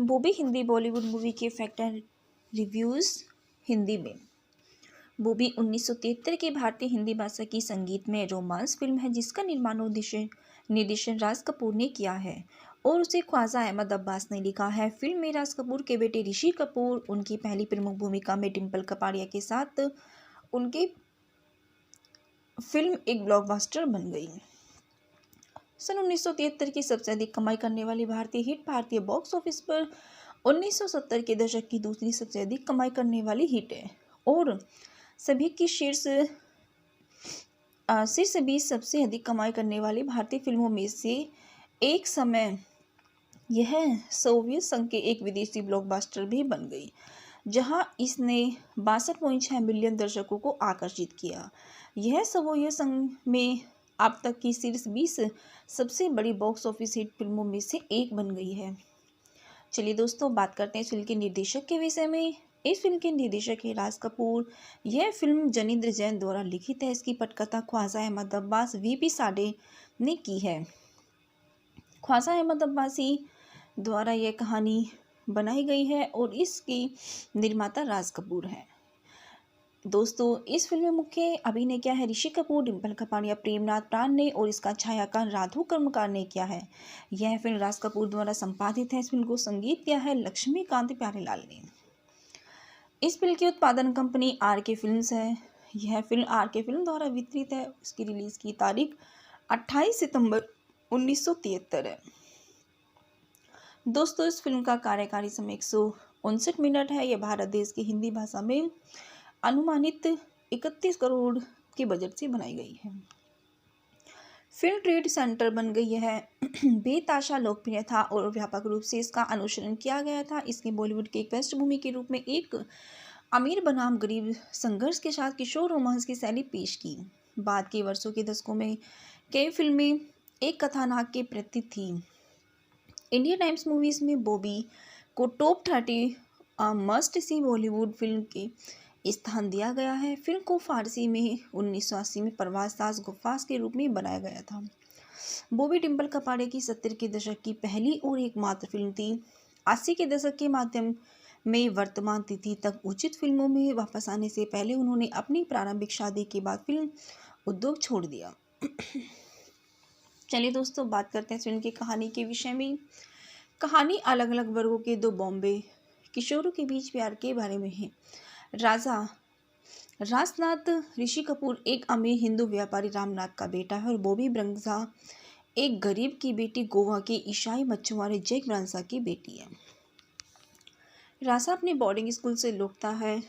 Bobby Hindi Bollywood movie के fact and reviews Hindi में। बॉबी 1973 की भारतीय हिंदी भाषा की संगीतमय रोमांस फिल्म है जिसका निर्माण और निर्देशन राज कपूर ने किया है और उसे ख्वाजा अहमद अब्बास ने लिखा है। फिल्म में राज कपूर के बेटे ऋषि कपूर उनकी पहली प्रमुख भूमिका में डिम्पल कपाड़िया के साथ उनकी फिल्म एक ब्लॉकबस्टर बन गई। सन 1973 की सबसे अधिक कमाई करने वाली भारतीय हिट भारतीय बॉक्स ऑफिस पर 1970 के दशक की दूसरी सबसे अधिक कमाई करने वाली हिट है और सभी की शीर्ष 20 सबसे अधिक कमाई करने वाली भारतीय फिल्मों में से एक समय यह सोवियत संघ के एक विदेशी ब्लॉकबस्टर भी बन गई, जहां इसने 62.6 मिलियन दर्शकों को आकर्षित किया। यह सोवियत संघ में अब तक की शीर्ष 20 सबसे बड़ी बॉक्स ऑफिस हिट फिल्मों में से एक बन गई है। चलिए दोस्तों, बात करते हैं इस फिल्म के निर्देशक के विषय में। इस फिल्म के निर्देशक है राज कपूर। यह फिल्म जनिंद्र जैन द्वारा लिखित है। इसकी पटकथा ख्वाजा अहमद अब्बास वीपी साडे ने की है। ख्वाजा अहमद अब्बासी द्वारा यह कहानी बनाई गई है और इसकी निर्माता राज कपूर है। दोस्तों, इस फिल्म में मुख्य अभिनय क्या है? ऋषि कपूर, डिम्पल कपाड़िया, प्रेमनाथ प्राण ने और इसका छायांकन राधु कर्मकार ने किया है। यह फिल्म राज कपूर द्वारा संपादित है। इस फिल्म को संगीत दिया है लक्ष्मीकांत प्यारेलाल ने। इस फिल्म की उत्पादन कंपनी आर के फिल्म्स है। यह फिल्म आर के फिल्म द्वारा वितरित है। इसकी रिलीज की तारीख 28 सितंबर 1973 है। दोस्तों, इस फिल्म का कार्यकारी समय 159 मिनट है। यह भारत देश की हिंदी भाषा में अनुमानित 31 करोड़ के बजट से बनाई गई है। फिल्म ट्रेड सेंटर बन गई है। बेताशा लोकप्रिय था और व्यापक रूप से इसका अनुसरण किया गया था। इसने बॉलीवुड के एक पृष्ठभूमि के रूप में एक अमीर बनाम गरीब संघर्ष के साथ किशोर रोमांस की शैली पेश की। बाद के वर्षों के दशकों में कई फिल्में एक कथानक के प्रति थी। इंडिया टाइम्स मूवीज में बॉबी को top 30 must see Bollywood film के स्थान दिया गया है। फिल्म को फारसी में 1980 में परवाज़ ताज गफ्फार के रूप में बनाया गया था। बॉबी डिम्पल कपाड़िया की 70 के दशक की पहली और एकमात्र फिल्म थी। 80 के दशक के माध्यम में वर्तमान तिथि तक उचित फिल्मों में वापस आने से पहले उन्होंने अपनी प्रारंभिक शादी के बाद फिल्म उद्योग छोड़ दिया। चलिए दोस्तों, बात करते हैं फिल्म की कहानी के विषय में। कहानी अलग अलग वर्गों के दो बॉम्बे किशोरों के बीच प्यार के बारे में है। राजनाथ ऋषि कपूर एक अमीर हिंदू व्यापारी रामनाथ का बेटा है और बॉबी ब्रंजा एक गरीब की बेटी गोवा के ईसाई मछुआरे जैक ब्रांसा की बेटी है। राजा अपने बोर्डिंग स्कूल से लौटता है।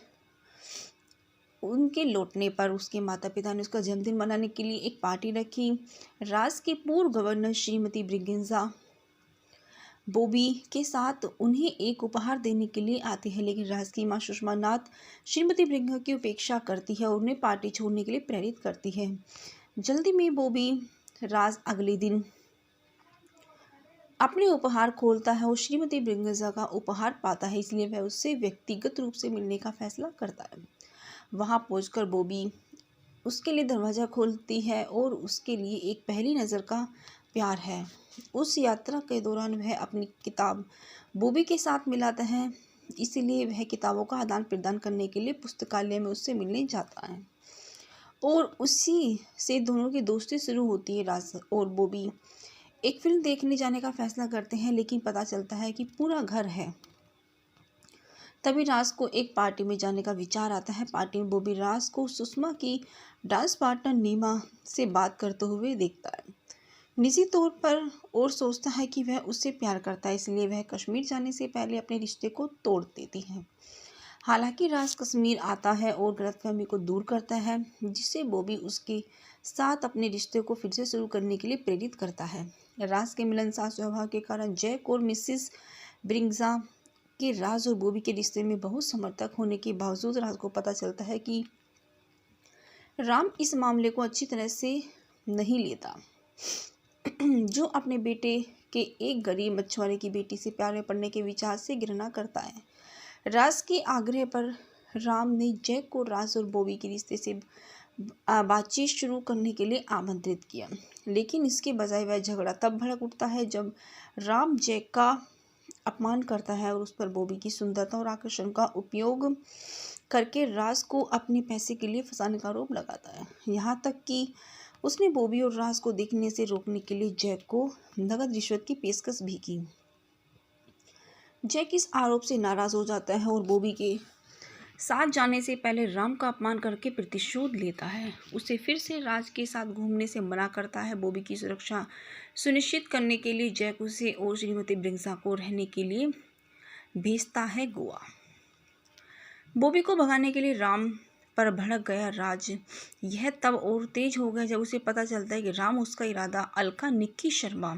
उनके लौटने पर उसके माता पिता ने उसका जन्मदिन मनाने के लिए एक पार्टी रखी। राज के पूर्व गवर्नर श्रीमती ब्रिगेंजा बॉबी के साथ उन्हें एक उपहार देने के लिए आती है, लेकिन राज की मां सुषमा नाथ श्रीमती ब्रिगेंजा की उपेक्षा करती है और उन्हें पार्टी छोड़ने के लिए प्रेरित करती है। जल्दी में बॉबी राज अगले दिन अपने उपहार खोलता है और श्रीमती ब्रिगेंजा का उपहार पाता है, इसलिए वह उससे व्यक्तिगत रूप से मिलने का फैसला करता है। वहां पहुंचकर बॉबी उसके लिए दरवाज़ा खोलती है और उसके लिए एक पहली नज़र का प्यार है। उस यात्रा के दौरान वह अपनी किताब बॉबी के साथ मिलाता है, इसीलिए वह किताबों का आदान प्रदान करने के लिए पुस्तकालय में उससे मिलने जाता है और उसी से दोनों की दोस्ती शुरू होती है। राज और बॉबी एक फिल्म देखने जाने का फैसला करते हैं, लेकिन पता चलता है कि पूरा घर है। तभी राज को एक पार्टी में जाने का विचार आता है। पार्टी में बॉबी राज को सुषमा की डांस पार्टनर नीमा से बात करते हुए देखता है निजी तौर पर और सोचता है कि वह उससे प्यार करता है, इसलिए वह कश्मीर जाने से पहले अपने रिश्ते को तोड़ देती है। हालांकि राज कश्मीर आता है और गलतफहमी को दूर करता है, जिससे बॉबी उसके साथ अपने रिश्ते को फिर से शुरू करने के लिए प्रेरित करता है। राज के मिलनसार स्वभाव के कारण जैक और मिसिस ब्रिगेंजा के राज और बॉबी के रिश्ते में बहुत समर्थक होने के बावजूद राज को पता चलता है कि राम इस मामले को अच्छी तरह से नहीं लेता, जो अपने बेटे के एक गरीब मछुआरे की बेटी से प्यार में पड़ने के विचार से घृणा करता है। राज के आग्रह पर राम ने जैक को राज और बॉबी के रिश्ते से बातचीत शुरू करने के लिए आमंत्रित किया, लेकिन इसके बजाय वह झगड़ा तब भड़क उठता है जब राम जैक का अपमान करता है और उस पर बॉबी की सुंदरता और आकर्षण का उपयोग करके राज को अपने पैसे के लिए फंसाने का आरोप लगाता है। यहाँ तक कि उसने बॉबी और राज को देखने से रोकने के लिए जैक को नकद रिश्वत की पेशकश भी की। जैक इस आरोप से नाराज हो जाता है और बॉबी के साथ जाने से पहले राम का अपमान करके प्रतिशोध लेता है। उसे फिर से राज के साथ घूमने से मना करता है। बॉबी की सुरक्षा सुनिश्चित करने के लिए जैक उसे और श्रीमती ब्रिंगज़ा को रहने के लिए भेजता है गोवा। बॉबी को भगाने के लिए राम पर भड़क गया राज यह तब और तेज हो गया जब उसे पता चलता है कि राम उसका इरादा अलका निक्की शर्मा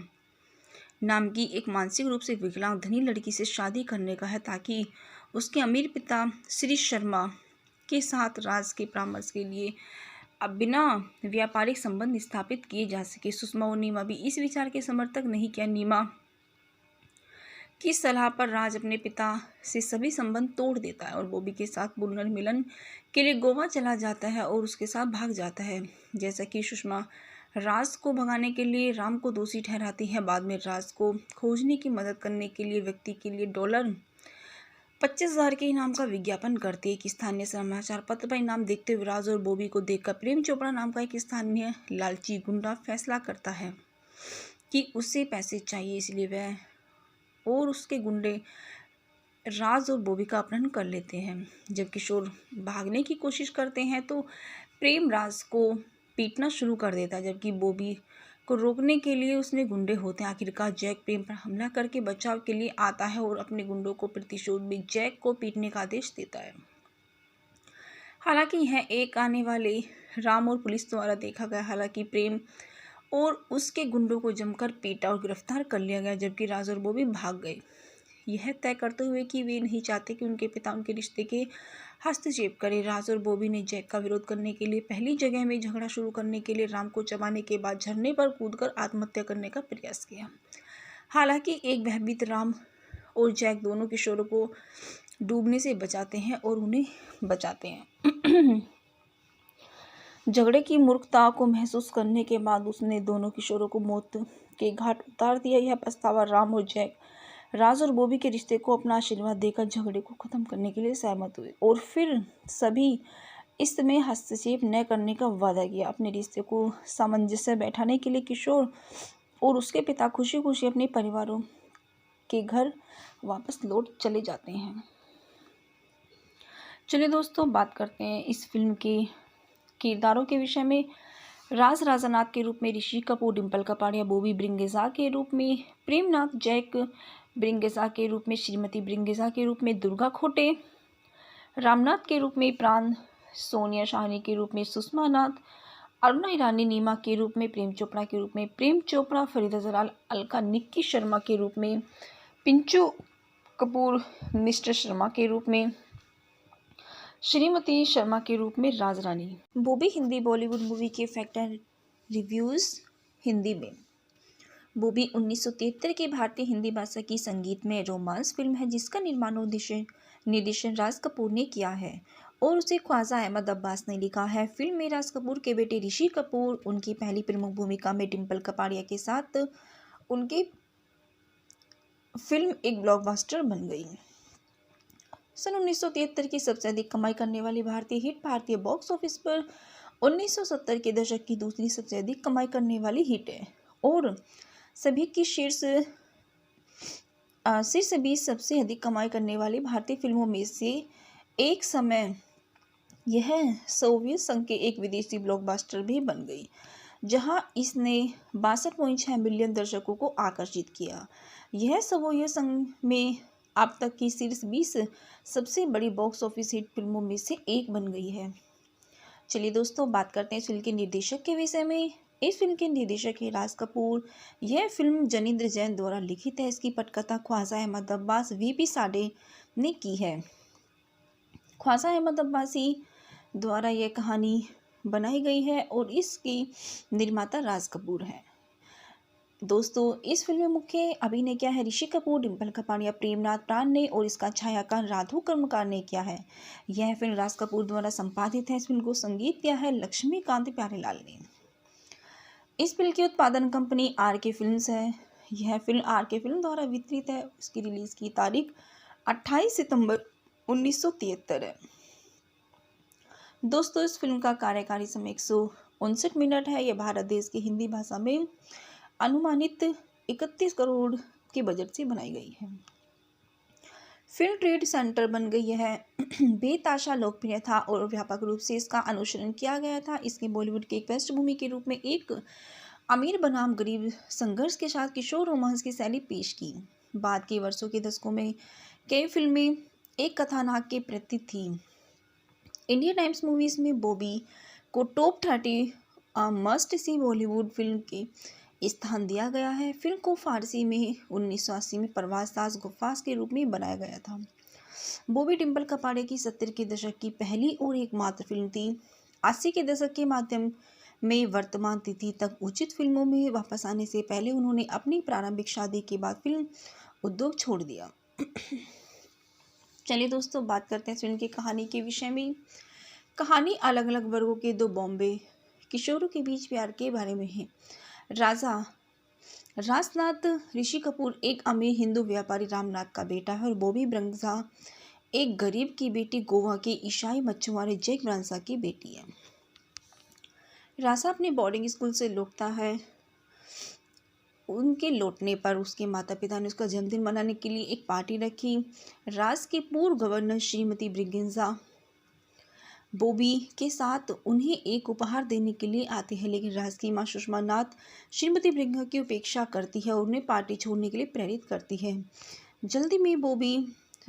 नाम की एक मानसिक रूप से विकलांग धनी लड़की से शादी करने का है, ताकि उसके अमीर पिता श्री शर्मा के साथ राज के परामर्श के लिए अब बिना व्यापारिक संबंध स्थापित किए जा सके। सुषमा और नीमा भी इस विचार के समर्थक नहीं किया। नीमा की सलाह पर राज अपने पिता से सभी संबंध तोड़ देता है और बॉबी के साथ पुनर्मिलन के लिए गोवा चला जाता है और उसके साथ भाग जाता है। जैसा कि सुषमा राज को भगाने के लिए राम को दोषी ठहराती है, बाद में राज को खोजने की मदद करने के लिए व्यक्ति के लिए $25,000 के इनाम का विज्ञापन करती है। एक स्थानीय समाचार पत्र पर इनाम देखते हुए राज और बॉबी को देखकर प्रेम चोपड़ा नाम का एक स्थानीय लालची गुंडा फैसला करता है कि उसे पैसे चाहिए, इसलिए वह और उसके गुंडे राज और बॉबी का अपहरण कर लेते हैं। जब किशोर भागने की कोशिश करते हैं तो प्रेम राज को पीटना शुरू कर देता है, जबकि बॉबी को रोकने के लिए उसमें गुंडे होते हैं। आखिरकार जैक प्रेम पर हमला करके बचाव के लिए आता है और अपने गुंडों को प्रतिशोध में जैक को पीटने का आदेश देता है। हालांकि यह एक आने वाले राम और पुलिस द्वारा देखा गया। हालांकि प्रेम और उसके गुंडों को जमकर पीटा और गिरफ्तार कर लिया गया, जबकि राज और बॉबी भाग गए, यह तय करते हुए कि वे नहीं चाहते कि उनके पिता उनके रिश्ते के हस्तक्षेप करें। राज और बॉबी ने जैक का विरोध करने के लिए पहली जगह में झगड़ा शुरू करने के लिए राम को चबाने के बाद झरने पर कूदकर आत्महत्या करने का प्रयास किया। हालांकि एक भयभीत राम और जैक दोनों किशोरों को डूबने से बचाते हैं और उन्हें बचाते हैं। झगड़े की मूर्खता को महसूस करने के बाद उसने दोनों किशोरों को मौत के घाट उतार दिया। यह पछतावा राम और जैक राज और बॉबी के रिश्ते को अपना आशीर्वाद देकर झगड़े को खत्म करने के लिए सहमत हुए और फिर सभी इसमें हस्तक्षेप न करने का वादा किया। अपने रिश्ते को सामंजस्य बैठाने के लिए किशोर और उसके पिता खुशी खुशी अपने परिवारों के घर वापस लौट चले जाते हैं। चलिए दोस्तों, बात करते हैं इस फिल्म के किरदारों के विषय में। राज राजानाथ के रूप में ऋषि कपूर, डिम्पल कपाड़िया बॉबी ब्रिंगज़ा के रूप में, प्रेमनाथ जैक ब्रिंगज़ा के रूप में, श्रीमती ब्रिंगज़ा के रूप में दुर्गा खोटे, रामनाथ के रूप में प्राण, सोनिया शाहनी के रूप में सुषमा नाथ, अरुणा ईरानी नीमा के रूप में, प्रेम चोपड़ा के रूप में प्रेम चोपड़ा, फरीदा जलाल अलका निक्की शर्मा के रूप में, पिंचू कपूर मिस्टर शर्मा के रूप में, श्रीमती शर्मा के रूप में राज रानी। बॉबी हिंदी बॉलीवुड मूवी के फैक्ट एंड रिव्यूज़ हिंदी में। बॉबी 1973 की भारतीय हिंदी भाषा की संगीतमय रोमांस फिल्म है जिसका निर्माण और निर्देशन राज कपूर ने किया है और उसे ख्वाजा अहमद अब्बास ने लिखा है। फिल्म में राज कपूर के बेटे ऋषि कपूर उनकी पहली प्रमुख भूमिका में डिम्पल कपाड़िया के साथ उनकी फिल्म एक ब्लॉकबस्टर बन गई। सन 1973 की सबसे अधिक कमाई करने वाली भारतीय हिट भारतीय बॉक्स ऑफिस पर 1970 के दशक की दूसरी सबसे अधिक कमाई करने वाली हिट है और सभी की शीर्ष 20 सबसे अधिक कमाई करने वाली भारतीय फिल्मों में से एक समय यह सोवियत संघ के एक विदेशी ब्लॉकबस्टर भी बन गई, जहां इसने 62.6 मिलियन दर्शकों को आकर्षित किया। यह सोवियत संघ में अब तक की शीर्ष 20 सबसे बड़ी बॉक्स ऑफिस हिट फिल्मों में से एक बन गई है। चलिए दोस्तों, बात करते हैं इस फिल्म के निर्देशक के विषय में। इस फिल्म के निर्देशक है राज कपूर। यह फिल्म जनिंद्र जैन द्वारा लिखित है। इसकी पटकथा ख्वाजा अहमद अब्बास वीपी साडे ने की है। ख्वाजा अहमद अब्बासी द्वारा यह कहानी बनाई गई है और इसकी निर्माता राज कपूर है। दोस्तों, इस फिल्म में मुख्य अभिनय किया है ऋषि कपूर, डिम्पल कपाड़िया, प्रेमनाथ प्राण ने और इसका छायांकन राधु कर्मकार ने किया है। यह फिल्म राज कपूर द्वारा संपादित है। इस फिल्म को संगीत दिया है लक्ष्मीकांत प्यारेलाल ने। इस फिल्म की उत्पादन कंपनी आर के फिल्म्स है। यह फिल्म RK फिल्म द्वारा वितरित है। इसकी रिलीज की तारीख 28 सितंबर 1973 है। दोस्तों, इस फिल्म का कार्यकारी समय 159 मिनट है। यह भारत देश की हिंदी भाषा में अनुमानित 31 करोड़ के बजट से बनाई गई है। फिल्म ट्रेड सेंटर बन गई है। बेताशा लोकप्रिय था और व्यापक रूप से इसका अनुसरण किया गया था। इसने बॉलीवुड की एक पृष्ठभूमि के रूप में एक अमीर बनाम गरीब संघर्ष के साथ किशोर रोमांस की शैली पेश की। बाद के वर्षों के दशकों में कई फिल्में एक कथानक के प्रति थी। इंडिया टाइम्स मूवीज में बॉबी को top 30 must see Bollywood film के स्थान दिया गया है। फिल्म को फारसी में 1980 में परवाज़ ताज गुफ्फास के रूप में बनाया गया था। बॉबी डिम्पल कपाड़े की 70 के दशक की पहली और एकमात्र फिल्म थी। 80 के दशक के माध्यम में वर्तमान तिथि तक उचित फिल्मों में वापस आने से पहले उन्होंने अपनी प्रारंभिक शादी के बाद फिल्म उद्योग छोड़ दिया। चलिए दोस्तों, बात करते हैं फिल्म की कहानी के विषय में। कहानी अलग अलग वर्गों के दो बॉम्बे किशोरों के बीच प्यार के बारे में है। राजनाथ ऋषि कपूर एक अमीर हिंदू व्यापारी रामनाथ का बेटा है और बॉबी ब्रंजा एक गरीब की बेटी गोवा के ईसाई मछुआरे जैक ब्रांसा की बेटी है। राजा अपने बोर्डिंग स्कूल से लौटता है। उनके लौटने पर उसके माता पिता ने उसका जन्मदिन मनाने के लिए एक पार्टी रखी। राज के पूर्व गवर्नर श्रीमती ब्रिगेंजा बॉबी के साथ उन्हें एक उपहार देने के लिए आती है, लेकिन राज की मां सुषमा नाथ श्रीमती ब्रिगेंजा की उपेक्षा करती है और उन्हें पार्टी छोड़ने के लिए प्रेरित करती है। जल्दी में बॉबी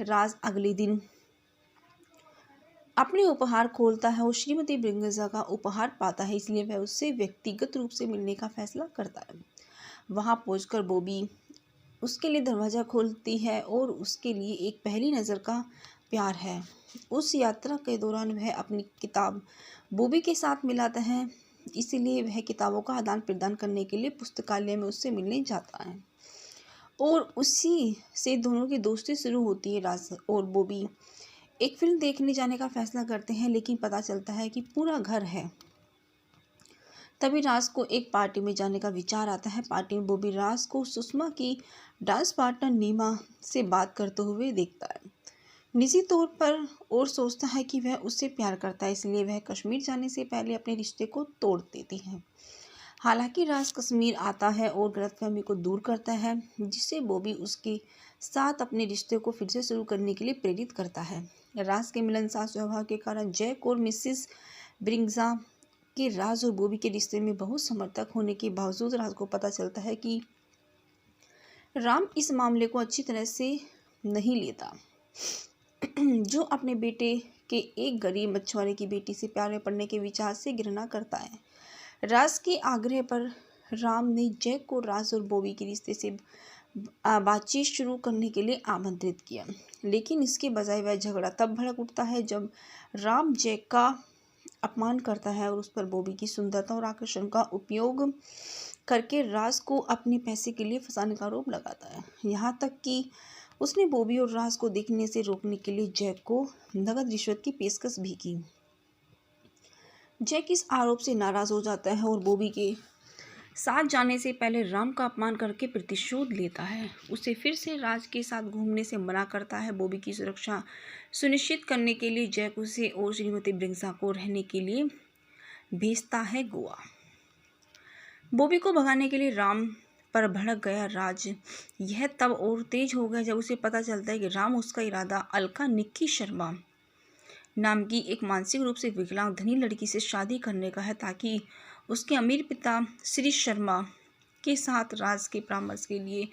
राज अगले दिन अपने उपहार खोलता है और श्रीमती ब्रिगेंजा का उपहार पाता है, इसलिए वह उससे व्यक्तिगत रूप से मिलने का फैसला करता है। वहां पहुंचकर बॉबी उसके लिए दरवाज़ा खोलती है और उसके लिए एक पहली नज़र का प्यार है। उस यात्रा के दौरान वह अपनी किताब बॉबी के साथ मिलाता है, इसीलिए वह किताबों का आदान प्रदान करने के लिए पुस्तकालय में उससे मिलने जाता है और उसी से दोनों की दोस्ती शुरू होती है। राज और बॉबी एक फिल्म देखने जाने का फैसला करते हैं, लेकिन पता चलता है कि पूरा घर है। तभी राज को एक पार्टी में जाने का विचार आता है। पार्टी में बॉबी राज को सुषमा की डांस पार्टनर नीमा से बात करते हुए देखता है निजी तौर पर और सोचता है कि वह उससे प्यार करता है, इसलिए वह कश्मीर जाने से पहले अपने रिश्ते को तोड़ देती है। हालांकि राज कश्मीर आता है और गलतफहमी को दूर करता है, जिससे बॉबी उसके साथ अपने रिश्ते को फिर से शुरू करने के लिए प्रेरित करता है। राज के मिलनसार स्वभाव के कारण जैक और मिसिस ब्रिगेंजा के राज और बॉबी के रिश्ते में बहुत समर्थक होने के बावजूद राज को पता चलता है कि राम इस मामले को अच्छी तरह से नहीं लेता, जो अपने बेटे के एक गरीब मछुआरे की बेटी से प्यार में पड़ने के विचार से घृणा करता है। राज के आग्रह पर राम ने जैक को राज और बॉबी के रिश्ते से बातचीत शुरू करने के लिए आमंत्रित किया, लेकिन इसके बजाय वह झगड़ा तब भड़क उठता है जब राम जैक का अपमान करता है और उस पर बॉबी की सुंदरता और आकर्षण का उपयोग करके राज को अपने पैसे के लिए फंसाने का आरोप लगाता है। यहाँ तक कि उसने बॉबी और राज को देखने से रोकने के लिए जैक को नकद रिश्वत की पेशकश भी की। जैक इस आरोप से नाराज हो जाता है और बॉबी के साथ जाने से पहले राम का अपमान करके प्रतिशोध लेता है। उसे फिर से राज के साथ घूमने से मना करता है। बॉबी की सुरक्षा सुनिश्चित करने के लिए जैक उसे और श्रीमती ब्रिगेंजा को रहने के लिए भेजता है गोवा। बॉबी को भगाने के लिए राम पर भड़क गया राज यह तब और तेज हो गया जब उसे पता चलता है कि राम उसका इरादा अलका निक्की शर्मा नाम की एक मानसिक रूप से विकलांग धनी लड़की से शादी करने का है, ताकि उसके अमीर पिता श्री शर्मा के साथ राज के परामर्श के लिए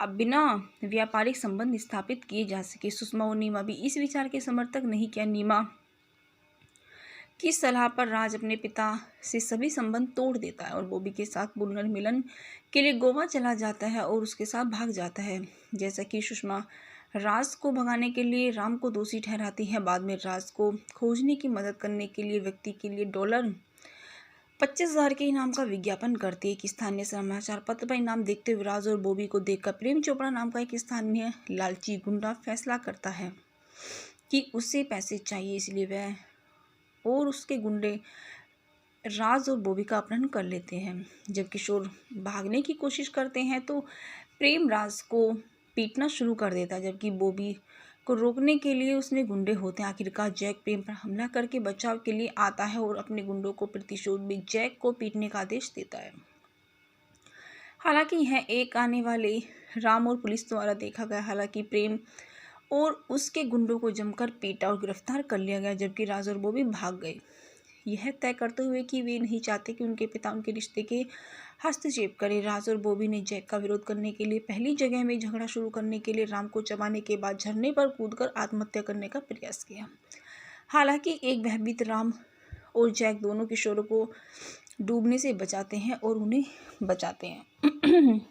अब बिना व्यापारिक संबंध स्थापित किए जा सके। सुषमा और नीमा भी इस विचार के समर्थक नहीं किया। नीमा की सलाह पर राज अपने पिता से सभी संबंध तोड़ देता है और बॉबी के साथ पुनर्मिलन के लिए गोवा चला जाता है और उसके साथ भाग जाता है। जैसा कि सुषमा राज को भगाने के लिए राम को दोषी ठहराती है, बाद में राज को खोजने की मदद करने के लिए व्यक्ति के लिए $25,000 के इनाम का विज्ञापन करती है। एक स्थानीय समाचार पत्र पर इनाम देखते हुए राज और बॉबी को देखकर प्रेम चोपड़ा नाम का एक स्थानीय लालची गुंडा फैसला करता है कि उसे पैसे चाहिए, इसलिए वह और उसके गुंडे राज और बॉबी का अपहरण कर लेते हैं। जब किशोर भागने की कोशिश करते हैं तो प्रेम राज को पीटना शुरू कर देता है, जबकि बॉबी को रोकने के लिए उसने गुंडे होते हैं। आखिरकार जैक प्रेम पर हमला करके बचाव के लिए आता है और अपने गुंडों को प्रतिशोध में जैक को पीटने का आदेश देता है। हालांकि यह एक आने वाले राम और पुलिस द्वारा देखा गया। हालांकि प्रेम और उसके गुंडों को जमकर पीटा और गिरफ्तार कर लिया गया, जबकि राज और बॉबी भाग गए, यह तय करते हुए कि वे नहीं चाहते कि उनके पिता उनके रिश्ते के हस्तक्षेप करें। राज और बॉबी ने जैक का विरोध करने के लिए पहली जगह में झगड़ा शुरू करने के लिए राम को चबाने के बाद झरने पर कूदकर आत्महत्या करने का प्रयास किया। हालांकि एक भयभीत राम और जैक दोनों किशोरों को डूबने से बचाते हैं और उन्हें बचाते हैं।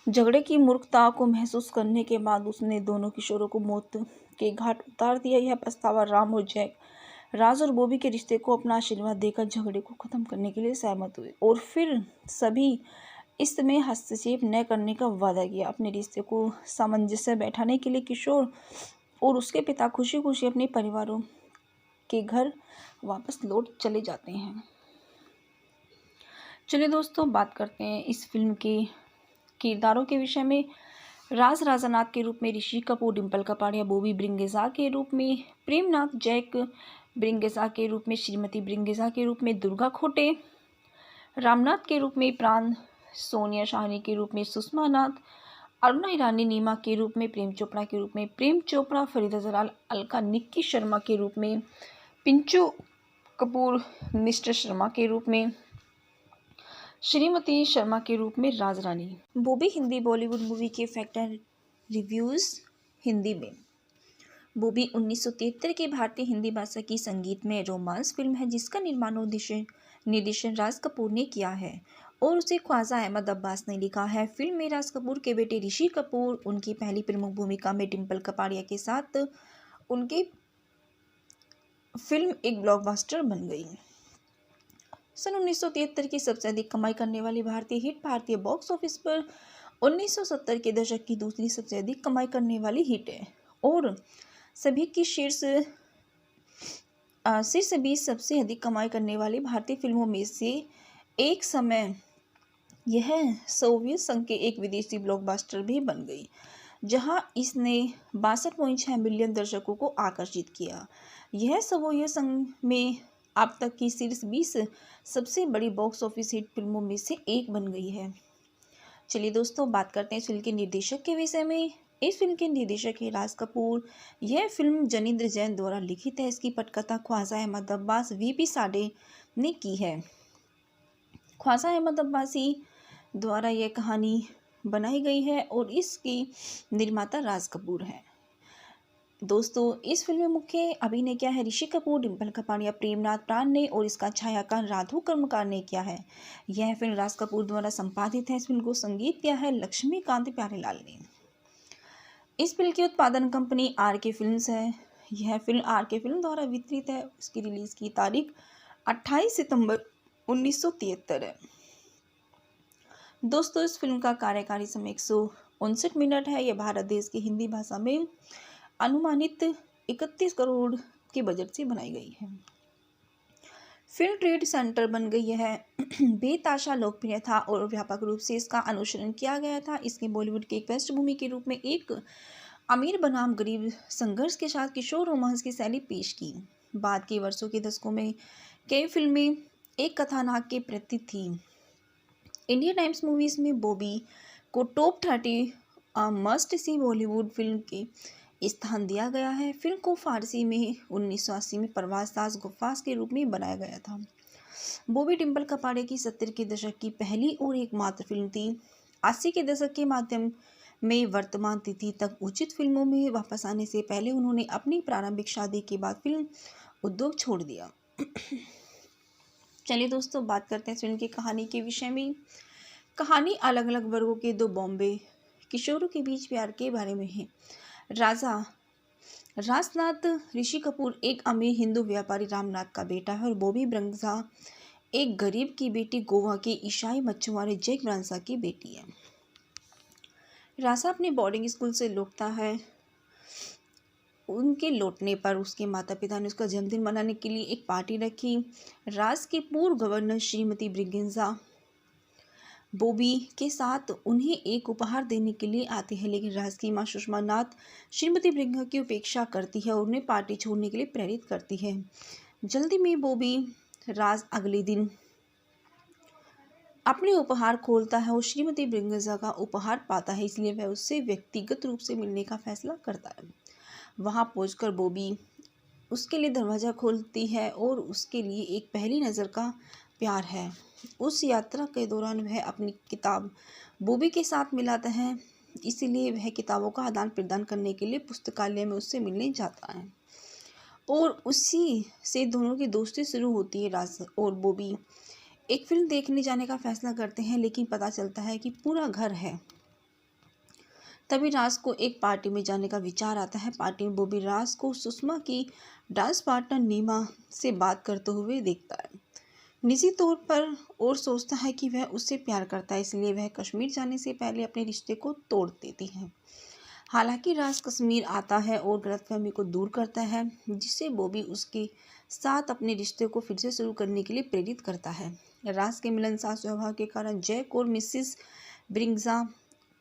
झगड़े की मूर्खता को महसूस करने के बाद उसने दोनों किशोरों को मौत के घाट उतार दिया। यह पछतावा राम और जैक राज और बॉबी के रिश्ते को अपना आशीर्वाद देकर झगड़े को खत्म करने के लिए सहमत हुए और फिर सभी इसमें हस्तक्षेप न करने का वादा किया। अपने रिश्ते को सामंजस्य बैठाने के लिए किशोर और उसके पिता खुशी खुशी अपने परिवारों के घर वापस लौट चले जाते हैं। चलिए दोस्तों, बात करते हैं इस फिल्म के किरदारों के विषय में। राज राजानाथ के रूप में ऋषि कपूर, डिम्पल कपाड़िया, बॉबी ब्रिंगेजा के रूप में प्रेमनाथ, जैक ब्रिंगेजा के रूप में श्रीमती ब्रिंगेजा के रूप में दुर्गा खोटे, रामनाथ के रूप में प्राण, सोनिया शाहनी के रूप में सुषमा नाथ, अरुणा ईरानी नीमा के रूप में प्रेम चोपड़ा के रूप में प्रेम चोपड़ा, फरीदा जलाल अलका निक्की शर्मा के रूप में पिंचू कपूर, मिस्टर शर्मा के रूप में श्रीमती शर्मा के रूप में राज रानी। बॉबी हिंदी बॉलीवुड मूवी के फैक्ट एंड रिव्यूज़ हिंदी में। बॉबी 1973 के भारतीय हिंदी भाषा की संगीतमय रोमांस फिल्म है जिसका निर्माण और निर्देशन राज कपूर ने किया है और उसे ख्वाजा अहमद अब्बास ने लिखा है। फिल्म में राज कपूर के बेटे ऋषि कपूर उनकी पहली प्रमुख भूमिका में डिम्पल कपाड़िया के साथ उनकी फिल्म एक ब्लॉकबस्टर बन गई। सन 1973 की सबसे अधिक कमाई करने वाली भारतीय हिट भारतीय बॉक्स ऑफिस पर 1970 के दशक की दूसरी सबसे अधिक कमाई करने वाली हिट है और सभी की शीर्ष 20 सबसे अधिक कमाई करने वाली भारतीय फिल्मों में से एक समय यह सोवियत संघ के एक विदेशी ब्लॉकबस्टर भी बन गई, जहां इसने 62.6 मिलियन दर्शकों को आकर्षित किया। यह सोवियत संघ में अब तक की शीर्ष 20 सबसे बड़ी बॉक्स ऑफिस हिट फिल्मों में से एक बन गई है। चलिए दोस्तों, बात करते हैं इस फिल्म के निर्देशक के विषय में। इस फिल्म के निर्देशक है राज कपूर। यह फिल्म जनिंद्र जैन द्वारा लिखित है। इसकी पटकथा ख्वाजा अहमद अब्बास वीपी साडे ने की है। ख्वाजा अहमद अब्बासी द्वारा यह कहानी बनाई गई है और इसकी निर्माता राज कपूर है। दोस्तों, इस फिल्म में मुख्य अभिनय किया है ऋषि कपूर, डिम्पल कपाड़िया, प्रेमनाथ प्राण ने और इसका छायांकन राधु कर्मकार ने किया है। यह फिल्म राज कपूर द्वारा संपादित है। इस फिल्म को संगीत किया है लक्ष्मीकांत प्यारेलाल ने। इस फिल्म की उत्पादन कंपनी आर के फिल्म्स है। यह फिल्म आर के फिल्म द्वारा वितरित है। इसकी रिलीज की तारीख 28 सितंबर 1973 है। दोस्तों, इस फिल्म का कार्यकारी समय 159 मिनट है। यह भारत देश की हिंदी भाषा में अनुमानित 31 करोड़ के बजट से बनाई गई है। फिल्म ट्रेड सेंटर बन गई है बेताशा लोकप्रिय था और व्यापक रूप से इसका अनुसरण किया गया था। इसने बॉलीवुड के एक पृष्ठभूमि के रूप में एक अमीर बनाम गरीब संघर्ष के साथ किशोर रोमांस की शैली पेश की। बाद के वर्षों के दशकों में कई फिल्में एक कथानक के प्रति थी। इंडिया टाइम्स मूवीज में बॉबी को top 30 must see Bollywood film के स्थान दिया गया है। फिल्म को फारसी में 1980 में परवाज़ ताज गफ्फास के रूप में बनाया गया था। बॉबी डिम्पल कपाड़िया की 70 के दशक की पहली और एकमात्र फिल्म थी। 80 के दशक के माध्यम में वर्तमान तिथि तक उचित फिल्मों में वापस आने से पहले उन्होंने अपनी प्रारंभिक शादी के बाद फिल्म उद्योग छोड़ दिया। चलिए दोस्तों, बात करते हैं फिल्म की कहानी के विषय में। कहानी अलग अलग वर्गों के दो बॉम्बे किशोरों के बीच प्यार के बारे में है। राजनाथ ऋषि कपूर एक अमीर हिंदू व्यापारी रामनाथ का बेटा है और बॉबी ब्रिंगेजा एक गरीब की बेटी गोवा के ईसाई मछुआरे जैक ब्रिंगेजा की बेटी है। राजा अपने बोर्डिंग स्कूल से लौटता है उनके लौटने पर उसके माता पिता ने उसका जन्मदिन मनाने के लिए एक पार्टी रखी। राज की पूर्व गवर्नर श्रीमती ब्रिगेंजा बॉबी के साथ उन्हें एक उपहार देने के लिए आती है, लेकिन राज की मां सुषमा नाथ श्रीमती ब्रिगेंजा की उपेक्षा करती है और उन्हें पार्टी छोड़ने के लिए प्रेरित करती है। जल्दी में बॉबी राज अगले दिन अपने उपहार खोलता है और श्रीमती ब्रिगेंजा का उपहार पाता है, इसलिए वह उससे व्यक्तिगत रूप से मिलने का फैसला करता है। वहां पहुंचकर बॉबी उसके लिए दरवाज़ा खोलती है और उसके लिए एक पहली नज़र का प्यार है। उस यात्रा के दौरान वह अपनी किताब बॉबी के साथ मिलाता है, इसीलिए वह किताबों का आदान प्रदान करने के लिए पुस्तकालय में उससे मिलने जाता है और उसी से दोनों की दोस्ती शुरू होती है। राज और बॉबी एक फिल्म देखने जाने का फैसला करते हैं, लेकिन पता चलता है कि पूरा घर है। तभी राज को एक पार्टी में जाने का विचार आता है। पार्टी में बॉबी राज को सुषमा की डांस पार्टनर नीमा से बात करते हुए देखता है निजी तौर पर और सोचता है कि वह उससे प्यार करता है, इसलिए वह कश्मीर जाने से पहले अपने रिश्ते को तोड़ देती है। हालांकि राज कश्मीर आता है और गलतफहमी को दूर करता है, जिससे बॉबी उसके साथ अपने रिश्ते को फिर से शुरू करने के लिए प्रेरित करता है। राज के मिलनसार स्वभाव के कारण जैक और मिसिस ब्रिगेंजा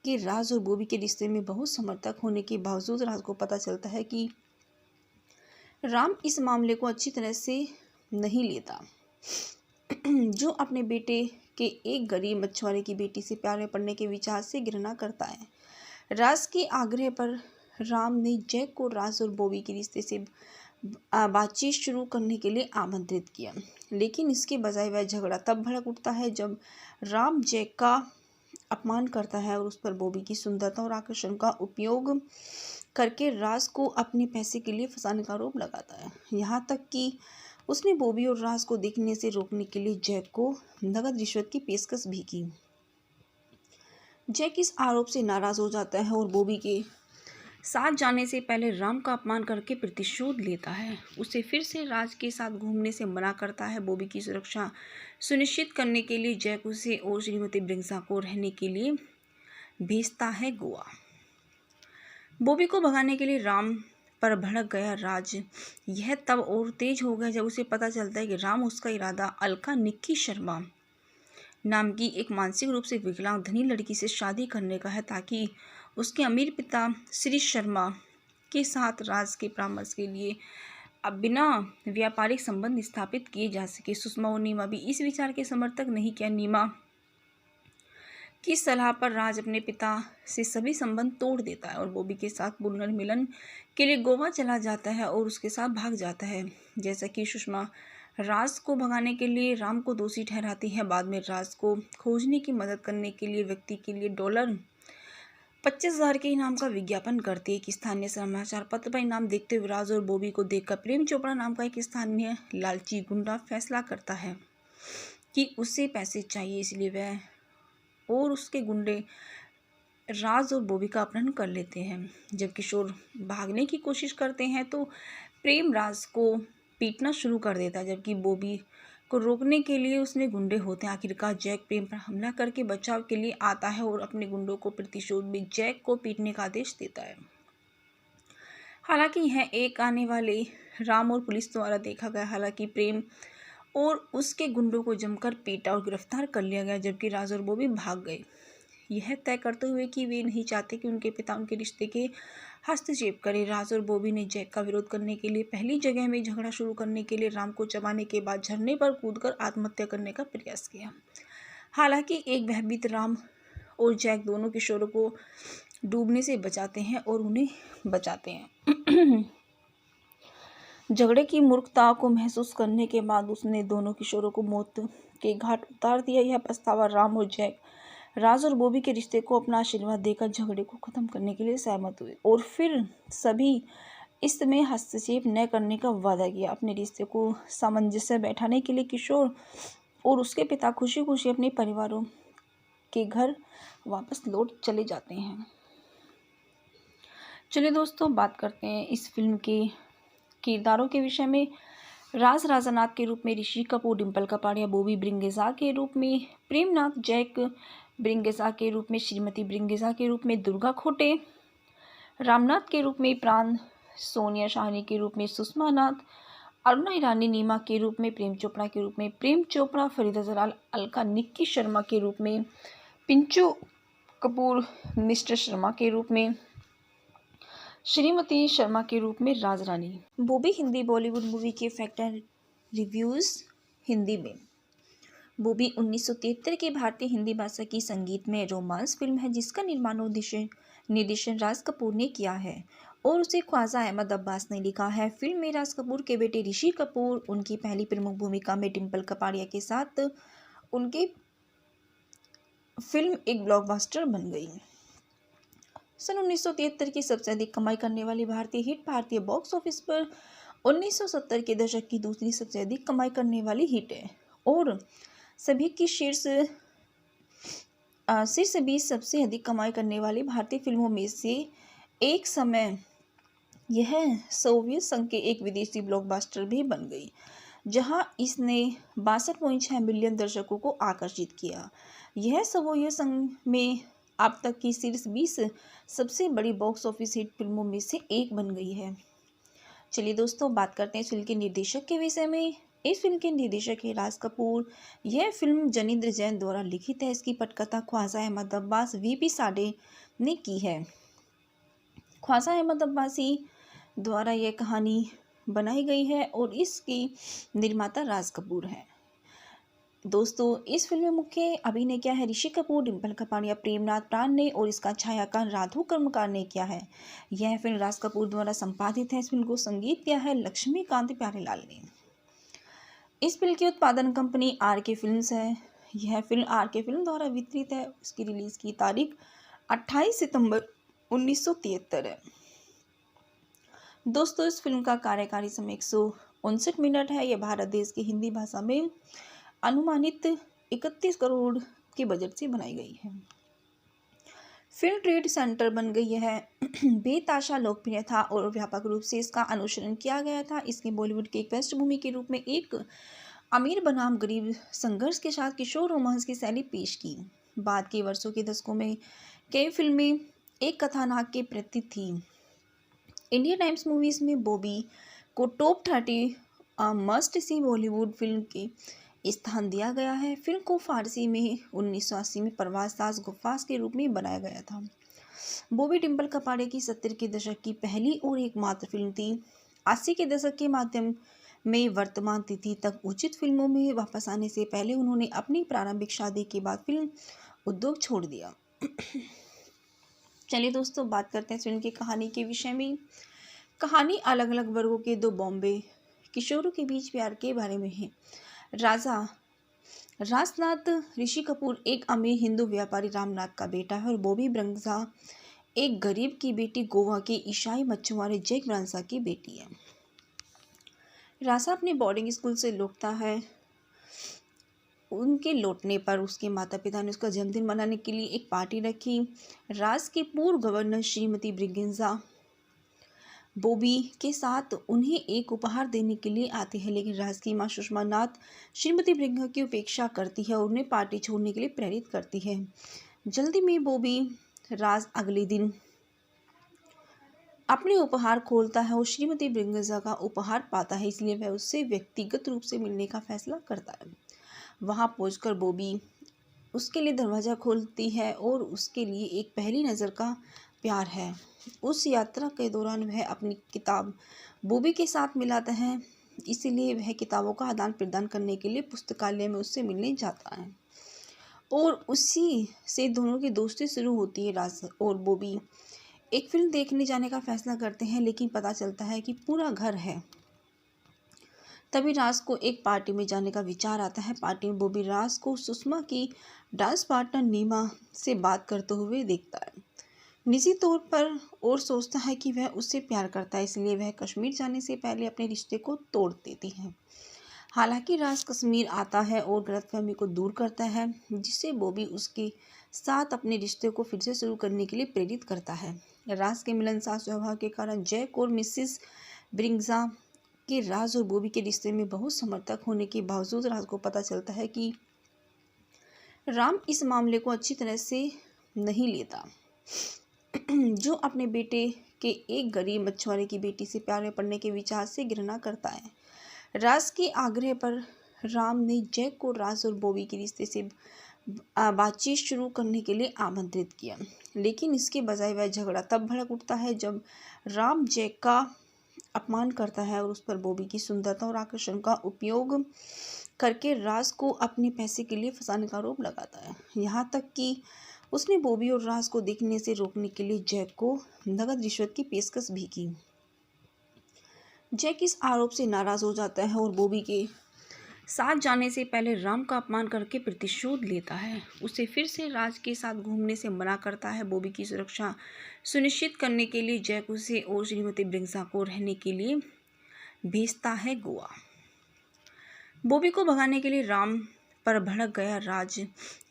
के राज और बॉबी के रिश्ते में बहुत समर्थक होने के बावजूद राज को पता चलता है कि राम इस मामले को अच्छी तरह से नहीं लेता, जो अपने बेटे के एक गरीब मछुआरे की बेटी से प्यार में पड़ने के विचार से घृणा करता है। राज के आग्रह पर राम ने जैक को राज और बॉबी के रिश्ते से बातचीत शुरू करने के लिए आमंत्रित किया, लेकिन इसके बजाय वह झगड़ा तब भड़क उठता है जब राम जैक का अपमान करता है और उस पर बॉबी की सुंदरता और आकर्षण का उपयोग करके राज को अपने पैसे के लिए फंसाने का आरोप लगाता है। यहाँ तक कि उसने बॉबी और राज को देखने से रोकने के लिए जैक को नगद रिश्वत की पेशकश भी की। जैक इस आरोप से नाराज हो जाता है और बॉबी के साथ जाने से पहले राम का अपमान करके प्रतिशोध लेता है। उसे फिर से राज के साथ घूमने से मना करता है। बॉबी की सुरक्षा सुनिश्चित करने के लिए जैक उसे और श्रीमती ब्रिगेंजा को रहने के लिए भेजता है गोवा। बॉबी को भगाने के लिए राम पर भड़क गया राज यह तब और तेज हो गया जब उसे पता चलता है कि राम उसका इरादा अलका निक्की शर्मा नाम की एक मानसिक रूप से विकलांग धनी लड़की से शादी करने का है, ताकि उसके अमीर पिता श्री शर्मा के साथ राज के परामर्श के लिए अब बिना व्यापारिक संबंध स्थापित किए जा सके। सुषमा और नीमा भी इस विचार के समर्थक नहीं किया। नीमा की सलाह पर राज अपने पिता से सभी संबंध तोड़ देता है और बॉबी के साथ पुनर्मिलन के लिए गोवा चला जाता है और उसके साथ भाग जाता है। जैसा कि सुषमा राज को भगाने के लिए राम को दोषी ठहराती है, बाद में राज को खोजने की मदद करने के लिए व्यक्ति के लिए $25,000 के इनाम का विज्ञापन करती है। एक स्थानीय समाचार पत्र पर इनाम देखते हुए राज और बॉबी को देखकर प्रेम चोपड़ा नाम का एक स्थानीय लालची गुंडा फैसला करता है कि उसे पैसे चाहिए, इसलिए वह और उसके गुंडे राज और बॉबी का अपहरण कर लेते हैं। जब किशोर भागने की कोशिश करते हैं तो प्रेम राज को पीटना शुरू कर देता है, जबकि बॉबी को रोकने के लिए उसमें गुंडे होते हैं। आखिरकार जैक प्रेम पर हमला करके बचाव के लिए आता है और अपने गुंडों को प्रतिशोध में जैक को पीटने का आदेश देता है। हालांकि यह एक आने वाले राम और पुलिस द्वारा देखा गया। हालांकि प्रेम और उसके गुंडों को जमकर पीटा और गिरफ्तार कर लिया गया, जबकि राज और बॉबी भाग गए, यह तय करते हुए कि वे नहीं चाहते कि उनके पिता उनके रिश्ते के हस्तक्षेप करें। राज और बॉबी ने जैक का विरोध करने के लिए पहली जगह में झगड़ा शुरू करने के लिए राम को चबाने के बाद झरने पर कूदकर आत्महत्या करने का प्रयास किया। हालांकि एक भयभीत राम और जैक दोनों किशोरों को डूबने से बचाते हैं और उन्हें बचाते हैं। झगड़े की मूर्खता को महसूस करने के बाद उसने दोनों किशोरों को मौत के घाट उतार दिया। यह पछतावा राम और जैक राज और बॉबी के रिश्ते को अपना आशीर्वाद देकर झगड़े को खत्म करने के लिए सहमत हुए और फिर सभी इसमें हस्तक्षेप न करने का वादा किया। अपने रिश्ते को सामंजस्य बैठाने के लिए किशोर और उसके पिता खुशी खुशी अपने परिवारों के घर वापस लौट चले जाते हैं। चलिए दोस्तों, बात करते हैं इस फिल्म के किरदारों के विषय में। राज राजानाथ के रूप में ऋषि कपूर, डिम्पल कपाड़िया, बॉबी ब्रिगेंजा के रूप में प्रेमनाथ, जैक ब्रिगेंजा के रूप में श्रीमती ब्रिगेंजा के रूप में दुर्गा खोटे, रामनाथ के रूप में प्राण, सोनिया शाहनी के रूप में सुषमा नाथ, अरुणा ईरानी नीमा के रूप में, प्रेम चोपड़ा के रूप में प्रेम चोपड़ा, फरीदा जलाल अलका निक्की शर्मा के रूप में, पिंचू कपूर मिस्टर शर्मा के रूप में, श्रीमती शर्मा के रूप में राज रानी। बॉबी हिंदी बॉलीवुड मूवी के फैक्ट एंड रिव्यूज़ हिंदी में। बॉबी 1973 की भारतीय हिंदी भाषा की संगीतमय रोमांस फिल्म है जिसका निर्माण और निर्देशन राज कपूर ने किया है और उसे ख्वाजा अहमद अब्बास ने लिखा है। फिल्म में राज कपूर के बेटे ऋषि कपूर उनकी पहली प्रमुख भूमिका में डिम्पल कपाड़िया के साथ उनकी फिल्म एक ब्लॉकबस्टर बन गई। सन 1973 की सबसे अधिक कमाई करने वाली भारतीय हिट भारतीय बॉक्स ऑफिस पर 1970 के दशक की दूसरी सबसे अधिक कमाई करने वाली हिट है और सभी की शीर्ष 20 सबसे अधिक कमाई करने वाली भारतीय फिल्मों में से एक समय यह सोवियत संघ के एक विदेशी ब्लॉकबस्टर भी बन गई जहां इसने 62.6 मिलियन दर्शकों को आकर्षित किया। यह सोवियत संघ में अब तक की शीर्ष 20 सबसे बड़ी बॉक्स ऑफिस हिट फिल्मों में से एक बन गई है। चलिए दोस्तों, बात करते हैं इस फिल्म के निर्देशक के विषय में। इस फिल्म के निर्देशक है राज कपूर। यह फिल्म जनिंद्र जैन द्वारा लिखित है। इसकी पटकथा ख्वाजा अहमद अब्बास वीपी साडे ने की है। ख्वाजा अहमद अब्बासी द्वारा यह कहानी बनाई गई है और इसकी निर्माता राज कपूर है। दोस्तों, इस फिल्म में मुख्य अभिनय किया है ऋषि कपूर, डिम्पल कपाड़िया, प्रेमनाथ प्राण ने और इसका छायांकन राधु कर्मकार ने किया है। यह फिल्म राज कपूर द्वारा संपादित है। इस फिल्म को संगीत दिया है लक्ष्मीकांत प्यारेलाल ने। इस फिल्म की उत्पादन कंपनी आर के फिल्म्स है। यह फिल्म आर के फिल्म द्वारा वितरित है। इसकी रिलीज की तारीख 28 सितंबर 1973 है। दोस्तों, इस फिल्म का कार्यकारी समय 159 मिनट है। यह भारत देश की हिंदी भाषा में अनुमानित 31 करोड़ के बजट से बनाई गई है। फिल्म ट्रेड सेंटर बन गई है। बेताशा लोकप्रिय था और व्यापक रूप से इसका अनुसरण किया गया था। इसने बॉलीवुड की एक पृष्ठभूमि के रूप में एक अमीर बनाम गरीब संघर्ष के साथ किशोर रोमांस की शैली पेश की। बाद के वर्षों के दशकों में कई फिल्में एक कथानक के प्रति थी। इंडिया टाइम्स मूवीज में बॉबी को top 30 must see Bollywood film के स्थान दिया गया है। फिल्म को फारसी में 1980 में परवाज़ ताज गफ्फास के रूप में बनाया गया था। बॉबी डिम्पल कपाड़िया की 70 के दशक की पहली और एकमात्र फिल्म थी। 80 के दशक के माध्यम में वर्तमान तिथि तक उचित फिल्मों में वापस आने से पहले उन्होंने अपनी प्रारंभिक शादी के बाद फिल्म उद्योग छोड़ दिया। चलिए दोस्तों, बात करते हैं फिल्म की कहानी के विषय में। कहानी अलग अलग वर्गों के दो बॉम्बे किशोरों के बीच प्यार के बारे में है। राजनाथ ऋषि कपूर एक अमीर हिंदू व्यापारी रामनाथ का बेटा है और बॉबी ब्रंजा एक गरीब की बेटी गोवा के ईसाई मछुआरे जैक ब्रांसा की बेटी है। राजा अपने बोर्डिंग स्कूल से लौटता है। उनके लौटने पर उसके माता पिता ने उसका जन्मदिन मनाने के लिए एक पार्टी रखी। राज के पूर्व गवर्नर श्रीमती ब्रिगेंजा बॉबी के साथ उन्हें एक उपहार देने के लिए आती है, लेकिन राज की मां सुषमा नाथ श्रीमती ब्रिगेंजा की उपेक्षा करती है और उन्हें पार्टी छोड़ने के लिए प्रेरित करती है। जल्दी में बॉबी राज अगले दिन अपने उपहार खोलता है और श्रीमती ब्रिगेंजा का उपहार पाता है, इसलिए वह उससे व्यक्तिगत रूप से मिलने का फैसला करता है। वहां पहुंचकर बॉबी उसके लिए दरवाज़ा खोलती है और उसके लिए एक पहली नज़र का प्यार है। उस यात्रा के दौरान वह अपनी किताब बॉबी के साथ मिलाता है, इसीलिए वह किताबों का आदान प्रदान करने के लिए पुस्तकालय में उससे मिलने जाता है और उसी से दोनों की दोस्ती शुरू होती है। राज और बॉबी एक फिल्म देखने जाने का फैसला करते हैं, लेकिन पता चलता है कि पूरा घर है। तभी राज को एक पार्टी में जाने का विचार आता है। पार्टी में बॉबी राज को सुषमा की डांस पार्टनर नीमा से बात करते हुए देखता है निजी तौर पर और सोचता है कि वह उससे प्यार करता है, इसलिए वह कश्मीर जाने से पहले अपने रिश्ते को तोड़ देती है। हालांकि राज कश्मीर आता है और गलतफहमी को दूर करता है, जिससे बॉबी उसके साथ अपने रिश्ते को फिर से शुरू करने के लिए प्रेरित करता है। राज के मिलनसार स्वभाव के कारण जैक और मिसिस ब्रिगेंजा के राज और बॉबी के रिश्ते में बहुत समर्थक होने के बावजूद राज को पता चलता है कि राम इस मामले को अच्छी तरह से नहीं लेता, जो अपने बेटे के एक गरीब मछुआरे की बेटी से प्यार में पड़ने के विचार से घृणा करता है। राज के आग्रह पर राम ने जैक को राज और बॉबी के रिश्ते से बातचीत शुरू करने के लिए आमंत्रित किया, लेकिन इसके बजाय वह झगड़ा तब भड़क उठता है जब राम जैक का अपमान करता है और उस पर बॉबी की सुंदरता और आकर्षण का उपयोग करके राज को अपने पैसे के लिए फंसाने का आरोप लगाता है। यहाँ तक कि उसने बॉबी और राज को देखने से रोकने के लिए जैक को नकद रिश्वत की पेशकश भी की। जैक इस आरोप से नाराज हो जाता है और बॉबी के साथ जाने से पहले राम का अपमान करके प्रतिशोध लेता है। उसे फिर से राज के साथ घूमने से मना करता है। बॉबी की सुरक्षा सुनिश्चित करने के लिए जैक उसे और श्रीमती ब्रिंगज़ा को रहने के लिए भेजता है गोवा। बॉबी को भगाने के लिए राम पर भड़क गया राज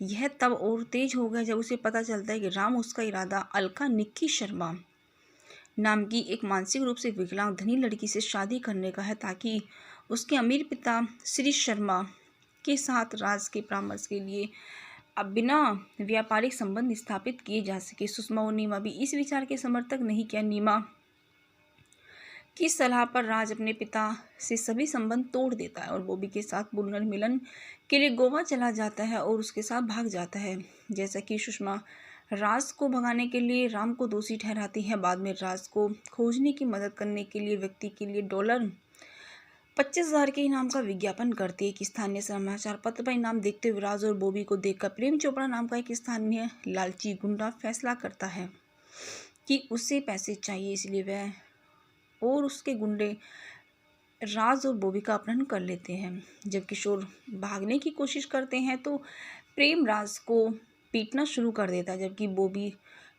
यह तब और तेज हो गया जब उसे पता चलता है कि राम उसका इरादा अलका निक्की शर्मा नाम की एक मानसिक रूप से विकलांग धनी लड़की से शादी करने का है, ताकि उसके अमीर पिता श्री शर्मा के साथ राज के परामर्श के लिए अब बिना व्यापारिक संबंध स्थापित किए जा सके। सुषमा और नीमा भी इस विचार के समर्थक नहीं किया। नीमा की सलाह पर राज अपने पिता से सभी संबंध तोड़ देता है और बॉबी के साथ पुनर्मिलन के लिए गोवा चला जाता है और उसके साथ भाग जाता है। जैसा कि सुषमा राज को भगाने के लिए राम को दोषी ठहराती है, बाद में राज को खोजने की मदद करने के लिए व्यक्ति के लिए $25,000 के इनाम का विज्ञापन करती है। एक स्थानीय समाचार पत्र पर इनाम देखते हुए राज और बॉबी को देखकर प्रेम चोपड़ा नाम का एक स्थानीय लालची गुंडा फैसला करता है कि उसे पैसे चाहिए, इसलिए वह और उसके गुंडे राज और बॉबी का अपहरण कर लेते हैं। जब किशोर भागने की कोशिश करते हैं तो प्रेम राज को पीटना शुरू कर देता है, जबकि बॉबी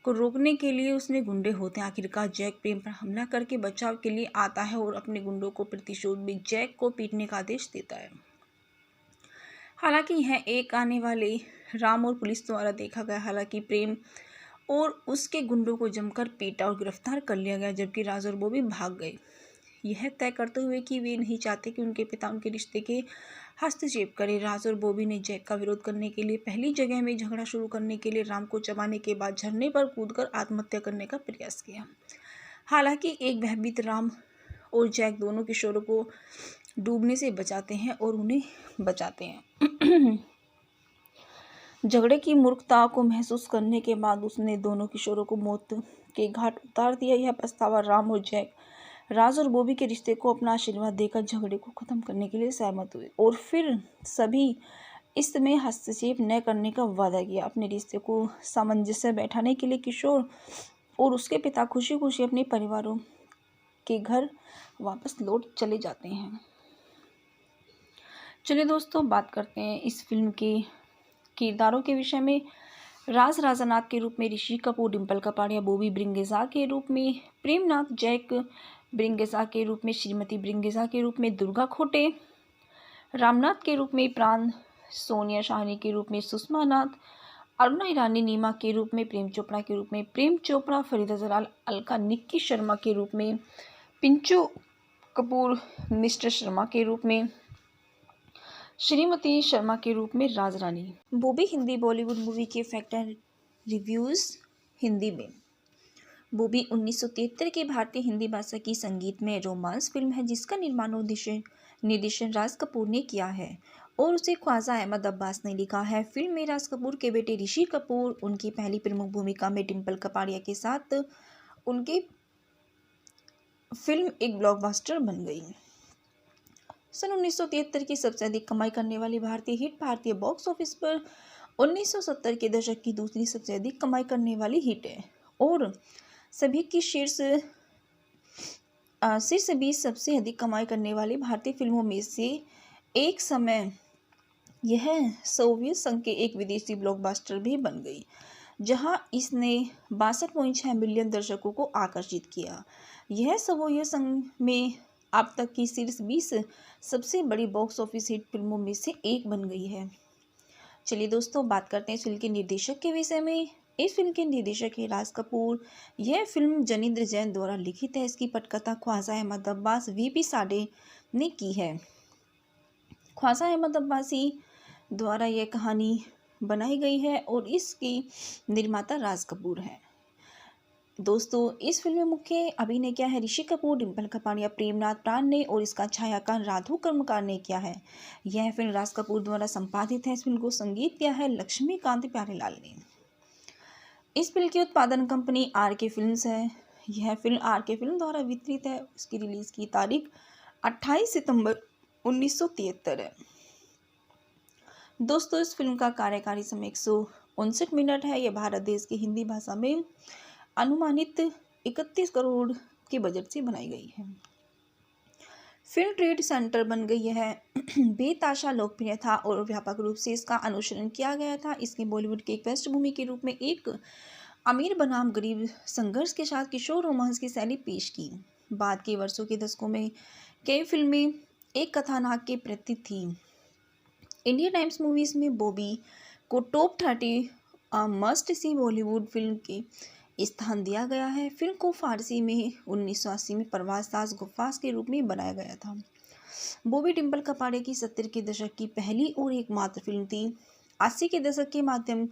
को रोकने के लिए उसमें गुंडे होते हैं। आखिरकार जैक प्रेम पर हमला करके बचाव के लिए आता है और अपने गुंडों को प्रतिशोध में जैक को पीटने का आदेश देता है। हालांकि यह एक आने वाले राम और पुलिस द्वारा देखा गया। हालांकि प्रेम और उसके गुंडों को जमकर पीटा और गिरफ्तार कर लिया गया, जबकि राज और बॉबी भाग गए, यह तय करते हुए कि वे नहीं चाहते कि उनके पिता उनके रिश्ते के हस्तक्षेप करें। राज और बॉबी ने जैक का विरोध करने के लिए पहली जगह में झगड़ा शुरू करने के लिए राम को चबाने के बाद झरने पर कूदकर आत्महत्या करने का प्रयास किया। हालांकि एक भयभीत राम और जैक दोनों किशोरों को डूबने से बचाते हैं और उन्हें बचाते हैं। झगड़े की मूर्खता को महसूस करने के बाद उसने दोनों किशोरों को मौत के घाट उतार दिया। यह पछतावा राम और जैक राज और बॉबी के रिश्ते को अपना आशीर्वाद देकर झगड़े को खत्म करने के लिए सहमत हुए और फिर सभी इसमें हस्तक्षेप न करने का वादा किया। अपने रिश्ते को सामंजस्य बैठाने के लिए किशोर और उसके पिता खुशी खुशी अपने परिवारों के घर वापस लौट चले जाते हैं। चलिए दोस्तों, बात करते हैं इस फिल्म के किरदारों के विषय में। राज राजानाथ के रूप में ऋषि कपूर, डिम्पल कपाड़िया बॉबी ब्रिंगज़ा के रूप में, प्रेमनाथ जैक ब्रिंगज़ा के रूप में, श्रीमती ब्रिंगज़ा के रूप में दुर्गा खोटे, रामनाथ के रूप में प्राण, सोनिया शाहनी के रूप में सुषमा नाथ, अरुणा ईरानी नीमा के रूप में, प्रेम चोपड़ा के रूप में प्रेम चोपड़ा, फरीदा जलाल अलका निक्की शर्मा के रूप में, पिंचू कपूर मिस्टर शर्मा के रूप में, श्रीमती शर्मा के रूप में राज रानी। बॉबी हिंदी बॉलीवुड मूवी के फैक्ट एंड रिव्यूज़ हिंदी में। बॉबी 1973 की भारतीय हिंदी भाषा की संगीतमय रोमांस फिल्म है जिसका निर्माण और निर्देशन राज कपूर ने किया है और उसे ख्वाजा अहमद अब्बास ने लिखा है। फिल्म में राज कपूर के बेटे ऋषि कपूर उनकी पहली प्रमुख भूमिका में डिम्पल कपाड़िया के साथ उनकी फिल्म एक ब्लॉकबस्टर बन गई। सन 1973 की सबसे अधिक कमाई करने वाली भारतीय हिट भारतीय बॉक्स ऑफिस पर 1970 के दशक की दूसरी सबसे अधिक कमाई करने वाली हिट है और सभी की शीर्ष 20 सबसे अधिक कमाई करने वाली भारतीय फिल्मों में से एक समय यह सोवियत संघ के एक विदेशी ब्लॉकबस्टर भी बन गई, जहां इसने 62.6 मिलियन दर्शकों को आकर्षित किया। यह सोवियत संघ में अब तक की शीर्ष 20 सबसे बड़ी बॉक्स ऑफिस हिट फिल्मों में से एक बन गई है। चलिए दोस्तों, बात करते हैं इस फिल्म के निर्देशक के विषय में। इस फिल्म के निर्देशक है राज कपूर। यह फिल्म जनिंद्र जैन द्वारा लिखित है। इसकी पटकथा ख्वाजा अहमद अब्बास वीपी साडे ने की है। ख्वाजा अहमद अब्बासी द्वारा यह कहानी बनाई गई है और इसकी निर्माता राज कपूर है। दोस्तों, इस फिल्म में मुख्य अभिनय किया है ऋषि कपूर, डिम्पल कपाड़िया, प्रेमनाथ प्राण ने और इसका छायांकन राधू कर्मकार ने किया है। यह फिल्म राज कपूर द्वारा संपादित है। इस फिल्म को संगीत किया है लक्ष्मीकांत प्यारेलाल ने। इस फिल्म की उत्पादन कंपनी आर के फिल्म्स है। यह फिल्म आर के फिल्म द्वारा वितरित है। इसकी रिलीज की तारीख 28 सितंबर 1973 है। दोस्तों, इस फिल्म का कार्यकारी समय 159 मिनट है। यह भारत देश की हिंदी भाषा में अनुमानित 31 करोड़ के बजट से बनाई गई है। फिल्म ट्रेड सेंटर बन गई है बेताशा लोकप्रिय था और व्यापक रूप से इसका अनुसरण किया गया था। इसने बॉलीवुड की एक पृष्ठभूमि के रूप में एक अमीर बनाम गरीब संघर्ष के साथ किशोर रोमांस की शैली पेश की। बाद के वर्षों के दशकों में कई फिल्में एक कथानक के प्रति थी। इंडिया टाइम्स मूवीज में बॉबी को top 30 must see Bollywood film के स्थान दिया गया है। फिल्म को फारसी में 1980 में परवाज़ ताज गफ्फार के रूप में बनाया गया था। बॉबी डिम्पल कपाड़िया की 70 के दशक की पहली और एकमात्र फिल्म थी। 80 के दशक के माध्यम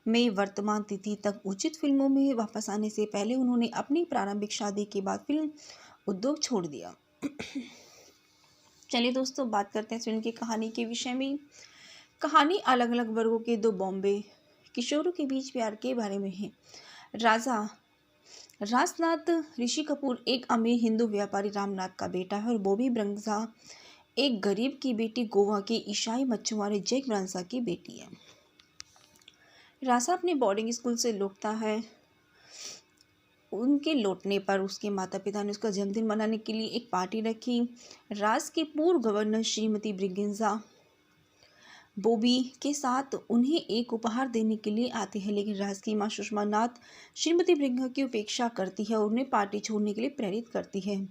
में वर्तमान तिथि तक उचित फिल्मों में वापस आने से पहले उन्होंने अपनी प्रारंभिक शादी के बाद फिल्म उद्योग छोड़ दिया। चलिए दोस्तों, बात करते हैं फिल्म की कहानी के विषय में। कहानी अलग अलग वर्गों के दो बॉम्बे किशोरों के बीच प्यार के बारे में है। राजनाथ ऋषि कपूर एक अमीर हिंदू व्यापारी रामनाथ का बेटा है और बॉबी ब्रंजा एक गरीब की बेटी गोवा के ईसाई मछुआरे जैक ब्रांसा की बेटी है। राजा अपने बोर्डिंग स्कूल से लौटता है। उनके लौटने पर उसके माता पिता ने उसका जन्मदिन मनाने के लिए एक पार्टी रखी। राज के पूर्व गवर्नर श्रीमती ब्रिगेंजा बॉबी के साथ उन्हें एक उपहार देने के लिए आती है, लेकिन राज की मां सुषमा नाथ श्रीमती ब्रिगेंजा की उपेक्षा करती है और उन्हें पार्टी छोड़ने के लिए प्रेरित करती है।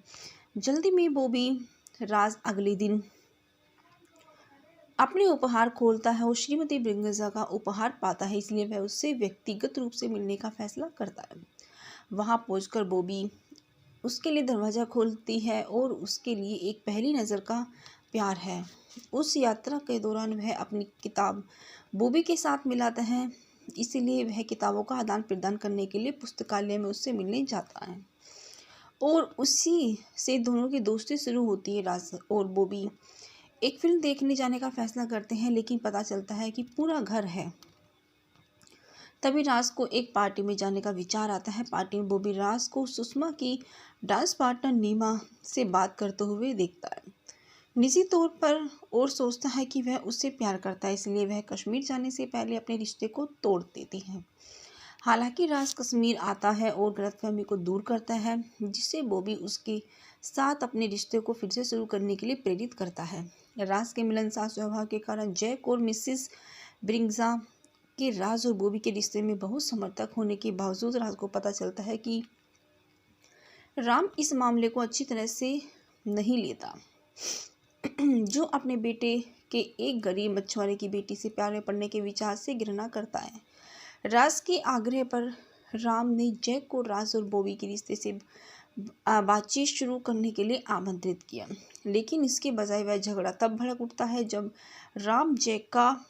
जल्दी में बॉबी राज अगले दिन अपने उपहार खोलता है और श्रीमती ब्रिगेंजा का उपहार पाता है, इसलिए वह उससे व्यक्तिगत रूप से मिलने का फैसला करता है। वहां पहुंचकर बॉबी उसके लिए दरवाज़ा खोलती है और उसके लिए एक पहली नज़र का प्यार है। उस यात्रा के दौरान वह अपनी किताब बॉबी के साथ मिलाता है, इसलिए वह किताबों का आदान प्रदान करने के लिए पुस्तकालय में उससे मिलने जाता है और उसी से दोनों की दोस्ती शुरू होती है। राज और बॉबी एक फिल्म देखने जाने का फैसला करते हैं, लेकिन पता चलता है कि पूरा घर है। तभी राज को एक पार्टी में जाने का विचार आता है। पार्टी में बॉबी राज को सुषमा की डांस पार्टनर नीमा से बात करते हुए देखता है निजी तौर पर और सोचता है कि वह उससे प्यार करता है, इसलिए वह कश्मीर जाने से पहले अपने रिश्ते को तोड़ देती है। हालांकि राज कश्मीर आता है और गलतफहमी को दूर करता है, जिससे बॉबी उसके साथ अपने रिश्ते को फिर से शुरू करने के लिए प्रेरित करता है। राज के मिलनसार स्वभाव के कारण जैक और मिसिस ब्रिगेंजा के राज और बॉबी के रिश्ते में बहुत समर्थक होने के बावजूद राज को पता चलता है कि राम इस मामले को अच्छी तरह से नहीं लेता, जो अपने बेटे के एक गरीब मछुआरे की बेटी से प्यार में पड़ने के विचार से घृणा करता है। राज के आग्रह पर राम ने जैक को राज और बॉबी के रिश्ते से बातचीत शुरू करने के लिए आमंत्रित किया, लेकिन इसके बजाय वह झगड़ा तब भड़क उठता है जब राम जैक का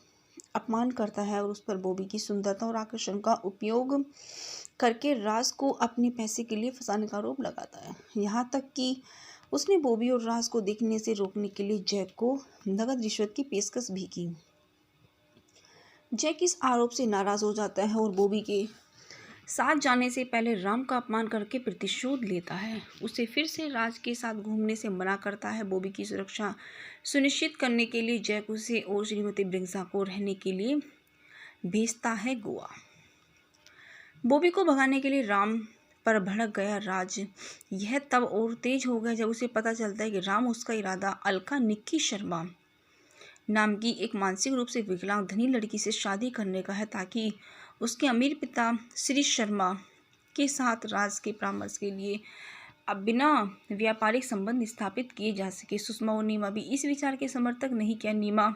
अपमान करता है और उस पर बॉबी की सुंदरता और आकर्षण का उपयोग करके राज को अपने पैसे के लिए फंसाने का आरोप लगाता है। यहाँ तक कि उसने बॉबी और राज को देखने से रोकने के लिए जैक को नकद रिश्वत की पेशकश भी की। जैक इस आरोप से नाराज हो जाता है और बॉबी के साथ जाने से पहले राम का अपमान करके प्रतिशोध लेता है। उसे फिर से राज के साथ घूमने से मना करता है। बॉबी की सुरक्षा सुनिश्चित करने के लिए जैक उसे और श्रीमती ब्रिगेंजा को रहने के लिए भेजता है गोवा। बॉबी को भगाने के लिए राम पर भड़क गया राज यह तब और तेज हो गया जब उसे पता चलता है कि राम उसका इरादा अलका निक्की शर्मा नाम की एक मानसिक रूप से विकलांग धनी लड़की से शादी करने का है, ताकि उसके अमीर पिता श्री शर्मा के साथ राज के परामर्श के लिए अब बिना व्यापारिक संबंध स्थापित किए जा सके। सुषमा और नीमा भी इस विचार के समर्थक नहीं किया। नीमा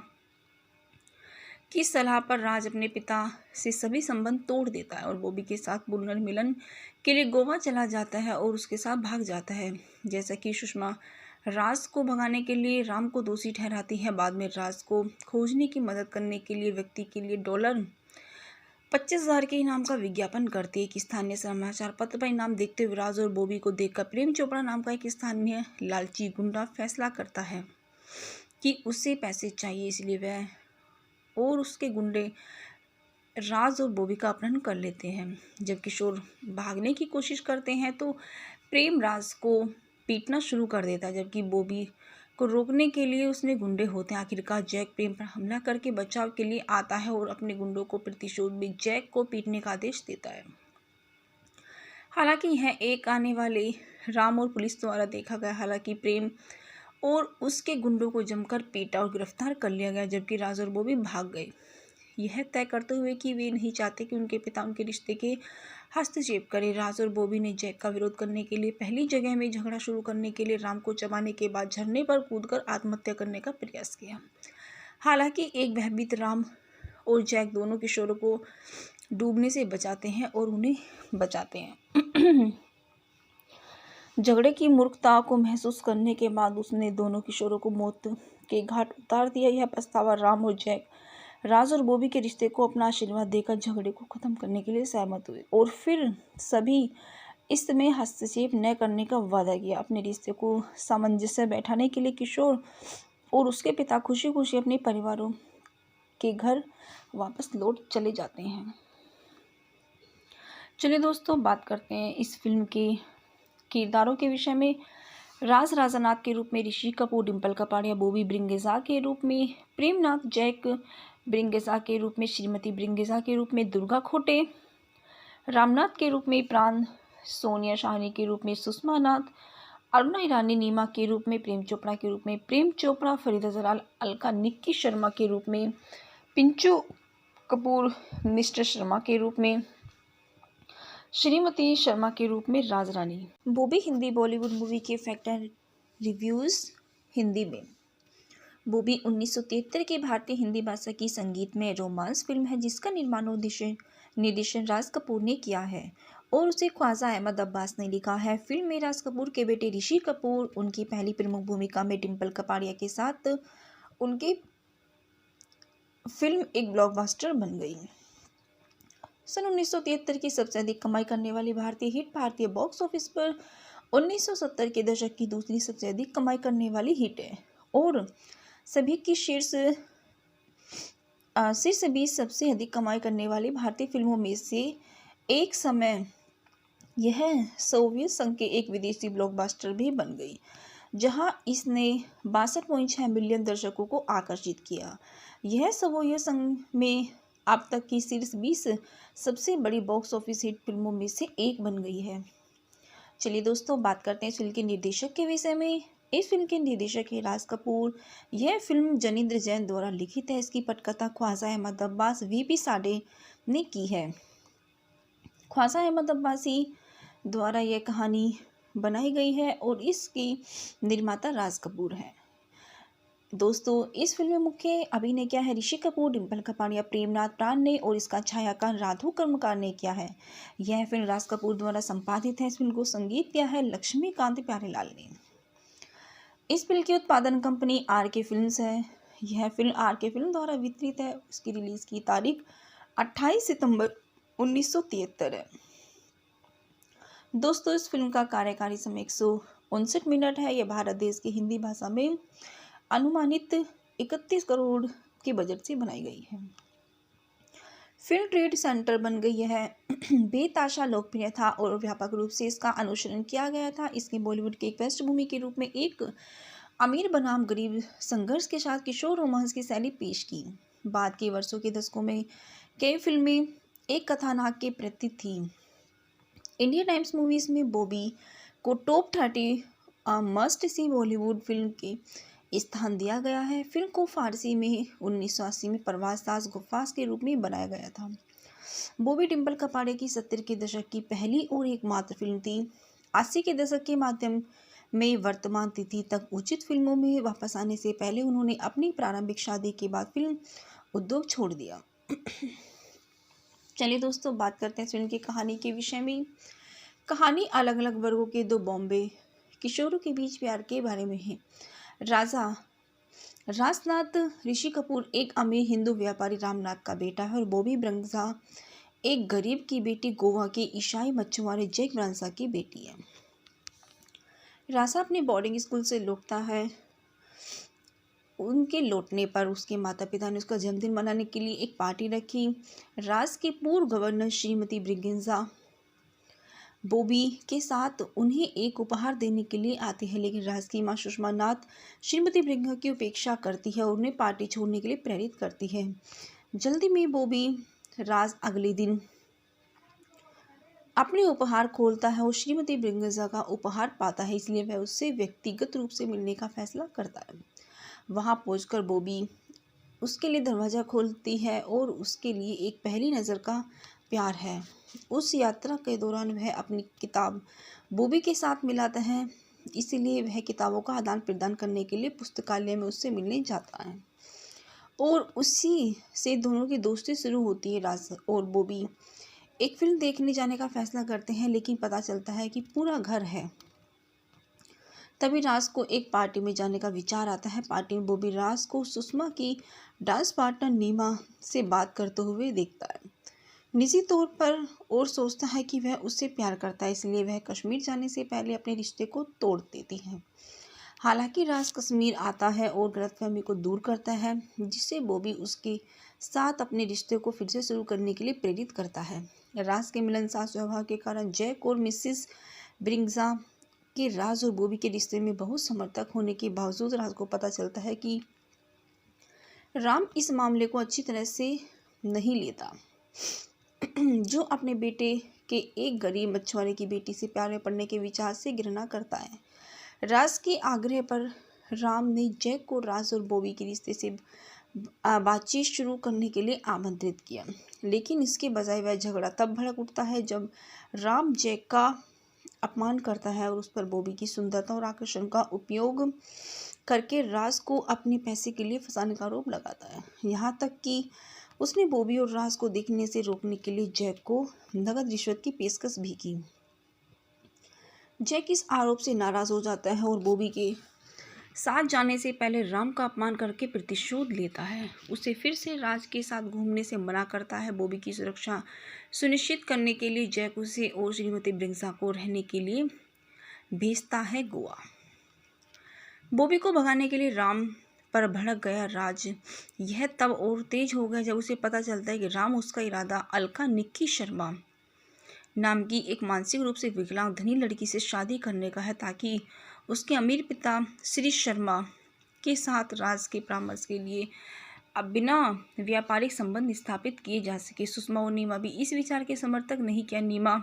की सलाह पर राज अपने पिता से सभी संबंध तोड़ देता है और बॉबी के साथ पुनर्मिलन के लिए गोवा चला जाता है और उसके साथ भाग जाता है। जैसा कि सुषमा राज को भगाने के लिए राम को दोषी ठहराती है, बाद में राज को खोजने की मदद करने के लिए व्यक्ति के लिए 25,000 के इनाम का विज्ञापन करती है। एक स्थानीय समाचार पत्र पर इनाम देखते हुए राज और बॉबी को देखकर प्रेम चोपड़ा नाम का एक स्थानीय लालची गुंडा फैसला करता है कि उसे पैसे चाहिए, इसलिए वह और उसके गुंडे राज और बॉबी का अपहरण कर लेते हैं। जब किशोर भागने की कोशिश करते हैं तो प्रेम राज को पीटना शुरू कर देता है, जबकि बॉबी को रोकने के लिए उसमें गुंडे होते हैं। आखिरकार जैक प्रेम पर हमला करके बचाव के लिए आता है और अपने गुंडों को प्रतिशोध में जैक को पीटने का आदेश देता है। हालांकि यह एक आने वाले राम और पुलिस द्वारा देखा गया। हालांकि प्रेम और उसके गुंडों को जमकर पीटा और गिरफ्तार कर लिया गया, जबकि राज और बॉबी भाग गए, यह तय करते हुए कि वे नहीं चाहते कि उनके पिता उनके रिश्ते के हस्तक्षेप करें। राज और बॉबी ने जैक का विरोध करने के लिए पहली जगह में झगड़ा शुरू करने के लिए राम को चबाने के बाद झरने पर कूदकर आत्महत्या करने का प्रयास किया। हालांकि एक भयभीत राम और जैक दोनों किशोरों को डूबने से बचाते हैं और उन्हें बचाते हैं। झगड़े की मूर्खता को महसूस करने के बाद उसने दोनों किशोरों को मौत के घाट उतार दिया। यह पछतावा राम और जैक राज और बॉबी के रिश्ते को अपना आशीर्वाद देकर झगड़े को खत्म करने के लिए सहमत हुए और फिर सभी इसमें हस्तक्षेप न करने का वादा किया। अपने रिश्ते को सामंजस्य बैठाने के लिए किशोर और उसके पिता खुशी खुशी अपने परिवारों के घर वापस लौट चले जाते हैं। चलिए दोस्तों, बात करते हैं इस फिल्म के किरदारों के विषय में। राज राजानाथ के रूप में ऋषि कपूर, डिम्पल कपाड़िया, बॉबी ब्रिंगेजा के रूप में प्रेमनाथ, जैक ब्रिंगेजा के रूप में श्रीमती ब्रिंगेजा के रूप में दुर्गा खोटे, रामनाथ के रूप में प्राण, सोनिया शाहनी के रूप में सुषमा नाथ, अरुणा ईरानी नीमा के रूप में प्रेम चोपड़ा के रूप में प्रेम चोपड़ा, फरीदा जलाल अलका निक्की शर्मा के रूप में, पिंचू कपूर मिस्टर शर्मा के रूप में, श्रीमती शर्मा के रूप में राज रानी। बॉबी हिंदी बॉलीवुड मूवी के फैक्ट एंड रिव्यूज़ हिंदी में। बॉबी 1973 की भारतीय हिंदी भाषा की संगीतमय रोमांस फिल्म है जिसका निर्माण और निर्देशन राज कपूर ने किया है और उसे ख्वाजा अहमद अब्बास ने लिखा है। फिल्म में राज कपूर के बेटे ऋषि कपूर उनकी पहली प्रमुख भूमिका में डिम्पल कपाड़िया के साथ उनकी फिल्म एक ब्लॉकबस्टर बन गई। सन 1973 की सबसे अधिक कमाई करने वाली भारतीय हिट भारतीय बॉक्स ऑफिस पर 1970 के दशक की दूसरी सबसे अधिक कमाई करने वाली हिट है और सभी की शीर्ष 20 सबसे अधिक कमाई करने वाली भारतीय फिल्मों में से एक समय यह सोवियत संघ के एक विदेशी ब्लॉकबस्टर भी बन गई, जहां इसने 62.6 मिलियन दर्शकों को आकर्षित किया। यह सोवियत संघ में अब तक की शीर्ष 20 सबसे बड़ी बॉक्स ऑफिस हिट फिल्मों में से एक बन गई है। चलिए दोस्तों, बात करते हैं इस फिल्म के निर्देशक के विषय में। इस फिल्म के निर्देशक है राज कपूर। यह फिल्म जनींद्र जैन द्वारा लिखित है। इसकी पटकथा ख्वाजा अहमद अब्बास वीपी साडे ने की है। ख्वाजा अहमद अब्बासी द्वारा यह कहानी बनाई गई है और इसकी निर्माता राज कपूर है। दोस्तों, इस फिल्म में मुख्य अभिनय क्या है? ऋषि कपूर, डिम्पल कपाड़िया, प्रेमनाथ प्राण ने और इसका छायांकन राधु कर्मकार ने किया है। यह फिल्म राज कपूर द्वारा संपादित है। इस फिल्म को संगीत दिया है लक्ष्मीकांत प्यारेलाल ने। इस फिल्म की उत्पादन कंपनी आर के फिल्म्स है। यह फिल्म आर के फिल्म द्वारा वितरित है। इसकी रिलीज की तारीख 28 सितंबर 1973 है। दोस्तों, इस फिल्म का कार्यकारी समय 159 मिनट है। यह भारत देश की हिंदी भाषा में अनुमानित 31 करोड़ के बजट से बनाई गई है। फिल्म ट्रेड सेंटर बन गई है। बेताशा लोकप्रिय था और व्यापक रूप से इसका अनुसरण किया गया था। इसने बॉलीवुड के एक पृष्ठभूमि के रूप में एक अमीर बनाम गरीब संघर्ष के साथ किशोर रोमांस की शैली पेश की। बाद के वर्षों के दशकों में कई फिल्में एक कथानक के प्रति थी। इंडिया टाइम्स मूवीज में बॉबी को top 30 must see Bollywood film के स्थान दिया गया है। फिल्म को फारसी में 1980 में परवाज़ ताज गफ्फास के रूप में बनाया गया था। बॉबी डिम्पल कपाड़िया की 70 के दशक की पहली और एकमात्र फिल्म थी। 80 के दशक के माध्यम में वर्तमान तिथि तक उचित फिल्मों में वापस आने से पहले उन्होंने अपनी प्रारंभिक शादी के बाद फिल्म उद्योग छोड़ दिया। चलिए दोस्तों, बात करते हैं फिल्म की कहानी के विषय में। कहानी अलग अलग वर्गों के दो बॉम्बे किशोरों के बीच प्यार के बारे में है। राजनाथ ऋषि कपूर एक अमीर हिंदू व्यापारी रामनाथ का बेटा है और बॉबी ब्रिंगेजा एक गरीब की बेटी गोवा के ईसाई मछुआरे जैक ब्रांसा की बेटी है। रासा अपने बोर्डिंग स्कूल से लौटता है। उनके लौटने पर उसके माता पिता ने उसका जन्मदिन मनाने के लिए एक पार्टी रखी। राज की पूर्व गवर्नर श्रीमती ब्रिगेंजा बॉबी के साथ उन्हें एक उपहार देने के लिए आती है, लेकिन राज की मां सुषमा नाथ श्रीमती ब्रिगेंजा की उपेक्षा करती है और उन्हें पार्टी छोड़ने के लिए प्रेरित करती है। जल्दी में बॉबी राज अगले दिन अपने उपहार खोलता है और श्रीमती ब्रिगेंजा का उपहार पाता है, इसलिए वह उससे व्यक्तिगत रूप से मिलने का फैसला करता है। वहां पहुंचकर बॉबी उसके लिए दरवाज़ा खोलती है और उसके लिए एक पहली नज़र का प्यार है। उस यात्रा के दौरान वह अपनी किताब बॉबी के साथ मिलाता है, इसीलिए वह किताबों का आदान प्रदान करने के लिए पुस्तकालय में उससे मिलने जाता है और उसी से दोनों की दोस्ती शुरू होती है। राज और बॉबी एक फिल्म देखने जाने का फैसला करते हैं, लेकिन पता चलता है कि पूरा घर है। तभी राज को एक पार्टी में जाने का विचार आता है। पार्टी में बॉबी राज को सुषमा की डांस पार्टनर नीमा से बात करते हुए देखता है, निजी तौर पर, और सोचता है कि वह उससे प्यार करता है, इसलिए वह कश्मीर जाने से पहले अपने रिश्ते को तोड़ देती है। हालांकि राज कश्मीर आता है और गलतफहमी को दूर करता है, जिससे बॉबी उसके साथ अपने रिश्ते को फिर से शुरू करने के लिए प्रेरित करता है। राज के मिलनसार स्वभाव के कारण जैक और मिसिस ब्रिगेंजा के राज और बॉबी के रिश्ते में बहुत समर्थक होने के बावजूद राज को पता चलता है कि राम इस मामले को अच्छी तरह से नहीं लेता, जो अपने बेटे के एक गरीब मछुआरे की बेटी से प्यार में पड़ने के विचार से घृणा करता है। राज के आग्रह पर राम ने जैक को राज और बॉबी के रिश्ते से बातचीत शुरू करने के लिए आमंत्रित किया, लेकिन इसके बजाय वह झगड़ा तब भड़क उठता है जब राम जैक का अपमान करता है और उस पर बॉबी की सुंदरता और आकर्षण का उपयोग करके राज को अपने पैसे के लिए फंसाने का आरोप लगाता है। यहाँ तक कि उसने बॉबी और राज को देखने से रोकने के लिए जैक को नकद रिश्वत की पेशकश भी की। जैक इस आरोप से नाराज हो जाता है और बॉबी के साथ जाने से पहले राम का अपमान करके प्रतिशोध लेता है। उसे फिर से राज के साथ घूमने से मना करता है। बॉबी की सुरक्षा सुनिश्चित करने के लिए जैक उसे और श्रीमती ब्रिगेंजा को रहने के लिए भेजता है गोवा। बॉबी को भगाने के लिए राम पर भड़क गया राज यह तब और तेज हो गया जब उसे पता चलता है कि राम उसका इरादा अलका निक्की शर्मा नाम की एक मानसिक रूप से विकलांग धनी लड़की से शादी करने का है, ताकि उसके अमीर पिता श्री शर्मा के साथ राज के परामर्श के लिए अब बिना व्यापारिक संबंध स्थापित किए जा सके। सुषमा और नीमा भी इस विचार के समर्थक नहीं किया। नीमा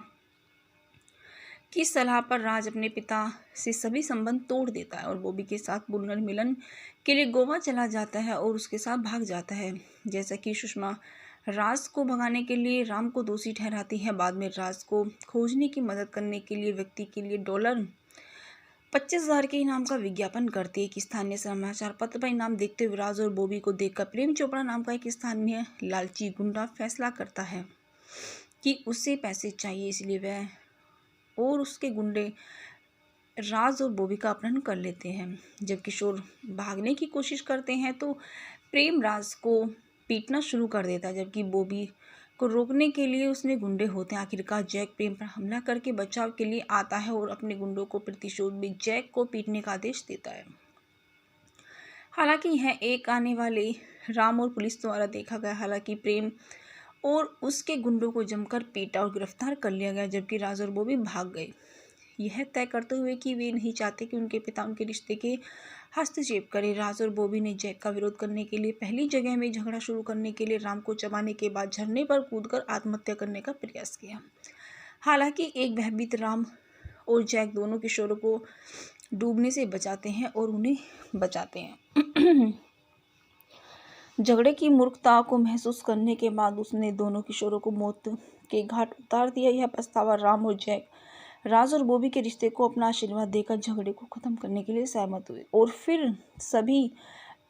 की सलाह पर राज अपने पिता से सभी संबंध तोड़ देता है और बॉबी के साथ पुनर्मिलन के लिए गोवा चला जाता है और उसके साथ भाग जाता है। जैसा कि सुषमा राज को भगाने के लिए राम को दोषी ठहराती है, बाद में राज को खोजने की मदद करने के लिए व्यक्ति के लिए $25,000 के इनाम का विज्ञापन करती है। एक स्थानीय समाचार पत्र पर इनाम देखते हुए राज और बॉबी को देखकर प्रेम चोपड़ा नाम का एक स्थानीय लालची गुंडा फैसला करता है कि उसे पैसे चाहिए, इसलिए वह और उसके गुंडे राज और बॉबी का अपहरण कर लेते हैं। जब किशोर भागने की कोशिश करते हैं तो प्रेम राज को पीटना शुरू कर देता है, जबकि बॉबी को रोकने के लिए उसमें गुंडे होते हैं। आखिरकार जैक प्रेम पर हमला करके बचाव के लिए आता है और अपने गुंडों को प्रतिशोध में जैक को पीटने का आदेश देता है। हालांकि यह एक आने वाले राम और पुलिस द्वारा देखा गया। हालांकि प्रेम और उसके गुंडों को जमकर पीटा और गिरफ्तार कर लिया गया, जबकि राज और बॉबी भाग गए, यह तय करते हुए कि वे नहीं चाहते कि उनके पिता उनके रिश्ते के हस्तक्षेप करें। राज और बॉबी ने जैक का विरोध करने के लिए पहली जगह में झगड़ा शुरू करने के लिए राम को चबाने के बाद झरने पर कूदकर आत्महत्या करने का प्रयास किया। हालांकि एक भयभीत राम और जैक दोनों किशोरों को डूबने से बचाते हैं और उन्हें बचाते हैं। झगड़े की मूर्खता को महसूस करने के बाद उसने दोनों किशोरों को मौत के घाट उतार दिया। यह पछतावा राम और जैक राज और बॉबी के रिश्ते को अपना आशीर्वाद देकर झगड़े को खत्म करने के लिए सहमत हुए और फिर सभी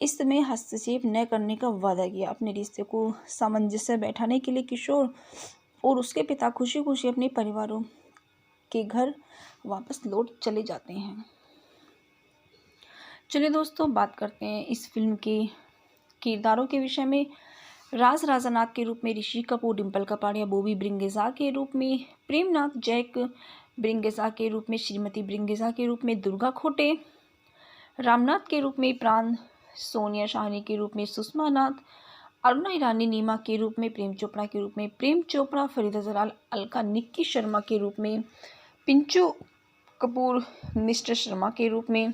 इसमें हस्तक्षेप न करने का वादा किया। अपने रिश्ते को सामंजस्य बैठाने के लिए किशोर और उसके पिता खुशी खुशी अपने परिवारों के घर वापस लौट चले जाते हैं। चलिए दोस्तों, बात करते हैं इस फिल्म के किरदारों के विषय में। राज राजानाथ के रूप में ऋषि कपूर, डिम्पल कपाड़िया बॉबी ब्रिंगेज़ा के रूप में, प्रेमनाथ जैक ब्रिंगेज़ा के रूप में, श्रीमती ब्रिंगेज़ा के रूप में दुर्गा खोटे, रामनाथ के रूप में प्राण, सोनिया शाहनी के रूप में सुषमा नाथ, अरुणा ईरानी नीमा के रूप में, प्रेम चोपड़ा के रूप में प्रेम चोपड़ा, फरीदा जलाल अलका निक्की शर्मा के रूप में, पिंचू कपूर मिस्टर शर्मा के रूप में,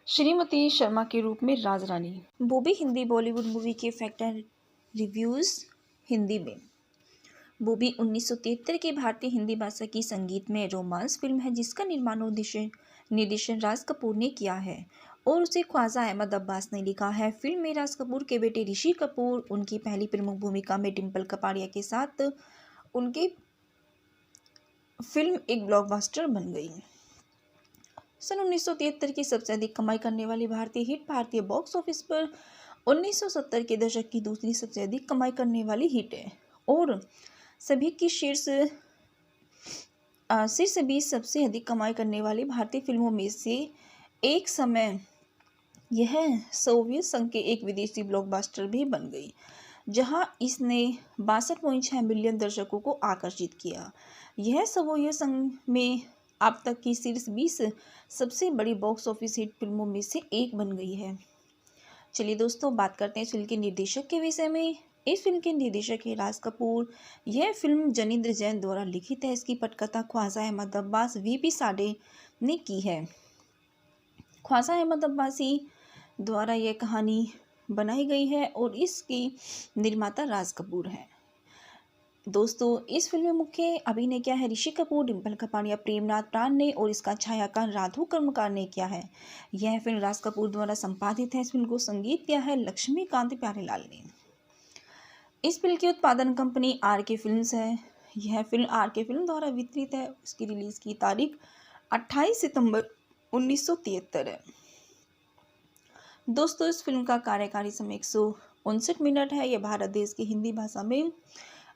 श्रीमती शर्मा के रूप में राज रानी। बॉबी हिंदी बॉलीवुड मूवी के फैक्ट एंड रिव्यूज़ हिंदी में। बॉबी 1973 की भारतीय हिंदी भाषा की संगीतमय रोमांस फिल्म है जिसका निर्माण और निर्देशन राज कपूर ने किया है और उसे ख्वाजा अहमद अब्बास ने लिखा है। फिल्म में राज कपूर के बेटे ऋषि कपूर उनकी पहली प्रमुख भूमिका में डिम्पल कपाड़िया के साथ उनकी फिल्म एक ब्लॉकबस्टर बन गई। सन 1973 की सबसे अधिक कमाई करने वाली भारतीय हिट भारतीय बॉक्स ऑफिस पर 1970 के दशक की दूसरी सबसे अधिक कमाई करने वाली हिट है और सभी की शीर्ष 20 सबसे अधिक कमाई करने वाली भारतीय फिल्मों में से एक समय यह सोवियत संघ के एक विदेशी ब्लॉकबस्टर भी बन गई जहां इसने 62.6 मिलियन दर्शकों को आकर्षित किया। यह सोवियत संघ में अब तक की शीर्ष 20 सबसे बड़ी बॉक्स ऑफिस हिट फिल्मों में से एक बन गई है। चलिए दोस्तों, बात करते हैं इस फिल्म के निर्देशक के विषय में। इस फिल्म के निर्देशक है राज कपूर। यह फिल्म जनिंद्र जैन द्वारा लिखित है। इसकी पटकथा ख्वाजा अहमद अब्बास वीपी साडे ने की है। ख्वाजा अहमद अब्बासी द्वारा यह कहानी बनाई गई है और इसकी निर्माता राज कपूर है। दोस्तों, इस फिल्म में मुख्य अभिनय किया है ऋषि कपूर, डिम्पल कपाड़िया, प्रेमनाथ प्राण ने और इसका छायांकन राधु कर्मकार ने किया है। यह फिल्म राज कपूर द्वारा संपादित है। इस फिल्म को संगीत दिया है लक्ष्मीकांत प्यारेलाल ने। इस फिल्म की उत्पादन कंपनी आर के फिल्म्स है। यह फिल्म आर के फिल्म द्वारा वितरित है। उसकी रिलीज की तारीख 28 सितंबर 1973 है। दोस्तों, इस फिल्म का कार्यकारी समय 159 मिनट है। यह भारत देश की हिंदी भाषा में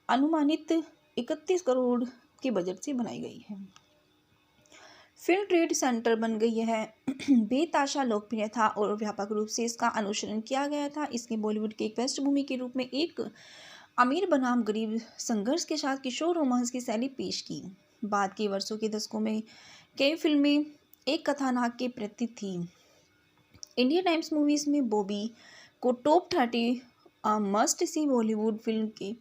अनुमानित 31 करोड़ के बजट से बनाई गई है। फिल्म ट्रेड सेंटर बन गई है। बेताशा लोकप्रिय था और व्यापक रूप से इसका अनुसरण किया गया था। इसने बॉलीवुड की एक पृष्ठभूमि के रूप में एक अमीर बनाम गरीब संघर्ष के साथ किशोर रोमांस की शैली पेश की। बाद के वर्षों के दशकों में कई फिल्में एक कथानक के प्रति थी। इंडिया टाइम्स मूवीज में बॉबी को top 30 must see Bollywood film के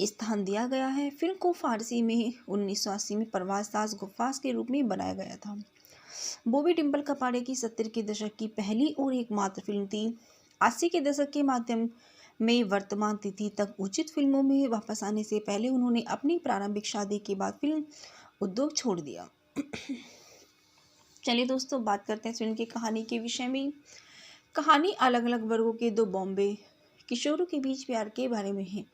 स्थान दिया गया है। फिल्म को फारसी में 1980 में परवाज़ ताज गुफ्फास के रूप में बनाया गया था। बॉबी डिम्पल कपाड़िया की 70 के दशक की पहली और एकमात्र फिल्म थी। 80 के दशक के माध्यम में वर्तमान तिथि तक उचित फिल्मों में वापस आने से पहले उन्होंने अपनी प्रारंभिक शादी के बाद फिल्म उद्योग छोड़ दिया। चलिए दोस्तों, बात करते हैं फिल्म की कहानी के विषय में। कहानी अलग अलग वर्गों के दो बॉम्बे किशोरों के बीच प्यार के बारे में है।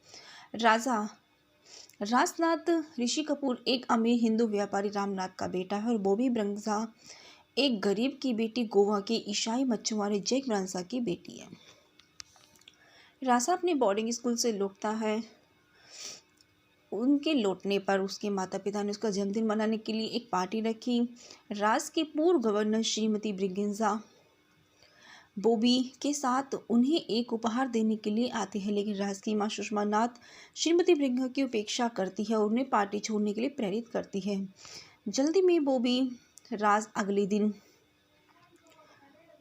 राजनाथ ऋषि कपूर एक अमीर हिंदू व्यापारी रामनाथ का बेटा है और बॉबी ब्रिंगेज़ा एक गरीब की बेटी गोवा के ईसाई मछुआरे जैक ब्रिंगेज़ा की बेटी है। राजा अपने बोर्डिंग स्कूल से लौटता है। उनके लौटने पर उसके माता पिता ने उसका जन्मदिन मनाने के लिए एक पार्टी रखी। राज के पूर्व गवर्नर श्रीमती ब्रिंगेज़ा बॉबी के साथ उन्हें एक उपहार देने के लिए आती है, लेकिन राज की मां सुषमा नाथ श्रीमती ब्रिंगेज़ा की उपेक्षा करती है और उन्हें पार्टी छोड़ने के लिए प्रेरित करती है। जल्दी में बॉबी राज अगले दिन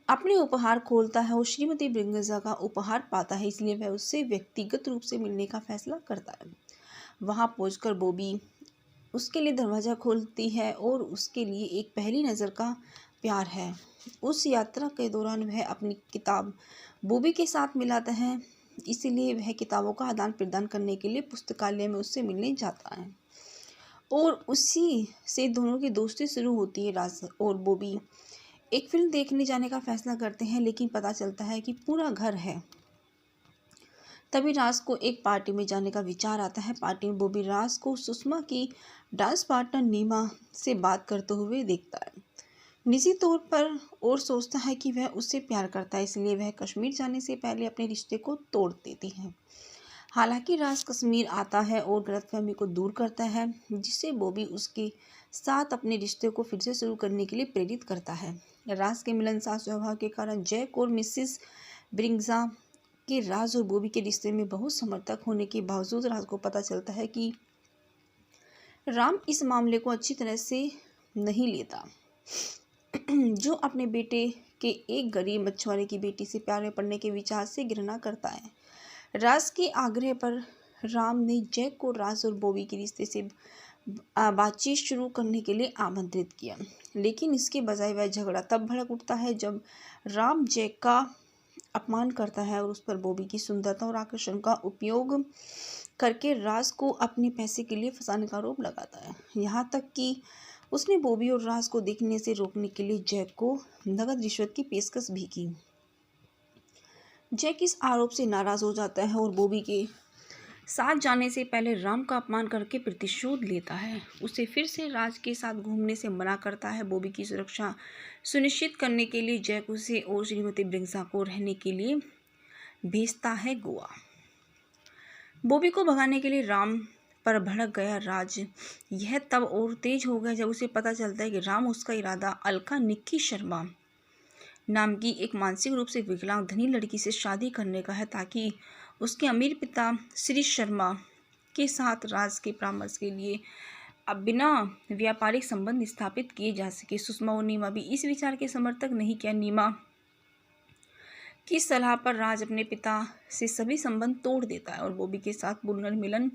अपने उपहार खोलता है और श्रीमती ब्रिंगेज़ा का उपहार पाता है, इसलिए वह उससे व्यक्तिगत रूप से मिलने का फैसला करता है। वहां पहुंचकर बॉबी उसके लिए दरवाज़ा खोलती है और उसके लिए एक पहली नज़र का प्यार है। उस यात्रा के दौरान वह अपनी किताब बॉबी के साथ मिलाता है, इसीलिए वह किताबों का आदान प्रदान करने के लिए पुस्तकालय में उससे मिलने जाता है और उसी से दोनों की दोस्ती शुरू होती है। राज और बॉबी एक फिल्म देखने जाने का फैसला करते हैं, लेकिन पता चलता है कि पूरा घर है। तभी राज को एक पार्टी में जाने का विचार आता है। पार्टी में बॉबी राज को सुषमा की डांस पार्टनर नीमा से बात करते हुए देखता है निजी तौर पर और सोचता है कि वह उससे प्यार करता है, इसलिए वह कश्मीर जाने से पहले अपने रिश्ते को तोड़ देती है। हालांकि राज कश्मीर आता है और गलतफहमी को दूर करता है, जिससे बॉबी उसके साथ अपने रिश्ते को फिर से शुरू करने के लिए प्रेरित करता है। राज के मिलनसार स्वभाव के कारण जैक और मिसेस ब्रिंगेज़ा कि राज और बॉबी के रिश्ते में बहुत समर्थक होने के बावजूद राज को पता चलता है कि राम इस मामले को अच्छी तरह से नहीं लेता, जो अपने बेटे के एक गरीब मछुआरे की बेटी से प्यार में पड़ने के विचार से घृणा करता है। राज के आग्रह पर राम ने जैक को राज और बॉबी के रिश्ते से बातचीत शुरू करने के लिए आमंत्रित किया, लेकिन इसके बजाय वह झगड़ा तब भड़क उठता है जब राम जैक का अपमान करता है और उस पर बॉबी की सुंदरता और आकर्षण का उपयोग करके राज को अपने पैसे के लिए फंसाने का आरोप लगाता है। यहाँ तक कि उसने बॉबी और राज को देखने से रोकने के लिए जैक को नकद रिश्वत की पेशकश भी की। जैक इस आरोप से नाराज हो जाता है और बॉबी के साथ जाने से पहले राम का अपमान करके प्रतिशोध लेता है। उसे फिर से राज के साथ घूमने से मना करता है। बॉबी की सुरक्षा सुनिश्चित करने के लिए जैक उसे और श्रीमती ब्रिंगज़ा को रहने के लिए भेजता है गोवा। बॉबी को भगाने के लिए राम पर भड़क गया राज यह तब और तेज हो गया जब उसे पता चलता है कि राम उसका इरादा अलका निक्की शर्मा नाम की एक मानसिक रूप से विकलांग धनी लड़की से शादी करने का है, ताकि उसके अमीर पिता श्री शर्मा के साथ राज के परामर्श के लिए अब बिना व्यापारिक संबंध स्थापित किए जा सके। सुषमा और नीमा भी इस विचार के समर्थक नहीं किया। नीमा की सलाह पर राज अपने पिता से सभी संबंध तोड़ देता है और बॉबी के साथ पुनर्मिलन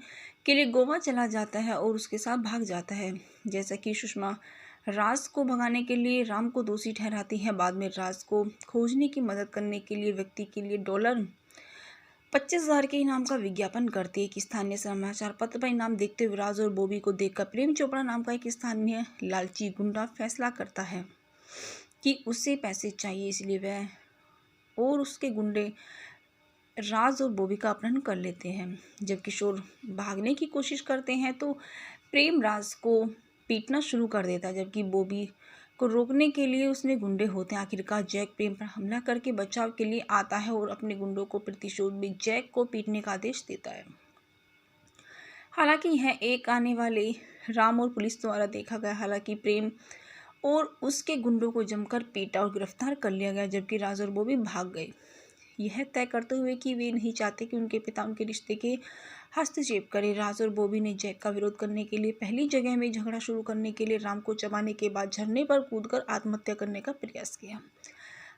के लिए गोवा चला जाता है और उसके साथ भाग जाता है। जैसा कि सुषमा राज को भगाने के लिए राम को दोषी ठहराती है, बाद में राज को खोजने की मदद करने के लिए व्यक्ति के लिए $25,000 के इनाम का विज्ञापन करती है। एक स्थानीय समाचार पत्र पर इनाम देखते हुए राज और बॉबी को देखकर प्रेम चोपड़ा नाम का एक स्थानीय लालची गुंडा फैसला करता है कि उसे पैसे चाहिए, इसलिए वह और उसके गुंडे राज और बॉबी का अपहरण कर लेते हैं। जब किशोर भागने की कोशिश करते हैं तो प्रेम राज को पीटना शुरू कर देता है, जबकि बॉबी को रोकने के लिए उसने गुंडे होते हैं। आखिरकार जैक प्रेम पर हमला करके बचाव के लिए आता है और अपने गुंडों को प्रतिशोध में जैक को पीटने का आदेश देता है। हालांकि यह एक आने वाले राम और पुलिस द्वारा देखा गया। हालांकि प्रेम और उसके गुंडों को जमकर पीटा और गिरफ्तार कर लिया गया, जबकि राज और बॉबी भाग गए, यह तय करते हुए कि वे नहीं चाहते कि उनके पिता उनके रिश्ते के हस्तक्षेप करें। राज और बॉबी ने जैक का विरोध करने के लिए पहली जगह में झगड़ा शुरू करने के लिए राम को चबाने के बाद झरने पर कूदकर आत्महत्या करने का प्रयास किया।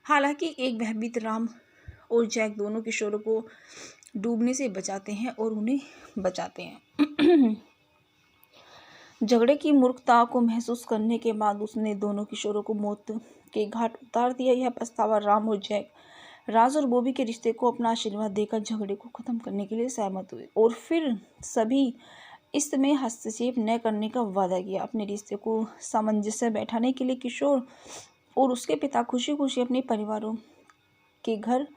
हालांकि एक भयभीत राम और जैक दोनों किशोरों को डूबने से बचाते हैं और उन्हें बचाते हैं। झगड़े की मूर्खता को महसूस करने के बाद उसने दोनों किशोरों को मौत के घाट उतार दिया। यह पछतावा राम और जैक राज और बॉबी के रिश्ते को अपना आशीर्वाद देकर झगड़े को खत्म करने के लिए सहमत हुए और फिर सभी इसमें हस्तक्षेप न करने का वादा किया। अपने रिश्ते को सामंजस्य बैठाने के लिए किशोर और उसके पिता खुशी खुशी अपने परिवारों के घर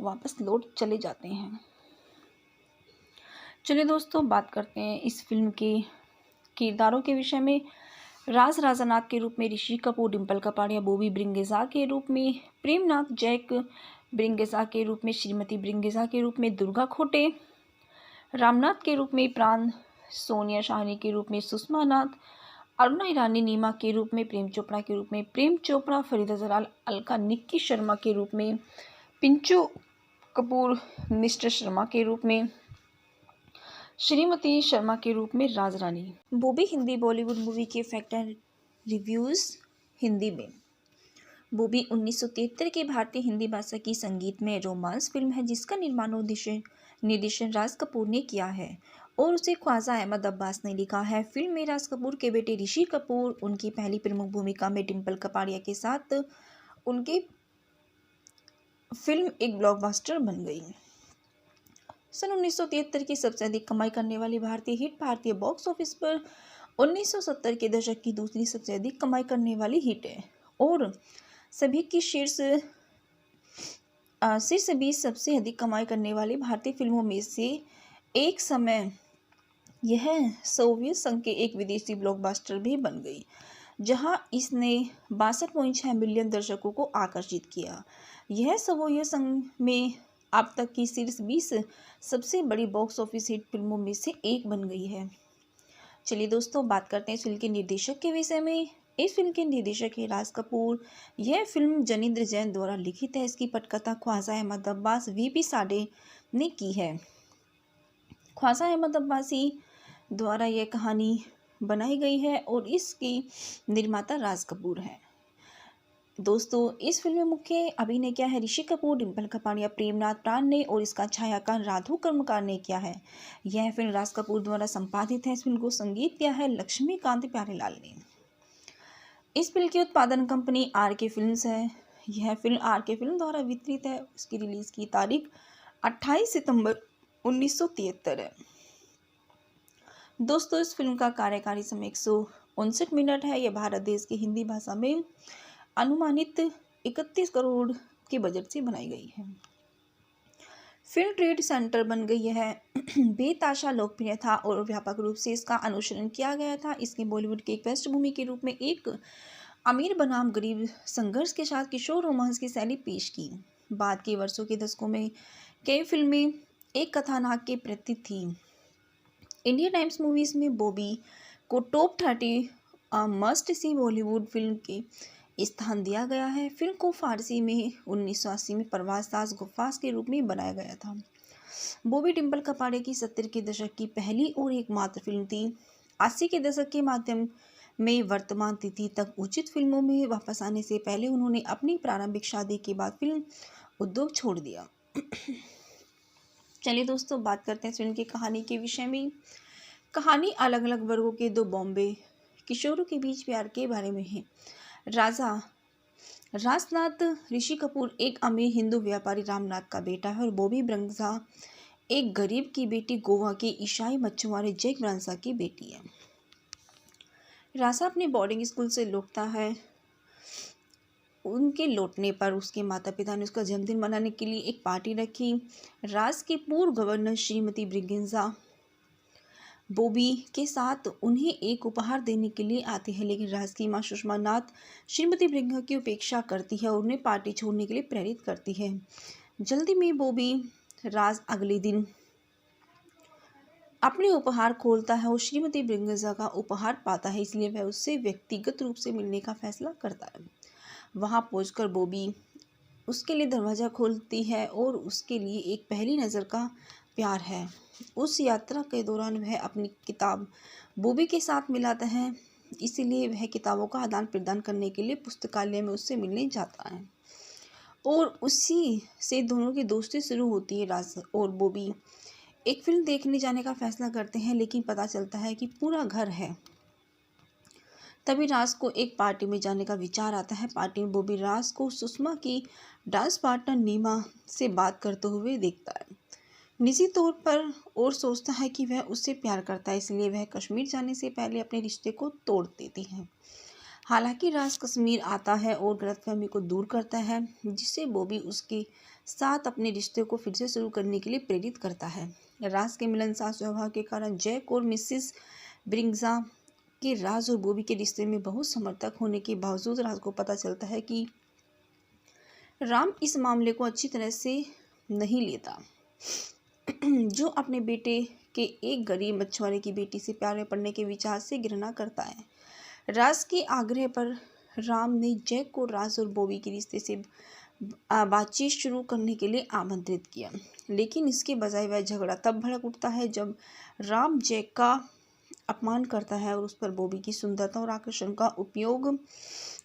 वापस लौट चले जाते हैं। चलिए दोस्तों, बात करते हैं इस फिल्म के किरदारों के विषय में। राज राजानाथ के रूप में ऋषि कपूर, डिम्पल कपाड़िया, बॉबी ब्रिंगज़ा के रूप में प्रेमनाथ, जैक ब्रिंगज़ा के रूप में श्रीमती ब्रिंगज़ा के रूप में दुर्गा खोटे, रामनाथ के रूप में प्राण, सोनिया शाहनी के रूप में सुषमा नाथ, अरुणा ईरानी नीमा के रूप में, प्रेम चोपड़ा के रूप में प्रेम चोपड़ा, फरीदा जलाल अलका निक्की शर्मा के रूप में, पिंचू कपूर मिस्टर शर्मा के रूप में, श्रीमती शर्मा के रूप में राज रानी। बॉबी हिंदी बॉलीवुड मूवी के फैक्ट एंड रिव्यूज़ हिंदी में। बॉबी 1973 की भारतीय हिंदी भाषा की संगीतमय रोमांस फिल्म है जिसका निर्माण और निर्देशन राज कपूर ने किया है और उसे ख्वाजा अहमद अब्बास ने लिखा है। फिल्म में राज कपूर के बेटे ऋषि कपूर उनकी पहली प्रमुख भूमिका में डिम्पल कपाड़िया के साथ उनकी फिल्म एक ब्लॉकबस्टर बन गई। सन 1973 की सबसे अधिक कमाई करने वाली भारतीय हिट भारतीय बॉक्स ऑफिस पर 1970 के दशक की दूसरी सबसे अधिक कमाई करने वाली हिट है और सभी की शीर्ष 20 सबसे अधिक कमाई करने वाली भारतीय फिल्मों में से एक समय यह सोवियत संघ के एक विदेशी ब्लॉकबस्टर भी बन गई, जहां इसने 62.6 मिलियन दर्शकों को आकर्षित किया। यह सोवियत संघ में अब तक की शीर्ष 20 सबसे बड़ी बॉक्स ऑफिस हिट फिल्मों में से एक बन गई है। चलिए दोस्तों, बात करते हैं इस फिल्म के निर्देशक के विषय में। इस फिल्म के निर्देशक है राज कपूर। यह फिल्म जनिंद्र जैन द्वारा लिखित है। इसकी पटकथा ख्वाजा अहमद अब्बास वीपी साडे ने की है। ख्वाजा अहमद अब्बासी द्वारा यह कहानी बनाई गई है और इसकी निर्माता राज कपूर है। दोस्तों, इस फिल्म में मुख्य अभिनय क्या है? ऋषि कपूर, डिम्पल कपाड़िया, प्रेमनाथ प्राण ने और इसका छायांकन राधु कर्मकार ने किया है। यह फिल्म राज कपूर द्वारा संपादित है। इस फिल्म को संगीत किया है लक्ष्मीकांत प्यारेलाल ने। इस फिल्म की उत्पादन कंपनी आर के फिल्म्स है। यह फिल्म आर के फिल्म द्वारा वितरित है। इसकी रिलीज की तारीख 28 सितंबर 1973 है। दोस्तों, इस फिल्म का कार्यकारी समय 159 मिनट है। यह भारत देश की हिंदी भाषा में अनुमानित 31 करोड़ के बजट से बनाई गई है। फिल्म ट्रेड सेंटर बन गई है। बेताशा लोकप्रिय था और व्यापक रूप से इसका अनुसरण किया गया था। इसने बॉलीवुड के एक पृष्ठभूमि के रूप में एक अमीर बनाम गरीब संघर्ष के साथ किशोर रोमांस की शैली पेश की। बाद के वर्षों के दशकों में कई फिल्में एक कथानक के प्रति थी। इंडिया टाइम्स मूवीज में बॉबी को top 30 must see Bollywood film के स्थान दिया गया है। फिल्म को फारसी में 1980 में परवाज़ ताज गफ्फास के रूप में बनाया गया था। बॉबी डिम्पल कपाड़िया की 70 के दशक की पहली और एकमात्र फिल्म थी। 80 के दशक के माध्यम में वर्तमान तिथि तक उचित फिल्मों में वापस आने से पहले उन्होंने अपनी प्रारंभिक शादी के बाद फिल्म उद्योग छोड़ दिया। चलिए दोस्तों, बात करते हैं फिल्म की कहानी के विषय में। कहानी अलग अलग वर्गों के दो बॉम्बे किशोरों के बीच प्यार के बारे में है। राजा राजनाथ ऋषि कपूर एक अमीर हिंदू व्यापारी रामनाथ का बेटा है और बॉबी ब्रंजा एक गरीब की बेटी गोवा के ईसाई मछुआरे जैक ब्रांसा की बेटी है। राजा अपने बोर्डिंग स्कूल से लौटता है। उनके लौटने पर उसके माता पिता ने उसका जन्मदिन मनाने के लिए एक पार्टी रखी। राज के पूर्व गवर्नर श्रीमती ब्रिगेंजा बॉबी के साथ उन्हें एक उपहार देने के लिए आती है, लेकिन राज की मां सुषमा नाथ श्रीमती ब्रिगेंजा की उपेक्षा करती है और उन्हें पार्टी छोड़ने के लिए प्रेरित करती है। जल्दी में बॉबी राज अगले दिन अपने उपहार खोलता है और श्रीमती ब्रिगेंजा का उपहार पाता है, इसलिए वह उससे व्यक्तिगत रूप से मिलने का फैसला करता है। वहां पहुंचकर बॉबी उसके लिए दरवाज़ा खोलती है और उसके लिए एक पहली नज़र का प्यार है। उस यात्रा के दौरान वह अपनी किताब बॉबी के साथ मिलाता है, इसीलिए वह किताबों का आदान प्रदान करने के लिए पुस्तकालय में उससे मिलने जाता है और उसी से दोनों की दोस्ती शुरू होती है। राज और बॉबी एक फिल्म देखने जाने का फैसला करते हैं, लेकिन पता चलता है कि पूरा घर है। तभी राज को एक पार्टी में जाने का विचार आता है। पार्टी में बॉबी राज को सुषमा की डांस पार्टनर नीमा से बात करते हुए देखता है, निजी तौर पर, और सोचता है कि वह उससे प्यार करता है, इसलिए वह कश्मीर जाने से पहले अपने रिश्ते को तोड़ देती है। हालांकि राज कश्मीर आता है और गलतफहमी को दूर करता है, जिससे बॉबी उसके साथ अपने रिश्ते को फिर से शुरू करने के लिए प्रेरित करता है। राज के मिलनसार स्वभाव के कारण जैक और मिसिस ब्रिगेंजा के राज और बॉबी के रिश्ते में बहुत समर्थक होने के बावजूद राज को पता चलता है कि राम इस मामले को अच्छी तरह से नहीं लेता, जो अपने बेटे के एक गरीब मछुआरे की बेटी से प्यार में पड़ने के विचार से घृणा करता है। राज के आग्रह पर राम ने जैक को राज और बॉबी के रिश्ते से बातचीत शुरू करने के लिए आमंत्रित किया, लेकिन इसके बजाय वह झगड़ा तब भड़क उठता है जब राम जैक का अपमान करता है और उस पर बॉबी की सुंदरता और आकर्षण का उपयोग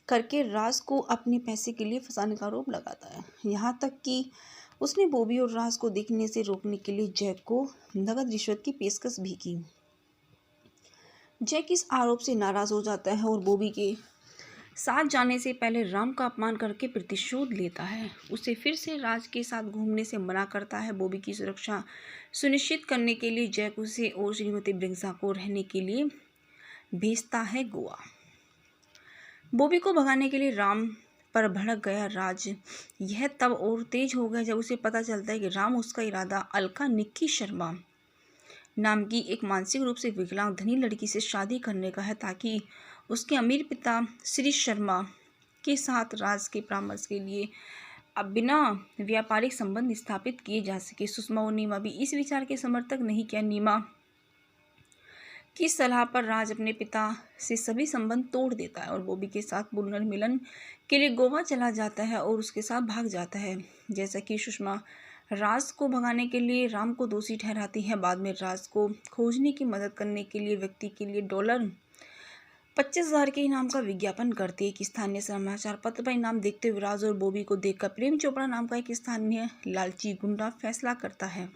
करके राज को अपने पैसे के लिए फंसाने का आरोप लगाता है। यहाँ तक कि उसने बॉबी और राज को देखने से रोकने के लिए जैक को नकद रिश्वत की पेशकश भी की। जैक इस आरोप से नाराज हो जाता है और बॉबी के साथ जाने से पहले राम का अपमान करके प्रतिशोध लेता है। उसे फिर से राज के साथ घूमने से मना करता है। बॉबी की सुरक्षा सुनिश्चित करने के लिए जैक उसे और श्रीमती ब्रिगेंजा को रहने के लिए भेजता है गोवा। बॉबी को भगाने के लिए राम पर भड़क गया राज यह तब और तेज हो गया जब उसे पता चलता है कि राम उसका इरादा अलका निक्की शर्मा नाम की एक मानसिक रूप से विकलांग धनी लड़की से शादी करने का है, ताकि उसके अमीर पिता श्री शर्मा के साथ राज के परामर्श के लिए अब बिना व्यापारिक संबंध स्थापित किए जा सके। सुषमा और नीमा भी इस विचार के समर्थक नहीं किया। नीमा की सलाह पर राज अपने पिता से सभी संबंध तोड़ देता है और बॉबी के साथ पुनर्मिलन के लिए गोवा चला जाता है और उसके साथ भाग जाता है। जैसा कि सुषमा राज को भगाने के लिए राम को दोषी ठहराती है, बाद में राज को खोजने की मदद करने के लिए व्यक्ति के लिए $25,000 के इनाम का विज्ञापन करती है। एक स्थानीय समाचार पत्र पर इनाम देखते हुए राज और बॉबी को देखकर प्रेम चोपड़ा नाम का एक स्थानीय लालची गुंडा फैसला करता है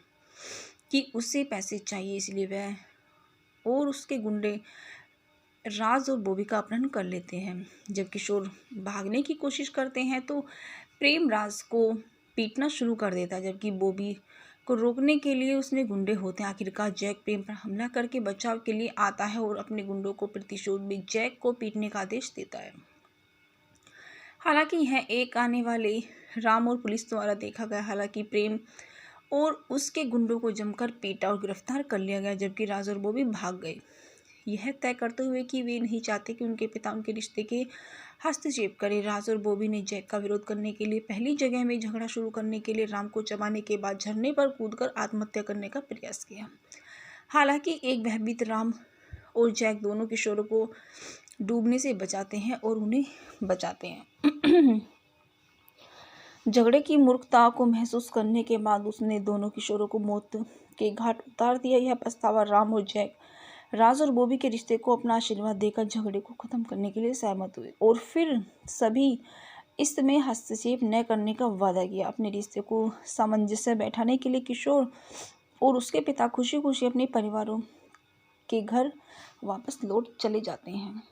कि उसे पैसे चाहिए, इसलिए वह और उसके गुंडे राज और बॉबी का अपहरण कर लेते हैं। जब किशोर भागने की कोशिश करते हैं तो प्रेम राज को पीटना शुरू कर देता है, जबकि बॉबी को रोकने के लिए उसमें गुंडे होते हैं। आखिरकार जैक प्रेम पर हमला करके बचाव के लिए आता है और अपने गुंडों को प्रतिशोध में जैक को पीटने का आदेश देता है। हालांकि यह एक आने वाले राम और पुलिस द्वारा देखा गया। हालांकि प्रेम और उसके गुंडों को जमकर पीटा और गिरफ्तार कर लिया गया, जबकि राज और बॉबी भाग गए, यह तय करते हुए कि वे नहीं चाहते कि उनके पिता उनके रिश्ते के हस्तक्षेप करें। राज और बॉबी ने जैक का विरोध करने के लिए पहली जगह में झगड़ा शुरू करने के लिए राम को चबाने के बाद झरने पर कूदकर आत्महत्या करने का प्रयास किया। हालांकि एक भयभीत राम और जैक दोनों किशोरों को डूबने से बचाते हैं और उन्हें बचाते हैं। झगड़े की मूर्खता को महसूस करने के बाद उसने दोनों किशोरों को मौत के घाट उतार दिया। यह पछतावा राम और जैक राज और बॉबी के रिश्ते को अपना आशीर्वाद देकर झगड़े को खत्म करने के लिए सहमत हुए और फिर सभी इसमें हस्तक्षेप न करने का वादा किया। अपने रिश्ते को सामंजस्य बैठाने के लिए किशोर और उसके पिता खुशी खुशी अपने परिवारों के घर वापस लौट चले जाते हैं।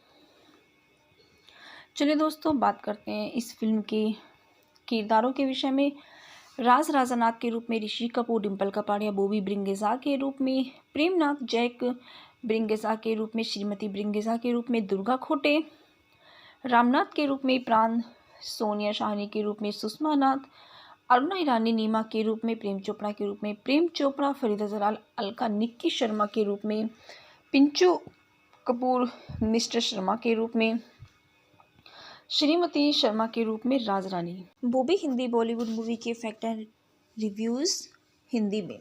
चलिए दोस्तों, बात करते हैं इस फिल्म के किरदारों के विषय में। राज राजानाथ के रूप में ऋषि कपूर, डिम्पल कपाड़िया, बॉबी ब्रिंगेजा के रूप में प्रेमनाथ, जैक ब्रिंगेजा के रूप में श्रीमती ब्रिंगेजा के रूप में दुर्गा खोटे, रामनाथ के रूप में प्राण, सोनिया शाहनी के रूप में सुषमा नाथ, अरुणा ईरानी नीमा के रूप में प्रेम चोपड़ा के रूप में प्रेम चोपड़ा, फरीदा जलाल अलका निक्की शर्मा के रूप में पिंचू कपूर, मिस्टर शर्मा के रूप में श्रीमती शर्मा के रूप में राज रानी। बॉबी हिंदी बॉलीवुड मूवी के फैक्ट एंड रिव्यूज़ हिंदी में।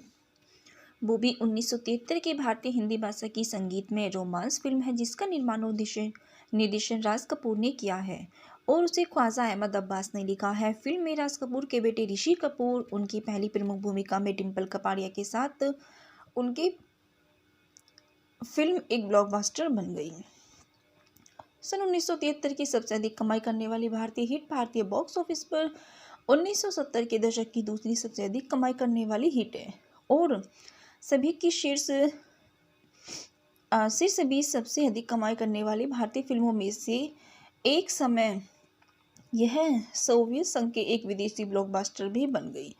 बॉबी 1973 की भारतीय हिंदी भाषा की संगीतमय रोमांस फिल्म है जिसका निर्माण और निर्देशन राज कपूर ने किया है और उसे ख्वाजा अहमद अब्बास ने लिखा है। फिल्म में राज कपूर के बेटे ऋषि कपूर उनकी पहली प्रमुख भूमिका में डिम्पल कपाड़िया के साथ उनकी फिल्म एक ब्लॉकबस्टर बन गई। सन 1973 की सबसे अधिक कमाई करने वाली भारतीय हिट भारतीय बॉक्स ऑफिस पर 1970 के दशक की दूसरी सबसे अधिक कमाई करने वाली हिट है और सभी की शीर्ष 20 सबसे अधिक कमाई करने वाली भारतीय फिल्मों में से एक समय यह सोवियत संघ के एक विदेशी ब्लॉकबस्टर भी बन गई,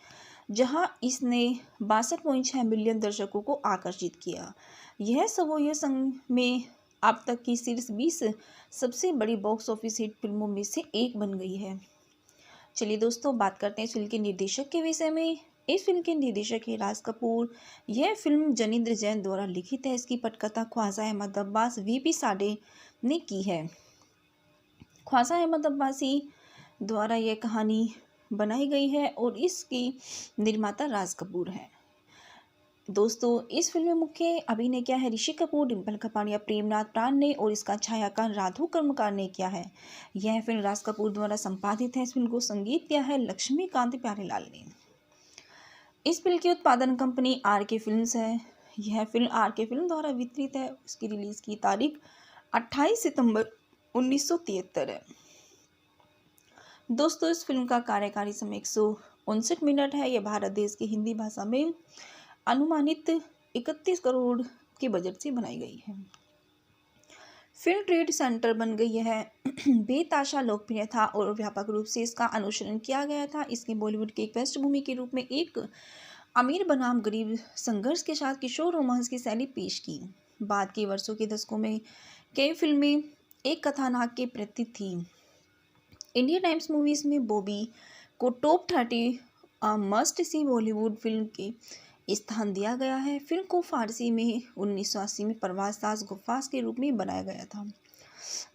जहां इसने 62.6 मिलियन दर्शकों को आकर्षित किया। यह सोवियत संघ में अब तक की शीर्ष 20 सबसे बड़ी बॉक्स ऑफिस हिट फिल्मों में से एक बन गई है। चलिए दोस्तों, बात करते हैं इस फिल्म के निर्देशक के विषय में। इस फिल्म के निर्देशक है राज कपूर। यह फिल्म जनिंद्र जैन द्वारा लिखित है। इसकी पटकथा ख्वाजा अहमद अब्बास वीपी साडे ने की है। ख्वाजा अहमद अब्बासी द्वारा यह कहानी बनाई गई है और इसकी निर्माता राज कपूर है। दोस्तों, इस फिल्म में मुख्य अभिनय क्या है? ऋषि कपूर, डिम्पल कपाड़िया, प्रेमनाथ प्राण ने और इसका छायांकन राधु कर्मकार ने किया है। यह फिल्म राज कपूर द्वारा संपादित है। इस फिल्म को संगीत दिया है लक्ष्मीकांत प्यारेलाल ने। इस फिल्म की उत्पादन कंपनी आर के फिल्म्स है। यह फिल्म आर के फिल्म द्वारा वितरित है। उसकी रिलीज की तारीख 28 सितंबर 1973 है। दोस्तों, इस फिल्म का कार्यकारी समय 159 मिनट है। यह भारत देश की हिंदी भाषा में अनुमानित 31 करोड़ के बजट से बनाई गई है। फिल्म ट्रेड सेंटर बन गई है। बेताशा लोकप्रिय था और व्यापक रूप से इसका अनुसरण किया गया था। इसने बॉलीवुड की एक पृष्ठभूमि के रूप में एक अमीर बनाम गरीब संघर्ष के साथ किशोर रोमांस की शैली पेश की। बाद के वर्षों के दशकों में कई फिल्में एक कथानक के प्रति थी। इंडिया टाइम्स मूवीज में बॉबी को top 30 must see Bollywood film के स्थान दिया गया है। फिल्म को फारसी में 1980 में परवाज़ ताज गफ्फार के रूप में बनाया गया था।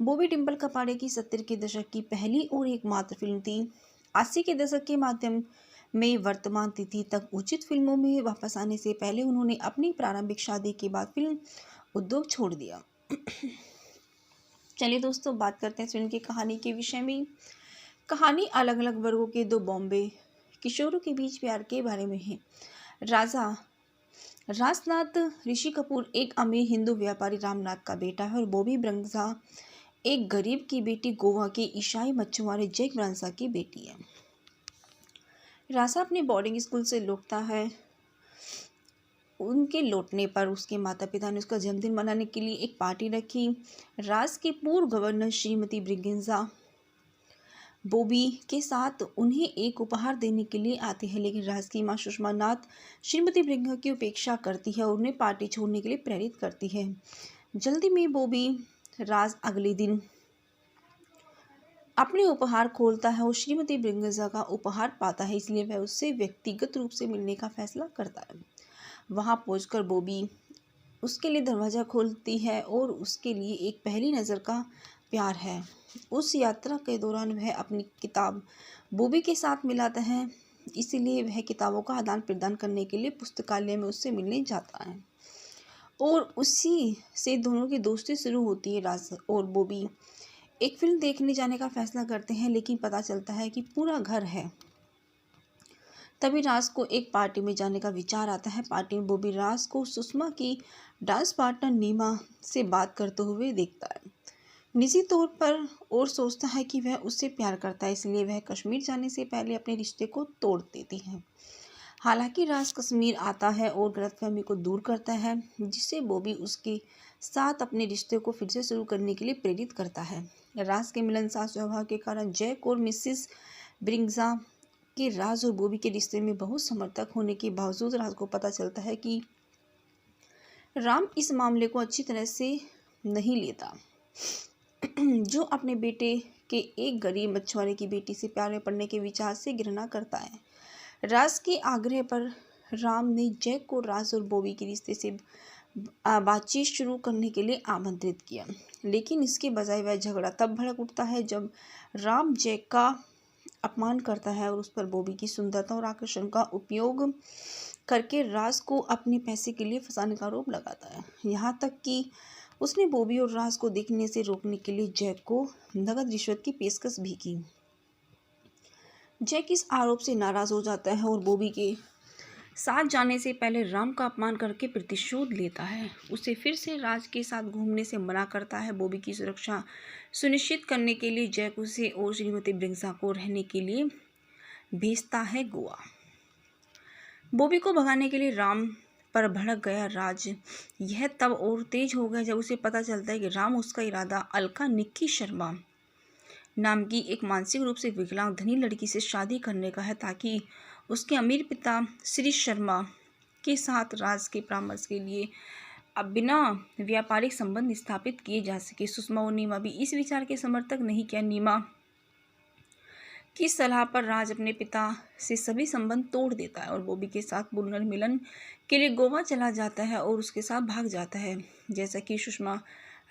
बॉबी डिम्पल कपाड़िया की 70 के दशक की पहली और एकमात्र फिल्म थी। 80 के दशक के माध्यम में वर्तमान तिथि तक उचित फिल्मों में वापस आने से पहले उन्होंने अपनी प्रारंभिक शादी के बाद फिल्म उद्योग छोड़ दिया। चलिए दोस्तों, बात करते हैं फिल्म की कहानी के विषय में। कहानी अलग अलग वर्गों के दो बॉम्बे किशोरों के बीच प्यार के बारे में है। राजा राजनाथ ऋषि कपूर एक अमीर हिंदू व्यापारी रामनाथ का बेटा है और बॉबी ब्रंजा एक गरीब की बेटी गोवा के ईसाई मछुआरे जैक ब्रांसा की बेटी है। राजा अपने बोर्डिंग स्कूल से लौटता है। उनके लौटने पर उसके माता पिता ने उसका जन्मदिन मनाने के लिए एक पार्टी रखी। राज के पूर्व गवर्नर श्रीमती ब्रिगेंजा बॉबी के साथ उन्हें एक उपहार देने के लिए आती है, लेकिन राज की मां सुषमा नाथ श्रीमती ब्रिगेंजा की उपेक्षा करती है और उन्हें पार्टी छोड़ने के लिए प्रेरित करती है। जल्दी में बॉबी राज अगले दिन अपने उपहार खोलता है और श्रीमती ब्रिगेंजा का उपहार पाता है, इसलिए वह उससे व्यक्तिगत रूप से मिलने का फैसला करता है। वहां पहुंचकर बॉबी उसके लिए दरवाज़ा खोलती है और उसके लिए एक पहली नज़र का प्यार है। उस यात्रा के दौरान वह अपनी किताब बॉबी के साथ मिलाता है, इसीलिए वह किताबों का आदान प्रदान करने के लिए पुस्तकालय में उससे मिलने जाता है और उसी से दोनों की दोस्ती शुरू होती है। राज और बॉबी एक फिल्म देखने जाने का फैसला करते हैं, लेकिन पता चलता है कि पूरा घर है। तभी राज को एक पार्टी में जाने का विचार आता है। पार्टी में बॉबी राज को सुषमा की डांस पार्टनर नीमा से बात करते हुए देखता है निजी तौर पर और सोचता है कि वह उससे प्यार करता है, इसलिए वह कश्मीर जाने से पहले अपने रिश्ते को तोड़ देती है। हालांकि राज कश्मीर आता है और गलतफहमी को दूर करता है, जिससे बॉबी उसके साथ अपने रिश्ते को फिर से शुरू करने के लिए प्रेरित करता है। राज के मिलनसार स्वभाव के कारण जैक और मिसिस ब्रिगेंजा के राज और बॉबी के रिश्ते में बहुत समर्थक होने के बावजूद राज को पता चलता है कि राम इस मामले को अच्छी तरह से नहीं लेता, जो अपने बेटे के एक गरीब मछुआरे की बेटी से प्यार में पड़ने के विचार से घृणा करता है। राज के आग्रह पर राम ने जैक को राज और बॉबी के रिश्ते से बातचीत शुरू करने के लिए आमंत्रित किया, लेकिन इसके बजाय वह झगड़ा तब भड़क उठता है जब राम जैक का अपमान करता है और उस पर बॉबी की सुंदरता और आकर्षण का उपयोग करके राज को अपने पैसे के लिए फंसाने का आरोप लगाता है। यहाँ तक कि उसने बॉबी और राज को देखने से रोकने के लिए जैक को नकद रिश्वत की पेशकश भी की। जैक इस आरोप से नाराज हो जाता है और बॉबी के साथ जाने से पहले राम का अपमान करके प्रतिशोध लेता है। उसे फिर से राज के साथ घूमने से मना करता है। बॉबी की सुरक्षा सुनिश्चित करने के लिए जैक उसे और श्रीमती ब्रिगेंजा को रहने के लिए भेजता है गोवा। बॉबी को भगाने के लिए राम पर भड़क गया राज यह तब और तेज हो गया जब उसे पता चलता है कि राम उसका इरादा अलका निक्की शर्मा नाम की एक मानसिक रूप से विकलांग धनी लड़की से शादी करने का है, ताकि उसके अमीर पिता श्री शर्मा के साथ राज के परामर्श के लिए अब बिना व्यापारिक संबंध स्थापित किए जा सके। सुषमा और नीमा भी इस विचार के समर्थक नहीं किया। नीमा की सलाह पर राज अपने पिता से सभी संबंध तोड़ देता है और बॉबी के साथ पुनर्मिलन के लिए गोवा चला जाता है और उसके साथ भाग जाता है। जैसा कि सुषमा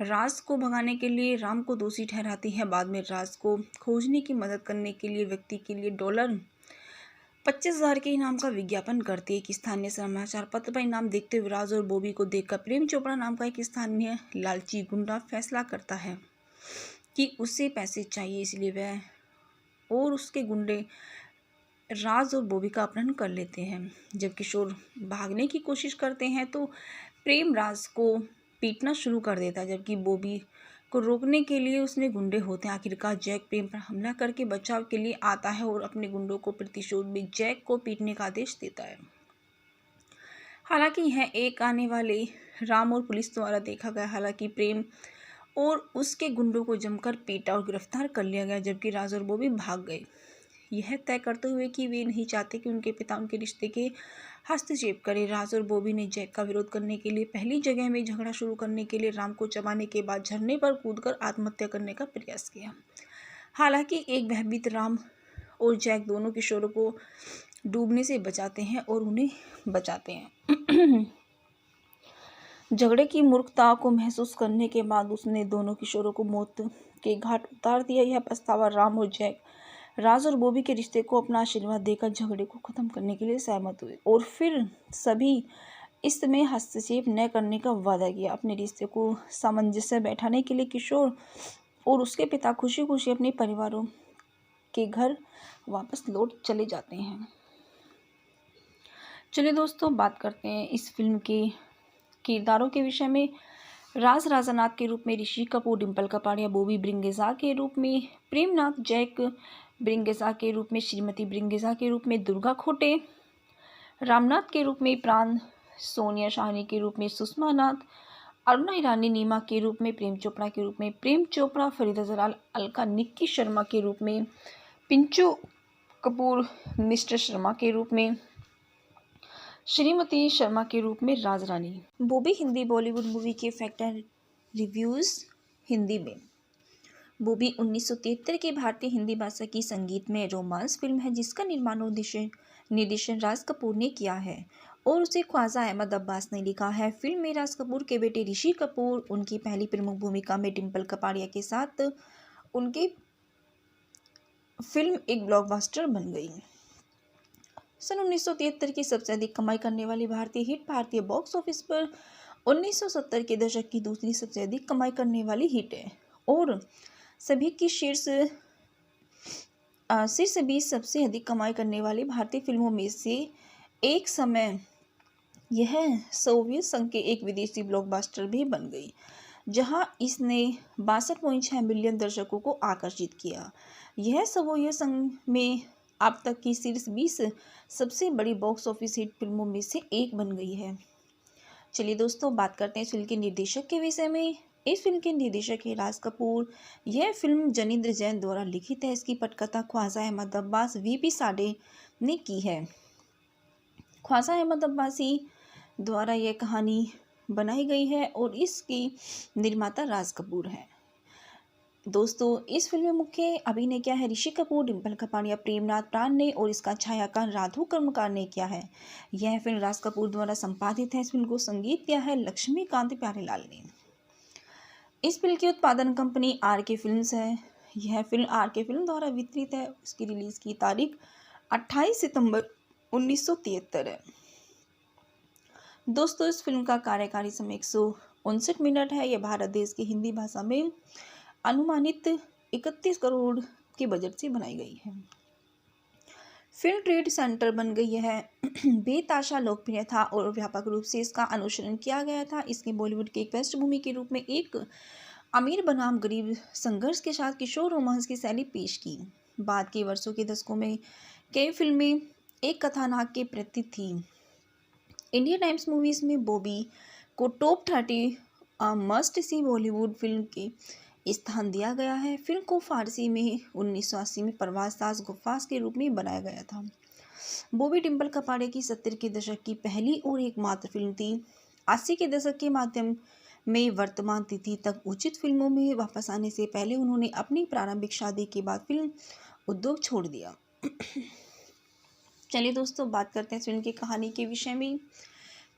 राज को भगाने के लिए राम को दोषी ठहराती है, बाद में राज को खोजने की मदद करने के लिए व्यक्ति के लिए $25,000 के इनाम का विज्ञापन करती है। एक स्थानीय समाचार पत्र पर इनाम देखते हुए राज और बॉबी को देखकर प्रेम चोपड़ा नाम का एक स्थानीय लालची गुंडा फैसला करता है कि उसे पैसे चाहिए, इसलिए वह और उसके गुंडे राज और बॉबी का अपहरण कर लेते हैं। जब किशोर भागने की कोशिश करते हैं तो प्रेम राज को पीटना शुरू कर देता है, जबकि बॉबी को रोकने के लिए उसमें गुंडे होते हैं। आखिरकार जैक प्रेम पर हमला करके बचाव के लिए आता है और अपने गुंडों को प्रतिशोध में जैक को पीटने का आदेश देता है। हालांकि यह एक आने वाले राम और पुलिस द्वारा देखा गया। हालांकि प्रेम और उसके गुंडों को जमकर पीटा और गिरफ्तार कर लिया गया, जबकि राज और बॉबी भाग गए, यह तय करते हुए कि वे नहीं चाहते कि उनके पिता उनके रिश्ते के हस्तक्षेप करें। राज और बॉबी ने जैक का विरोध करने के लिए पहली जगह में झगड़ा शुरू करने के लिए राम को चबाने के बाद झरने पर कूदकर आत्महत्या करने का प्रयास किया। हालांकि एक भयभीत राम और जैक दोनों किशोरों को डूबने से बचाते हैं और उन्हें बचाते हैं। झगड़े की मूर्खता को महसूस करने के बाद उसने दोनों किशोरों को मौत के घाट उतार दिया। यह पछतावा राम और जैक राज और बॉबी के रिश्ते को अपना आशीर्वाद देकर झगड़े को खत्म करने के लिए सहमत हुए और फिर सभी इस समय हस्तक्षेप न करने का वादा किया। अपने रिश्ते को सामंजस्य बैठाने के लिए किशोर और उसके पिता खुशी खुशी अपने परिवारों के घर वापस लौट चले जाते हैं। चलिए दोस्तों, बात करते हैं इस फिल्म के किरदारों के विषय में। राज राजानाथ के रूप में ऋषि कपूर, डिम्पल कपाड़िया, बॉबी ब्रिंगेज़ा के रूप में प्रेमनाथ, जैक ब्रिंगेज़ा के रूप में श्रीमती ब्रिंगेज़ा के रूप में दुर्गा खोटे, रामनाथ के रूप में प्राण, सोनिया शाहनी के रूप में सुषमा नाथ, अरुणा ईरानी नीमा के रूप में, प्रेम चोपड़ा के रूप में प्रेम चोपड़ा, फरीदा जलाल, अलका निक्की शर्मा के रूप में, पिंचू कपूर मिस्टर शर्मा के रूप में, श्रीमती शर्मा के रूप में राज रानी। बॉबी हिंदी बॉलीवुड मूवी के फैक्ट एंड रिव्यूज़ हिंदी में। बॉबी 1973 की भारतीय हिंदी भाषा की संगीत में रोमांस फिल्म है जिसका निर्माण और निर्देशन राज कपूर ने किया है और उसे ख्वाजा अहमद अब्बास ने लिखा है। फिल्म में राज कपूर के बेटे ऋषि कपूर उनकी पहली प्रमुख भूमिका में डिम्पल कपाड़िया के साथ उनकी फिल्म एक ब्लॉकबस्टर बन गई। सन 1973 की सबसे अधिक कमाई करने वाली भारतीय हिट भारतीय बॉक्स ऑफिस पर 1970 के दशक की दूसरी सबसे अधिक कमाई करने वाली हिट है और सभी की शीर्ष 20 सबसे अधिक कमाई करने वाली भारतीय फिल्मों में से एक समय यह सोवियत संघ के एक विदेशी ब्लॉकबस्टर भी बन गई, जहां इसने 62.6 मिलियन दर्शकों को आकर्षित किया। यह सोवियत संघ में अब तक की शीर्ष 20 सबसे बड़ी बॉक्स ऑफिस हिट फिल्मों में से एक बन गई है। चलिए दोस्तों, बात करते हैं इस फिल्म के निर्देशक के विषय में। इस फिल्म के निर्देशक है राज कपूर। यह फिल्म जनिंद्र जैन द्वारा लिखित है। इसकी पटकथा ख्वाजा अहमद अब्बास वीपी साडे ने की है। ख्वाजा अहमद अब्बासी द्वारा यह कहानी बनाई गई है और इसकी निर्माता राज कपूर है। दोस्तों, इस फिल्म में मुख्य अभिनय क्या है? ऋषि कपूर, डिम्पल कपाड़िया, प्रेमनाथ प्राण ने और इसका छायांकन राधु कर्मकार ने किया है। यह फिल्म राज कपूर द्वारा संपादित है। इस फिल्म को संगीत दिया है लक्ष्मीकांत प्यारेलाल ने। इस फिल्म की उत्पादन कंपनी आर के फिल्म्स है। यह फिल्म आर के फिल्म द्वारा वितरित है। उसकी रिलीज की तारीख 28 सितंबर 1973 है। दोस्तों, इस फिल्म का कार्यकारी समय 159 मिनट है। यह भारत देश की हिंदी भाषा में अनुमानित 31 करोड़ के बजट से बनाई गई है। फिल्म ट्रेड सेंटर बन गई है। बेताशा लोकप्रिय था और व्यापक रूप से इसका अनुसरण किया गया था। इसने बॉलीवुड की एक पृष्ठभूमि के रूप में एक अमीर बनाम गरीब संघर्ष के साथ किशोर रोमांस की शैली पेश की। बाद के वर्षों के दशकों में कई फिल्में एक कथानक के प्रति थी। इंडिया टाइम्स मूवीज में बॉबी को top 30 must see Bollywood film के स्थान दिया गया है। फिल्म को फारसी में 1980 में परवाज़ ताज गुफ्फास के रूप में बनाया गया था। बॉबी डिम्पल कपाड़िया की 70 के दशक की पहली और एकमात्र फिल्म थी। 80 के दशक के माध्यम में वर्तमान तिथि तक उचित फिल्मों में वापस आने से पहले उन्होंने अपनी प्रारंभिक शादी के बाद फिल्म उद्योग छोड़ दिया। चलिए दोस्तों, बात करते हैं फिल्म की कहानी के विषय में।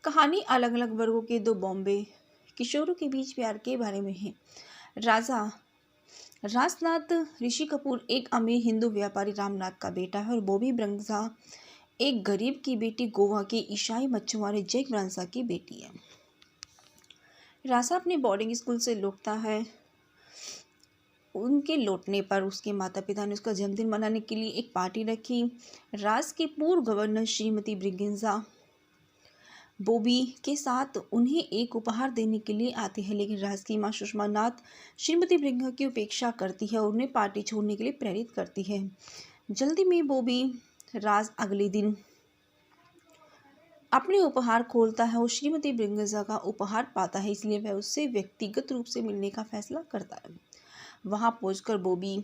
कहानी अलग अलग वर्गों के दो बॉम्बे किशोरों के बीच प्यार के बारे में है। राजनाथ ऋषि कपूर एक अमीर हिंदू व्यापारी रामनाथ का बेटा है और बॉबी ब्रिंगेज़ा एक गरीब की बेटी गोवा के ईसाई मछुआरे जैक ब्रिंगेज़ा की बेटी है। राजा अपने बोर्डिंग स्कूल से लौटता है। उनके लौटने पर उसके माता पिता ने उसका जन्मदिन मनाने के लिए एक पार्टी रखी। राज के पूर्व गवर्नर श्रीमती ब्रिंगेज़ा बॉबी के साथ उन्हें एक उपहार देने के लिए आती है, लेकिन राज की मां सुषमा नाथ श्रीमती ब्रिंगेज़ा की उपेक्षा करती है और उन्हें पार्टी छोड़ने के लिए प्रेरित करती है। जल्दी में बॉबी राज अगले दिन अपने उपहार खोलता है और श्रीमती ब्रिंगेज़ा का उपहार पाता है, इसलिए वह उससे व्यक्तिगत रूप से मिलने का फैसला करता है। वहां पहुंचकर बॉबी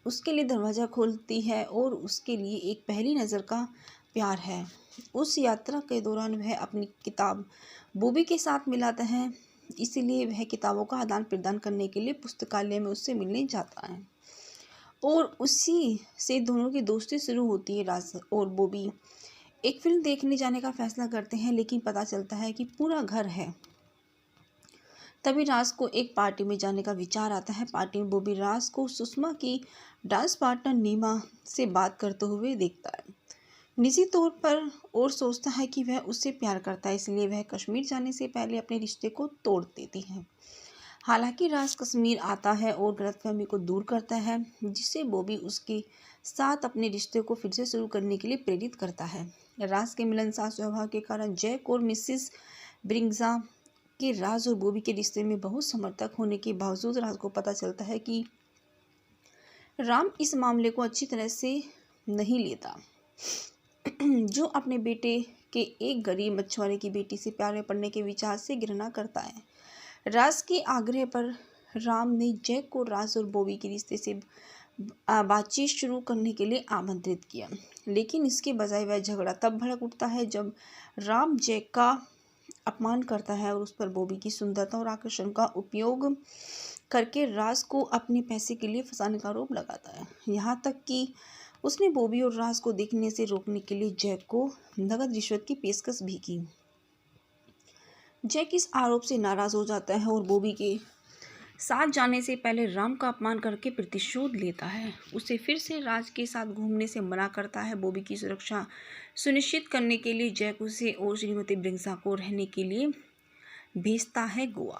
उसके लिए दरवाज़ा खोलती है और उसके लिए एक पहली नज़र का प्यार है। उस यात्रा के दौरान वह अपनी किताब बॉबी के साथ मिलाता है, इसलिए वह किताबों का आदान प्रदान करने के लिए पुस्तकालय में उससे मिलने जाता है और उसी से दोनों की दोस्ती शुरू होती है। राज और बॉबी एक फिल्म देखने जाने का फैसला करते हैं, लेकिन पता चलता है कि पूरा घर है। तभी राज को एक पार्टी में जाने का विचार आता है। पार्टी में बॉबी राज को सुषमा की डांस पार्टनर नीमा से बात करते हुए देखता है। निजी तौर पर और सोचता है कि वह उससे प्यार करता है, इसलिए वह कश्मीर जाने से पहले अपने रिश्ते को तोड़ देती है। हालांकि राज कश्मीर आता है और गलतफहमी को दूर करता है, जिससे बॉबी उसके साथ अपने रिश्ते को फिर से शुरू करने के लिए प्रेरित करता है। राज के मिलनसार स्वभाव के कारण जैक और मिसिस ब्रिंग्जा के राज और बॉबी के रिश्ते में बहुत समर्थक होने के बावजूद राज को पता चलता है कि राम इस मामले को अच्छी तरह से नहीं लेता, जो अपने बेटे के एक गरीब मछुआरे की बेटी से प्यार में पड़ने के विचार से घृणा करता है। राज के आग्रह पर राम ने जैक को राज और बॉबी के रिश्ते से बातचीत शुरू करने के लिए आमंत्रित किया, लेकिन इसके बजाय वह झगड़ा तब भड़क उठता है जब राम जैक का अपमान करता है और उस पर बॉबी की सुंदरता और आकर्षण का उपयोग करके राज को अपने पैसे के लिए फंसाने का आरोप लगाता है। यहाँ तक कि उसने बॉबी और राज को देखने से रोकने के लिए जैक को नकद रिश्वत की पेशकश भी की। जैक इस आरोप से नाराज हो जाता है और बॉबी के साथ जाने से पहले राम का अपमान करके प्रतिशोध लेता है। उसे फिर से राज के साथ घूमने से मना करता है। बॉबी की सुरक्षा सुनिश्चित करने के लिए जैक उसे और श्रीमती ब्रिंग्जा को रहने के लिए भेजता है गोवा।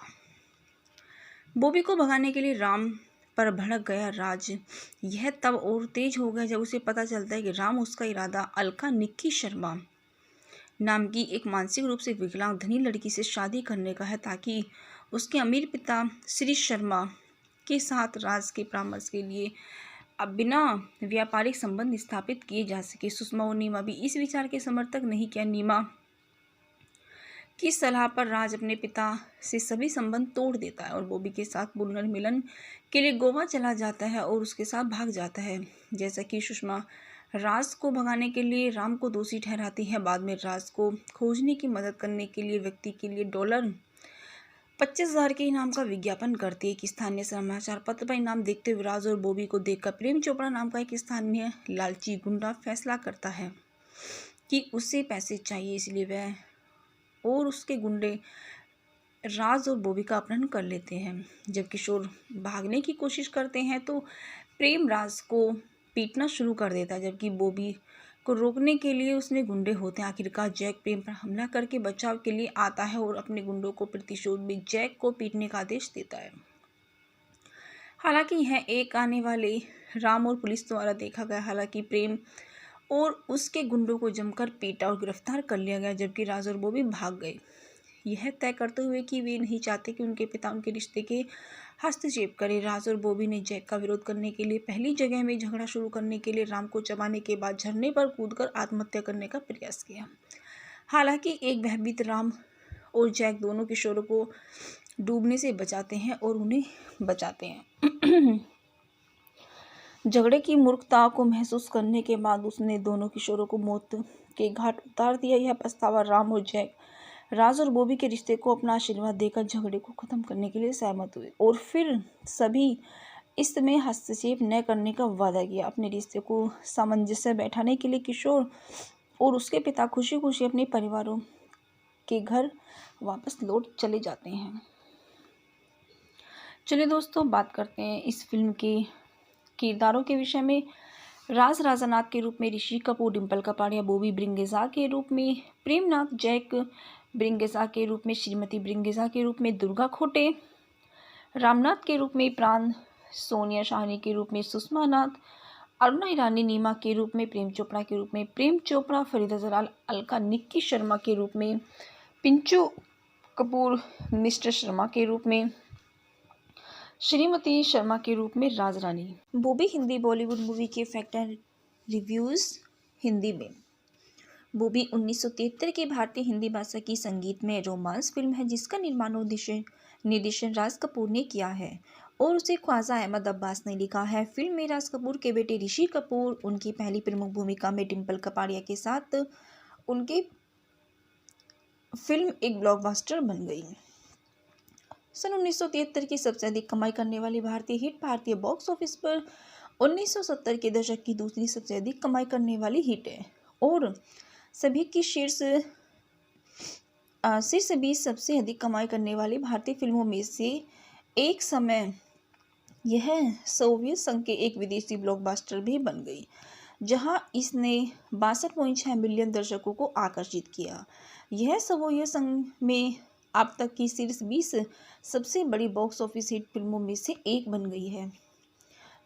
बॉबी को भगाने के लिए राम पर भड़क गया राज यह तब और तेज हो गया जब उसे पता चलता है कि राम उसका इरादा अलका निक्की शर्मा नाम की एक मानसिक रूप से विकलांग धनी लड़की से शादी करने का है, ताकि उसके अमीर पिता श्री शर्मा के साथ राज के परामर्श के लिए अब बिना व्यापारिक संबंध स्थापित किए जा सके। सुषमा और नीमा भी इस विचार के समर्थक नहीं किया। नीमा की सलाह पर राज अपने पिता से सभी संबंध तोड़ देता है और बॉबी के साथ पुनर्मिलन के लिए गोवा चला जाता है और उसके साथ भाग जाता है। जैसा कि सुषमा राज को भगाने के लिए राम को दोषी ठहराती है, बाद में राज को खोजने की मदद करने के लिए व्यक्ति के लिए $25,000 के इनाम का विज्ञापन करती है। एक स्थानीय समाचार पत्र पर इनाम देखते हुए राज और बॉबी को देखकर प्रेम चोपड़ा नाम का एक स्थानीय लालची गुंडा फैसला करता है कि उसे पैसे चाहिए, इसलिए वह और उसके गुंडे राज और बॉबी का अपहरण कर लेते हैं। जब किशोर भागने की कोशिश करते हैं तो प्रेम राज को पीटना शुरू कर देता है, जबकि बॉबी को रोकने के लिए उसमें गुंडे होते हैं। आखिरकार जैक प्रेम पर हमला करके बचाव के लिए आता है और अपने गुंडों को प्रतिशोध में जैक को पीटने का आदेश देता है। हालांकि यह एक आने वाले राम और पुलिस द्वारा देखा गया। हालांकि प्रेम और उसके गुंडों को जमकर पीटा और गिरफ्तार कर लिया गया, जबकि राज और बॉबी भाग गए, यह तय करते हुए कि वे नहीं चाहते कि उनके पिता उनके रिश्ते के हस्तक्षेप करें। राज और बॉबी ने जैक का विरोध करने के लिए पहली जगह में झगड़ा शुरू करने के लिए राम को चबाने के बाद झरने पर कूदकर आत्महत्या करने का प्रयास किया। हालांकि एक भयभीत राम और जैक दोनों किशोरों को डूबने से बचाते हैं और उन्हें बचाते हैं। झगड़े की मूर्खता को महसूस करने के बाद उसने दोनों किशोरों को मौत के घाट उतार दिया। यह पछतावा राम और जैक राज और बॉबी के रिश्ते को अपना आशीर्वाद देकर झगड़े को खत्म करने के लिए सहमत हुए और फिर सभी इसमें हस्तक्षेप न करने का वादा किया। अपने रिश्ते को सामंजस्य बैठाने के लिए किशोर और उसके पिता खुशी खुशी अपने परिवारों के घर वापस लौट चले जाते हैं। चलिए दोस्तों, बात करते हैं इस फिल्म के किरदारों के विषय में। राज राजानाथ के रूप में ऋषि कपूर, डिम्पल कपाड़िया बॉबी ब्रिंगेजा के रूप में, प्रेमनाथ जैक ब्रिंगेजा के रूप में, श्रीमती ब्रिंगेजा के रूप में दुर्गा खोटे, रामनाथ के रूप में प्राण, सोनिया शाहनी के रूप में सुषमा नाथ, अरुणा ईरानी नीमा के रूप में, प्रेम चोपड़ा के रूप में प्रेम चोपड़ा, फरीदा जलाल अलका निक्की शर्मा के रूप में, पिंचू कपूर मिस्टर शर्मा के रूप में, श्रीमती शर्मा के रूप में राज रानी। बॉबी हिंदी बॉलीवुड मूवी के फैक्ट एंड रिव्यूज़ हिंदी में। बॉबी 1973 की भारतीय हिंदी भाषा की संगीतमय रोमांस फिल्म है जिसका निर्माण और निर्देशन राज कपूर ने किया है और उसे ख्वाजा अहमद अब्बास ने लिखा है। फिल्म में राज कपूर के बेटे ऋषि कपूर उनकी पहली प्रमुख भूमिका में डिम्पल कपाड़िया के साथ उनकी फिल्म एक ब्लॉकबस्टर बन गई। सन 1973 की सबसे अधिक कमाई करने वाली भारतीय हिट भारतीय बॉक्स ऑफिस पर 1970 के दशक की दूसरी सबसे अधिक कमाई करने वाली हिट है और सभी की शीर्ष 20 सबसे अधिक कमाई करने वाली भारतीय फिल्मों में से एक समय यह सोवियत संघ के एक विदेशी ब्लॉकबस्टर भी बन गई। जहां इसने 62.6 मिलियन दर्शकों को आकर्षित किया। यह सवोये संघ में अब तक की शीर्ष 20 सबसे बड़ी बॉक्स ऑफिस हिट फिल्मों में से एक बन गई है।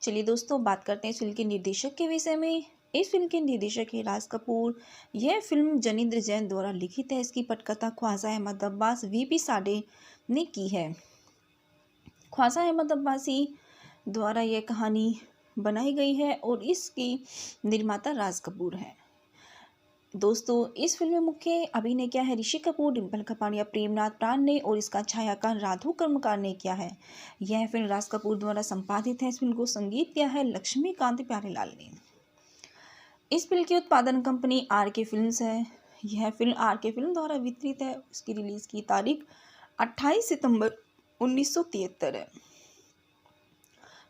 चलिए दोस्तों, बात करते हैं इस फिल्म के निर्देशक के विषय में। इस फिल्म के निर्देशक है राज कपूर। यह फिल्म जनिंद्र जैन द्वारा लिखित है। इसकी पटकथा ख्वाजा अहमद अब्बास वीपी साडे ने की है। ख्वाजा अहमद अब्बासी द्वारा यह कहानी बनाई गई है और इसकी निर्माता राज कपूर है। दोस्तों, इस फिल्म में मुख्य अभिनय क्या है? ऋषि कपूर, डिम्पल कपाड़िया, प्रेमनाथ प्राण ने और इसका छायांकन राधु कर्मकार ने किया है। यह फिल्म राज कपूर द्वारा संपादित है। इस फिल्म को संगीत किया है लक्ष्मीकांत प्यारेलाल ने। इस फिल्म की उत्पादन कंपनी आर के फिल्म्स है। यह फिल्म आर के फिल्म द्वारा वितरित है। इसकी रिलीज की तारीख 28 सितंबर 1973 है।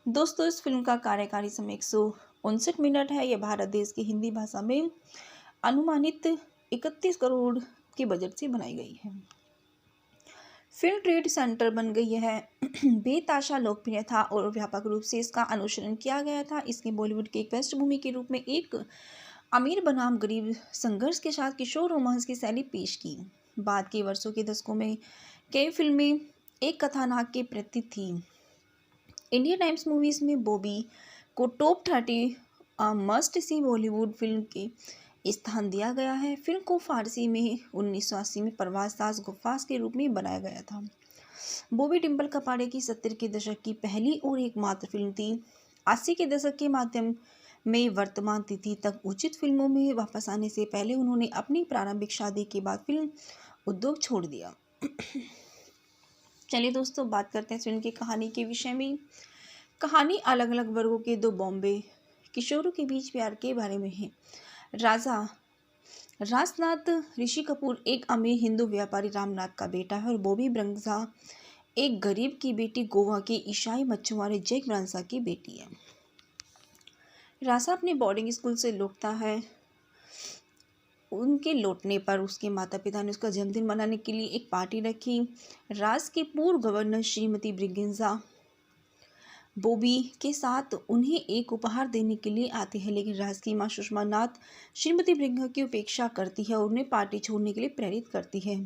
दोस्तों, इस फिल्म का कार्यकारी समय 159 मिनट है। यह भारत देश की हिंदी भाषा में अनुमानित 31 करोड़ के बजट से बनाई गई है। फिल्म ट्रेड सेंटर बन गई है। बेताशा लोकप्रिय था और व्यापक रूप से इसका अनुसरण किया गया था। इसने बॉलीवुड के एक पृष्ठभूमि के रूप में एक अमीर बनाम गरीब संघर्ष के साथ किशोर रोमांस की शैली पेश की। बाद के वर्षों के दशकों में कई फिल्में एक कथानक के प्रति थी। इंडिया टाइम्स मूवीज में बॉबी को top 30 must see Bollywood film के स्थान दिया गया है। फिल्म को फारसी में 1980 में परवाज़ ताज गफ्फास के रूप में बनाया गया था। बॉबी डिम्पल कपाड़िया की 70 के दशक की पहली और एकमात्र फिल्म थी। 80 के दशक के माध्यम में वर्तमान तिथि तक उचित फिल्मों में वापस आने से पहले उन्होंने अपनी प्रारंभिक शादी के बाद फिल्म उद्योग छोड़ दिया। चलिए दोस्तों, बात करते हैं फिल्म की कहानी के विषय में। कहानी अलग अलग वर्गों के दो बॉम्बे किशोरों के बीच प्यार के बारे में है। राजनाथ ऋषि कपूर एक अमीर हिंदू व्यापारी रामनाथ का बेटा है और बॉबी ब्रंजा एक गरीब की बेटी गोवा के ईसाई मछुआरे जैक ब्रांसा की बेटी है। राजा अपने बोर्डिंग स्कूल से लौटता है। उनके लौटने पर उसके माता पिता ने उसका जन्मदिन मनाने के लिए एक पार्टी रखी। राज के पूर्व गवर्नर श्रीमती ब्रिगेंजा बॉबी के साथ उन्हें एक उपहार देने के लिए आते हैं, लेकिन राज की मां सुषमा नाथ श्रीमती ब्रिगेंजा की उपेक्षा करती है और उन्हें पार्टी छोड़ने के लिए प्रेरित करती है।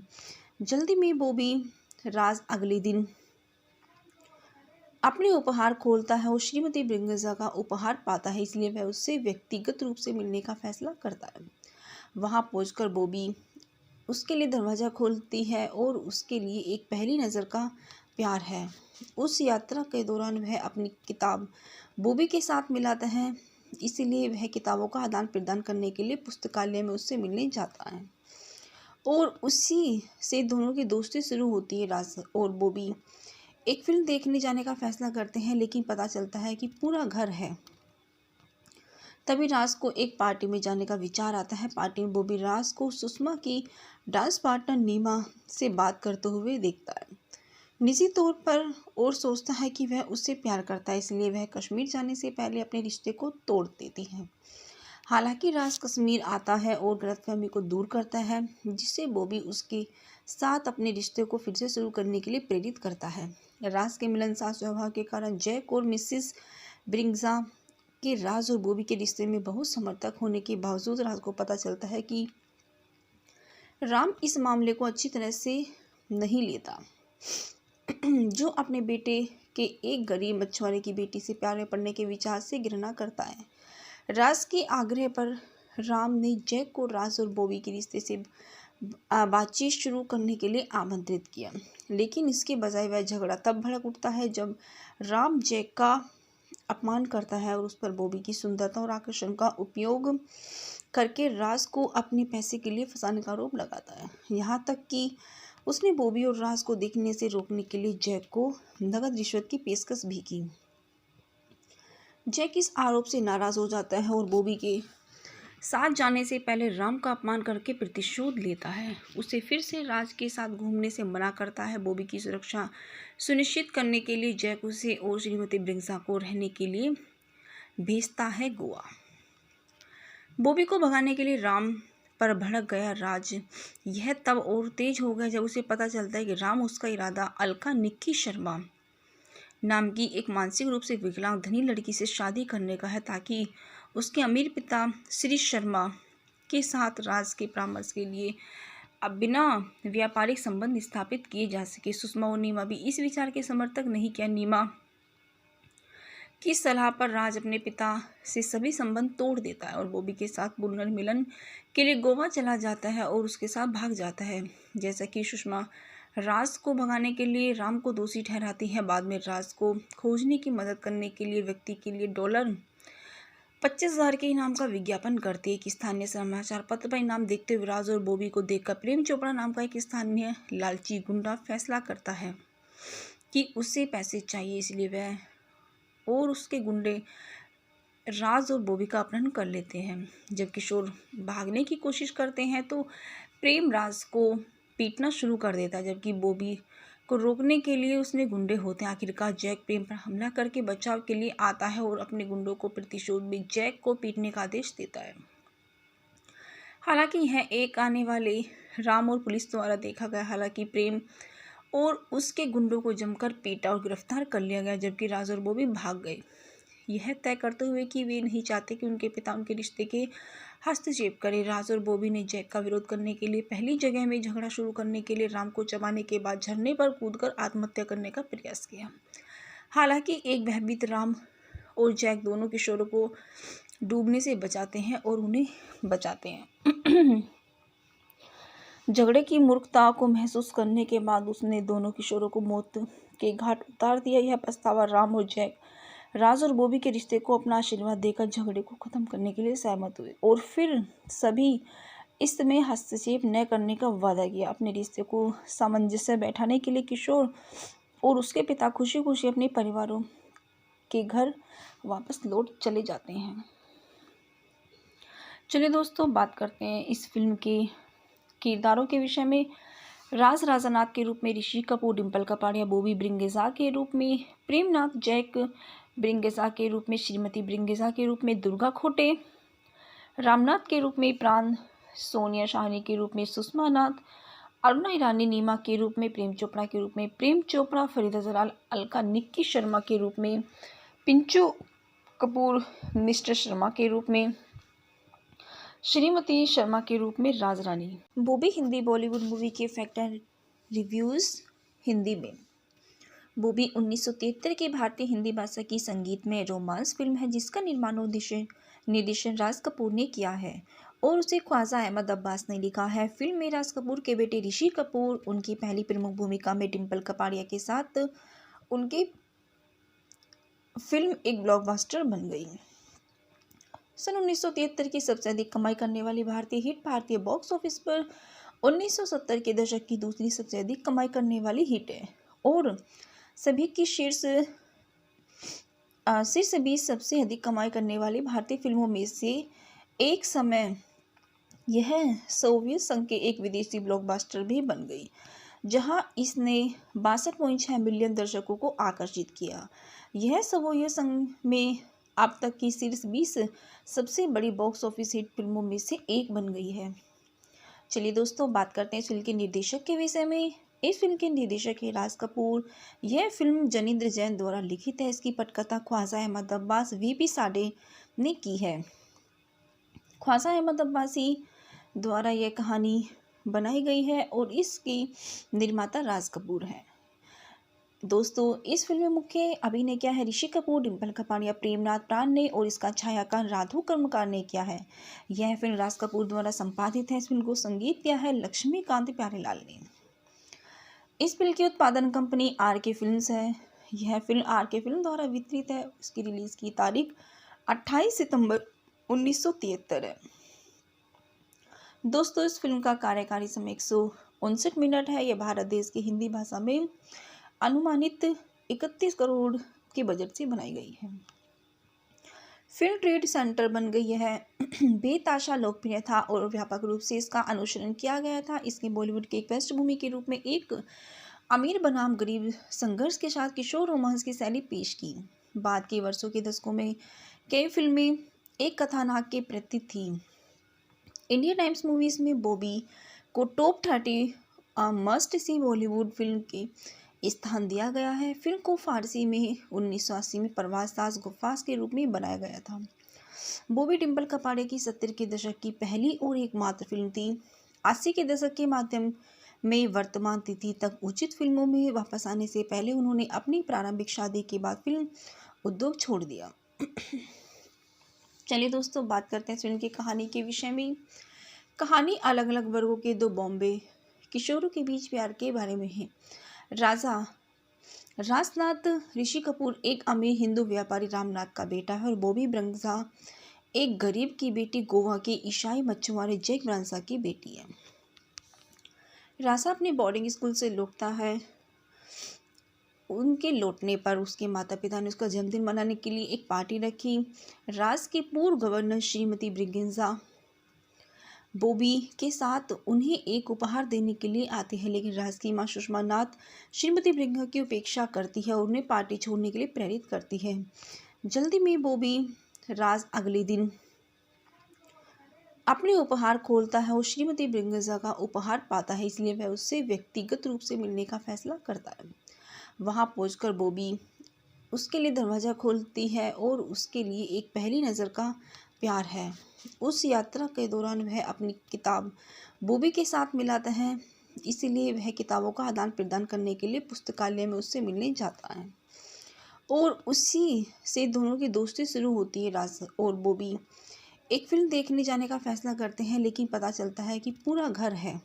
जल्दी में बॉबी राज अगले दिन अपने उपहार खोलता है और श्रीमती ब्रिगेंजा का उपहार पाता है, इसलिए वह उससे व्यक्तिगत रूप से मिलने का फैसला करता है। वहां पहुंचकर बॉबी उसके लिए दरवाज़ा खोलती है और उसके लिए एक पहली नज़र का प्यार है। उस यात्रा के दौरान वह अपनी किताब बॉबी के साथ मिलाता है, इसीलिए वह किताबों का आदान प्रदान करने के लिए पुस्तकालय में उससे मिलने जाता है और उसी से दोनों की दोस्ती शुरू होती है। राज और बॉबी एक फिल्म देखने जाने का फैसला करते हैं, लेकिन पता चलता है कि पूरा घर है। तभी राज को एक पार्टी में जाने का विचार आता है। पार्टी में बॉबी राज को सुषमा की डांस पार्टनर नीमा से बात करते हुए देखता है निजी तौर पर और सोचता है कि वह उससे प्यार करता है, इसलिए वह कश्मीर जाने से पहले अपने रिश्ते को तोड़ देती है। हालांकि राज कश्मीर आता है और गलतफहमी को दूर करता है, जिससे बॉबी उसके साथ अपने रिश्ते को फिर से शुरू करने के लिए प्रेरित करता है। राज के मिलनसार स्वभाव के कारण जैक और मिसिस ब्रिगेंजा के राज और बॉबी के रिश्ते में बहुत समर्थक होने के बावजूद राज को पता चलता है कि राम इस मामले को अच्छी तरह से नहीं लेता, जो अपने बेटे के एक गरीब मछुआरे की बेटी से प्यार में पड़ने के विचार से घृणा करता है। राज के आग्रह पर राम ने जैक को राज और बॉबी के रिश्ते से बातचीत शुरू करने के लिए आमंत्रित किया, लेकिन इसके बजाय वह झगड़ा तब भड़क उठता है जब राम जैक का अपमान करता है और उस पर बॉबी की सुंदरता और आकर्षण का उपयोग करके राज को अपने पैसे के लिए फंसाने का आरोप लगाता है। यहाँ तक कि उसने बॉबी और राज को देखने से रोकने के लिए जैक को नकद रिश्वत की पेशकश भी की। जैक इस आरोप से नाराज हो जाता है और बॉबी के साथ जाने से पहले राम का अपमान करके प्रतिशोध लेता है। उसे फिर से राज के साथ घूमने से मना करता है। बॉबी की सुरक्षा सुनिश्चित करने के लिए जैक उसे और श्रीमती ब्रिगेंजा को रहने के लिए भेजता है गोवा। बॉबी को भगाने के लिए राम पर भड़क गया राज यह तब और तेज हो गया जब उसे पता चलता है कि राम उसका इरादा अलका निक्की शर्मा नाम की एक मानसिक रूप से विकलांग धनी लड़की से शादी करने का है, ताकि उसके अमीर पिता श्री शर्मा के साथ राज के परामर्श के लिए अब बिना व्यापारिक संबंध स्थापित किए जा सके। सुषमा और नीमा भी इस विचार के समर्थक नहीं किया। नीमा की सलाह पर राज अपने पिता से सभी संबंध तोड़ देता है और बॉबी के साथ पुनर्मिलन के लिए गोवा चला जाता है और उसके साथ भाग जाता है। जैसा कि सुषमा राज को भगाने के लिए राम को दोषी ठहराती है, बाद में राज को खोजने की मदद करने के लिए व्यक्ति के लिए $25,000 के इनाम का विज्ञापन करती है। एक स्थानीय समाचार पत्र पर इनाम देखते हुए राज और बॉबी को देखकर प्रेम चोपड़ा नाम का एक स्थानीय लालची गुंडा फैसला करता है कि उसे पैसे चाहिए, इसलिए वह और उसके गुंडे राज और बॉबी का अपहरण कर लेते हैं। जब किशोर भागने की कोशिश करते हैं तो प्रेम राज को पीटना शुरू कर देता है, जबकि बॉबी को रोकने के लिए उसमें गुंडे होते हैं। आखिरकार जैक प्रेम पर हमला करके बचाव के लिए आता है और अपने गुंडों को प्रतिशोध में जैक को पीटने का आदेश देता है। हालांकि यह एक आने वाले राम और पुलिस द्वारा देखा गया। हालांकि प्रेम और उसके गुंडों को जमकर पीटा और गिरफ्तार कर लिया गया, जबकि राज और बॉबी भाग गए, यह तय करते हुए कि वे नहीं चाहते कि उनके पिता उनके रिश्ते के हस्तक्षेप करें। राज और बॉबी ने जैक का विरोध करने के लिए पहली जगह में झगड़ा शुरू करने के लिए राम को चबाने के बाद झरने पर कूदकर आत्महत्या करने का प्रयास किया। हालांकि एक भयभीत राम और जैक दोनों किशोरों को डूबने से बचाते हैं और उन्हें बचाते हैं। झगड़े की मूर्खता को महसूस करने के बाद उसने दोनों किशोरों को मौत के घाट उतार दिया। यह पछतावा राम और जैक राज और बॉबी के रिश्ते को अपना आशीर्वाद देकर झगड़े को खत्म करने के लिए सहमत हुए और फिर सभी इसमें हस्तक्षेप न करने का वादा किया। अपने रिश्ते को सामंजस्य बैठाने के लिए किशोर और उसके पिता खुशी खुशी अपने परिवारों के घर वापस लौट चले जाते हैं। चलिए दोस्तों, बात करते हैं इस फिल्म के किरदारों के विषय में। राज राजानाथ के रूप में ऋषि कपूर, डिम्पल कपाड़िया बॉबी ब्रिंगेजा के रूप में, प्रेमनाथ जैक ब्रिंगेजा के रूप में, श्रीमती ब्रिंगेजा के रूप में दुर्गा खोटे, रामनाथ के रूप में प्राण, सोनिया शाहनी के रूप में सुषमा नाथ, अरुणा ईरानी नीमा के रूप में, प्रेम चोपड़ा के रूप में प्रेम चोपड़ा, फरीदा जलाल अलका निक्की शर्मा के रूप में, पिंचू कपूर मिस्टर शर्मा के रूप में, श्रीमती शर्मा के रूप में राज रानी। बॉबी हिंदी बॉलीवुड मूवी के फैक्ट एंड रिव्यूज़ हिंदी में। बॉबी 1973 की भारतीय हिंदी भाषा की संगीतमय रोमांस फिल्म है जिसका निर्माण और निर्देशन राज कपूर ने किया है और उसे ख्वाजा अहमद अब्बास ने लिखा है। फिल्म में राज कपूर के बेटे ऋषि कपूर उनकी पहली प्रमुख भूमिका में डिम्पल कपाड़िया के साथ उनकी फिल्म एक ब्लॉकबस्टर बन गई। सन 1973 की सबसे अधिक कमाई करने वाली भारतीय हिट भारतीय बॉक्स ऑफिस पर 1970 के दशक की दूसरी सबसे अधिक कमाई करने वाली हिट है और सभी की शीर्ष 20 सबसे अधिक कमाई करने वाली भारतीय फिल्मों में से एक समय यह सोवियत संघ के एक विदेशी ब्लॉकबस्टर भी बन गई, जहां इसने 62.6 मिलियन दर्शकों को आकर्षित किया। यह सोवियत संघ में अब तक की शीर्ष 20 सबसे बड़ी बॉक्स ऑफिस हिट फिल्मों में से एक बन गई है। चलिए दोस्तों, बात करते हैं इस फिल्म के निर्देशक के विषय में। इस फिल्म के निर्देशक है राज कपूर। यह फिल्म जनिंद्र जैन द्वारा लिखित है। इसकी पटकथा ख्वाजा अहमद अब्बास वीपी साडे ने की है। ख्वाजा अहमद अब्बासी द्वारा यह कहानी बनाई गई है और इसकी निर्माता राज कपूर है। दोस्तों, इस फिल्म में मुख्य अभिनय किया है ऋषि कपूर, डिम्पल कपाड़िया, प्रेमनाथ प्राण ने और इसका छायांकन राधु कर्मकार ने किया है। यह फिल्म राज कपूर द्वारा संपादित है। इस फिल्म को संगीत किया है लक्ष्मीकांत प्यारेलाल ने। इस फिल्म की उत्पादन कंपनी आर के फिल्म्स है। यह फिल्म आर के फिल्म द्वारा वितरित है। इसकी रिलीज की तारीख 28 सितंबर 1973 है। दोस्तों, इस फिल्म का कार्यकारी समय 159 मिनट है। यह भारत देश की हिंदी भाषा में अनुमानित 31 करोड़ के बजट से बनाई गई है। फिल्म ट्रेड सेंटर बन गई है। बेताशा लोकप्रिय था और व्यापक रूप से इसका अनुसरण किया गया था। इसने बॉलीवुड के एक पृष्ठभूमि के रूप में एक अमीर बनाम गरीब संघर्ष के साथ किशोर रोमांस की शैली पेश की। बाद के वर्षों के दशकों में कई फिल्में एक कथानक के प्रति थी। इंडिया टाइम्स मूवीज में बॉबी को top 30 must see Bollywood film के स्थान दिया गया है। फिल्म को फारसी में 1980 में परवाज़ ताज गुफ्फास के रूप में बनाया गया था। बॉबी डिम्पल कपाड़िया की 70 के दशक की पहली और एकमात्र फिल्म थी। 80 के दशक के माध्यम में वर्तमान तिथि तक उचित फिल्मों में वापस आने से पहले उन्होंने अपनी प्रारंभिक शादी के बाद फिल्म उद्योग छोड़ दिया। चलिए दोस्तों, बात करते हैं फिल्म की कहानी के विषय में। कहानी अलग अलग वर्गों के दो बॉम्बे किशोरों के बीच प्यार के बारे में है। राजनाथ ऋषि कपूर एक अमीर हिंदू व्यापारी रामनाथ का बेटा है और बॉबी ब्रंजा एक गरीब की बेटी गोवा के ईसाई मछुआरे जैक ब्रांसा की बेटी है। राजा अपने बोर्डिंग स्कूल से लौटता है। उनके लौटने पर उसके माता पिता ने उसका जन्मदिन मनाने के लिए एक पार्टी रखी। राज के पूर्व गवर्नर श्रीमती ब्रिगेंजा बॉबी के साथ उन्हें एक उपहार देने के लिए आती है, लेकिन राज की मां सुषमा नाथ श्रीमती ब्रिगेंजा की उपेक्षा करती है और उन्हें पार्टी छोड़ने के लिए प्रेरित करती है। जल्दी में बॉबी राज अगले दिन अपने उपहार खोलता है और श्रीमती ब्रिगेंजा का उपहार पाता है, इसलिए वह उससे व्यक्तिगत रूप से मिलने का फैसला करता है। वहां पहुंचकर बॉबी उसके लिए दरवाज़ा खोलती है और उसके लिए एक पहली नज़र का प्यार है। उस यात्रा के दौरान वह अपनी किताब बॉबी के साथ मिलाता है, इसीलिए वह किताबों का आदान प्रदान करने के लिए पुस्तकालय में उससे मिलने जाता है और उसी से दोनों की दोस्ती शुरू होती है। राज और बॉबी एक फिल्म देखने जाने का फैसला करते हैं, लेकिन पता चलता है कि पूरा घर है।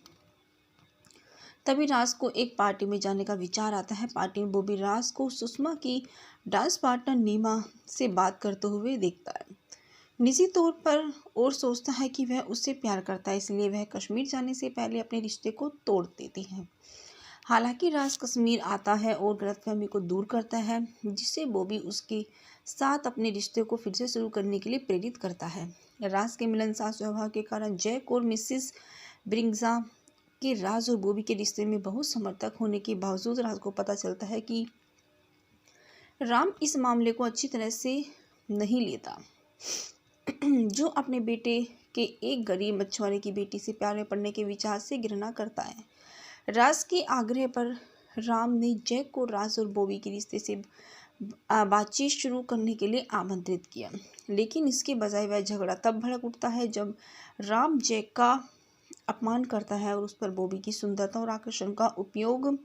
तभी राज को एक पार्टी में जाने का विचार आता है। पार्टी में बॉबी राज को सुषमा की डांस पार्टनर नीमा से बात करते हुए देखता है निजी तौर पर और सोचता है कि वह उससे प्यार करता है, इसलिए वह कश्मीर जाने से पहले अपने रिश्ते को तोड़ देती है। हालांकि राज कश्मीर आता है और गलतफहमी को दूर करता है, जिससे बॉबी उसके साथ अपने रिश्ते को फिर से शुरू करने के लिए प्रेरित करता है। राज के मिलनसार स्वभाव के कारण जैक और मिसिस ब्रिगेंजा के राज और बॉबी के रिश्ते में बहुत समर्थक होने के बावजूद राज को पता चलता है कि राम इस मामले को अच्छी तरह से नहीं लेता, जो अपने बेटे के एक गरीब मछुआरे की बेटी से प्यार में पड़ने के विचार से घृणा करता है। राज के आग्रह पर राम ने जैक को राज और बॉबी के रिश्ते से बातचीत शुरू करने के लिए आमंत्रित किया, लेकिन इसके बजाय वह झगड़ा तब भड़क उठता है जब राम जैक का अपमान करता है और उस पर बॉबी की सुंदरता और आकर्षण का उपयोग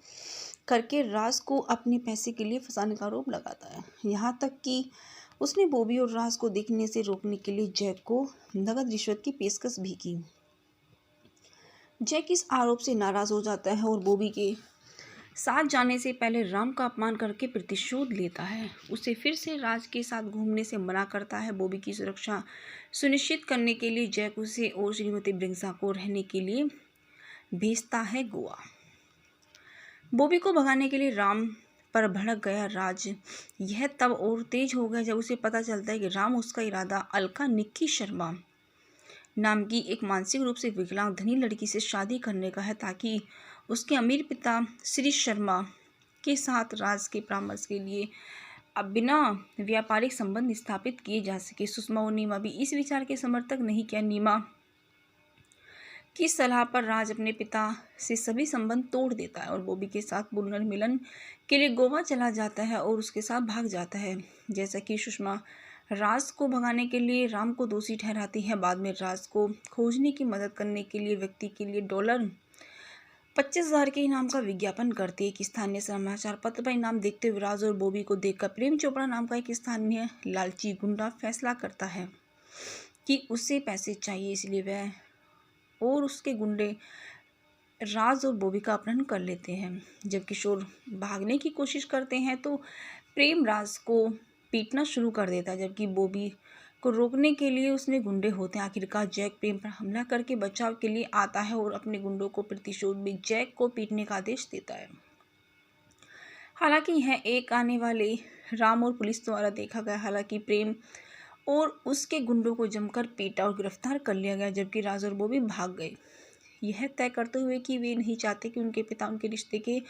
करके राज को अपने पैसे के लिए फंसाने का आरोप लगाता है। यहाँ तक कि उसने बॉबी और राज को देखने से रोकने के लिए जैक को नकद रिश्वत की पेशकश भी की। जैक इस आरोप से नाराज हो जाता है और बॉबी के साथ जाने से पहले राम का अपमान करके प्रतिशोध लेता है। उसे फिर से राज के साथ घूमने से मना करता है। बॉबी की सुरक्षा सुनिश्चित करने के लिए जैक उसे और श्रीमती ब्रिगेंजा को रहने के लिए भेजता है गोवा। बॉबी को भगाने के लिए राम पर भड़क गया राज यह तब और तेज हो गया जब उसे पता चलता है कि राम उसका इरादा अलका निक्की शर्मा नाम की एक मानसिक रूप से विकलांग धनी लड़की से शादी करने का है, ताकि उसके अमीर पिता श्री शर्मा के साथ राज के परामर्श के लिए अब बिना व्यापारिक संबंध स्थापित किए जा सके। सुषमा और नीमा भी इस विचार के समर्थक नहीं किया। नीमा की सलाह पर राज अपने पिता से सभी संबंध तोड़ देता है और बॉबी के साथ पुनर्मिलन के लिए गोवा चला जाता है और उसके साथ भाग जाता है। जैसा कि सुषमा राज को भगाने के लिए राम को दोषी ठहराती है, बाद में राज को खोजने की मदद करने के लिए व्यक्ति के लिए $25,000 के इनाम का विज्ञापन करती है। एक स्थानीय समाचार पत्र पर इनाम देखते हुए राज और बॉबी को देखकर प्रेम चोपड़ा नाम का एक स्थानीय लालची गुंडा फैसला करता है कि उसे पैसे चाहिए, इसलिए वह और उसके गुंडे राज और बॉबी का अपहरण कर लेते हैं। जब किशोर भागने की कोशिश करते हैं तो प्रेम राज को पीटना शुरू कर देता है, जबकि बॉबी को रोकने के लिए उसमें गुंडे होते हैं। आखिरकार जैक प्रेम पर हमला करके बचाव के लिए आता है और अपने गुंडों को प्रतिशोध में जैक को पीटने का आदेश देता है। हालांकि यह एक आने वाले राम और पुलिस द्वारा देखा गया। हालांकि प्रेम और उसके गुंडों को जमकर पीटा और गिरफ्तार कर लिया गया, जबकि राज और बॉबी भाग गए, यह तय करते हुए कि वे नहीं चाहते कि उनके पिता उनके रिश्ते के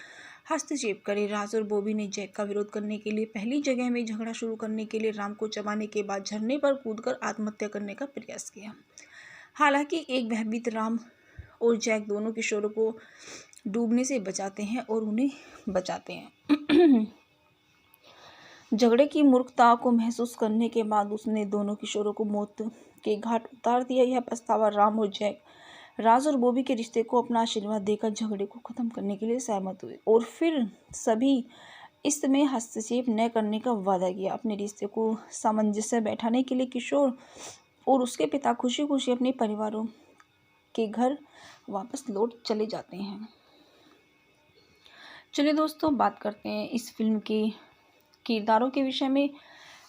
हस्तक्षेप करें। राज और बॉबी ने जैक का विरोध करने के लिए पहली जगह में झगड़ा शुरू करने के लिए राम को चबाने के बाद झरने पर कूदकर आत्महत्या करने का प्रयास किया। हालांकि एक भयभीत राम और जैक दोनों किशोरों को डूबने से बचाते हैं और उन्हें बचाते हैं। झगड़े की मूर्खता को महसूस करने के बाद उसने दोनों किशोरों को मौत के घाट उतार दिया। यह पछतावा राम और जैक राज और बॉबी के रिश्ते को अपना आशीर्वाद देकर झगड़े को खत्म करने के लिए सहमत हुए और फिर सभी इसमें हस्तक्षेप न करने का वादा किया। अपने रिश्ते को सामंजस्य बैठाने के लिए किशोर और उसके पिता खुशी खुशी अपने परिवारों के घर वापस लौट चले जाते हैं। चलिए दोस्तों, बात करते हैं इस फिल्म के किरदारों के विषय में।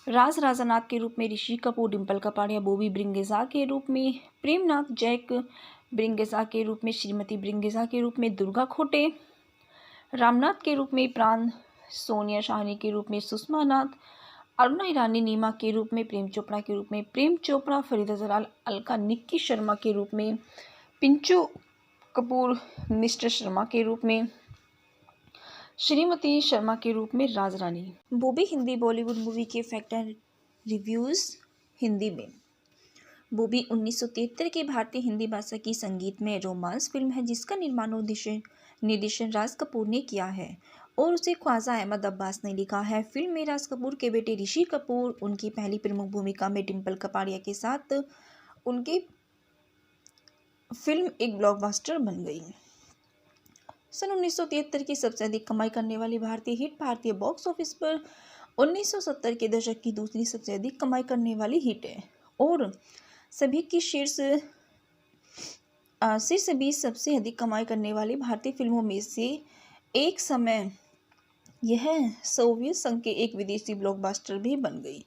राज राजानाथ के रूप में ऋषि कपूर, डिम्पल कपाड़िया, बॉबी ब्रिंगेजा के रूप में प्रेमनाथ, जैक ब्रिंगेजा के रूप में श्रीमती ब्रिंगेजा के रूप में दुर्गा खोटे, रामनाथ के रूप में प्राण, सोनिया शाहनी के रूप में सुषमा नाथ, अरुणा ईरानी नीमा के रूप में, प्रेम चोपड़ा के रूप में प्रेम चोपड़ा, फरीदा जलाल अलका निक्की शर्मा के रूप में, पिंचू कपूर मिस्टर शर्मा के रूप में, श्रीमती शर्मा के रूप में राज रानी। बॉबी हिंदी बॉलीवुड मूवी के फैक्ट एंड रिव्यूज़ हिंदी में। बॉबी 1973 की भारतीय हिंदी भाषा की संगीतमय रोमांस फिल्म है जिसका निर्माण और निर्देशन राज कपूर ने किया है और उसे ख्वाजा अहमद अब्बास ने लिखा है। फिल्म में राज कपूर के बेटे ऋषि कपूर उनकी पहली प्रमुख भूमिका में डिम्पल कपाड़िया के साथ उनकी फिल्म एक ब्लॉकबस्टर बन गई। सन 1973 की सबसे अधिक कमाई करने वाली भारतीय हिट भारतीय बॉक्स ऑफिस पर 1970 के दशक की दूसरी सबसे अधिक कमाई करने वाली हिट है और सभी की शीर्ष 20 सबसे अधिक कमाई करने वाली भारतीय फिल्मों में से एक समय यह सोवियत संघ के एक विदेशी ब्लॉकबस्टर भी बन गई,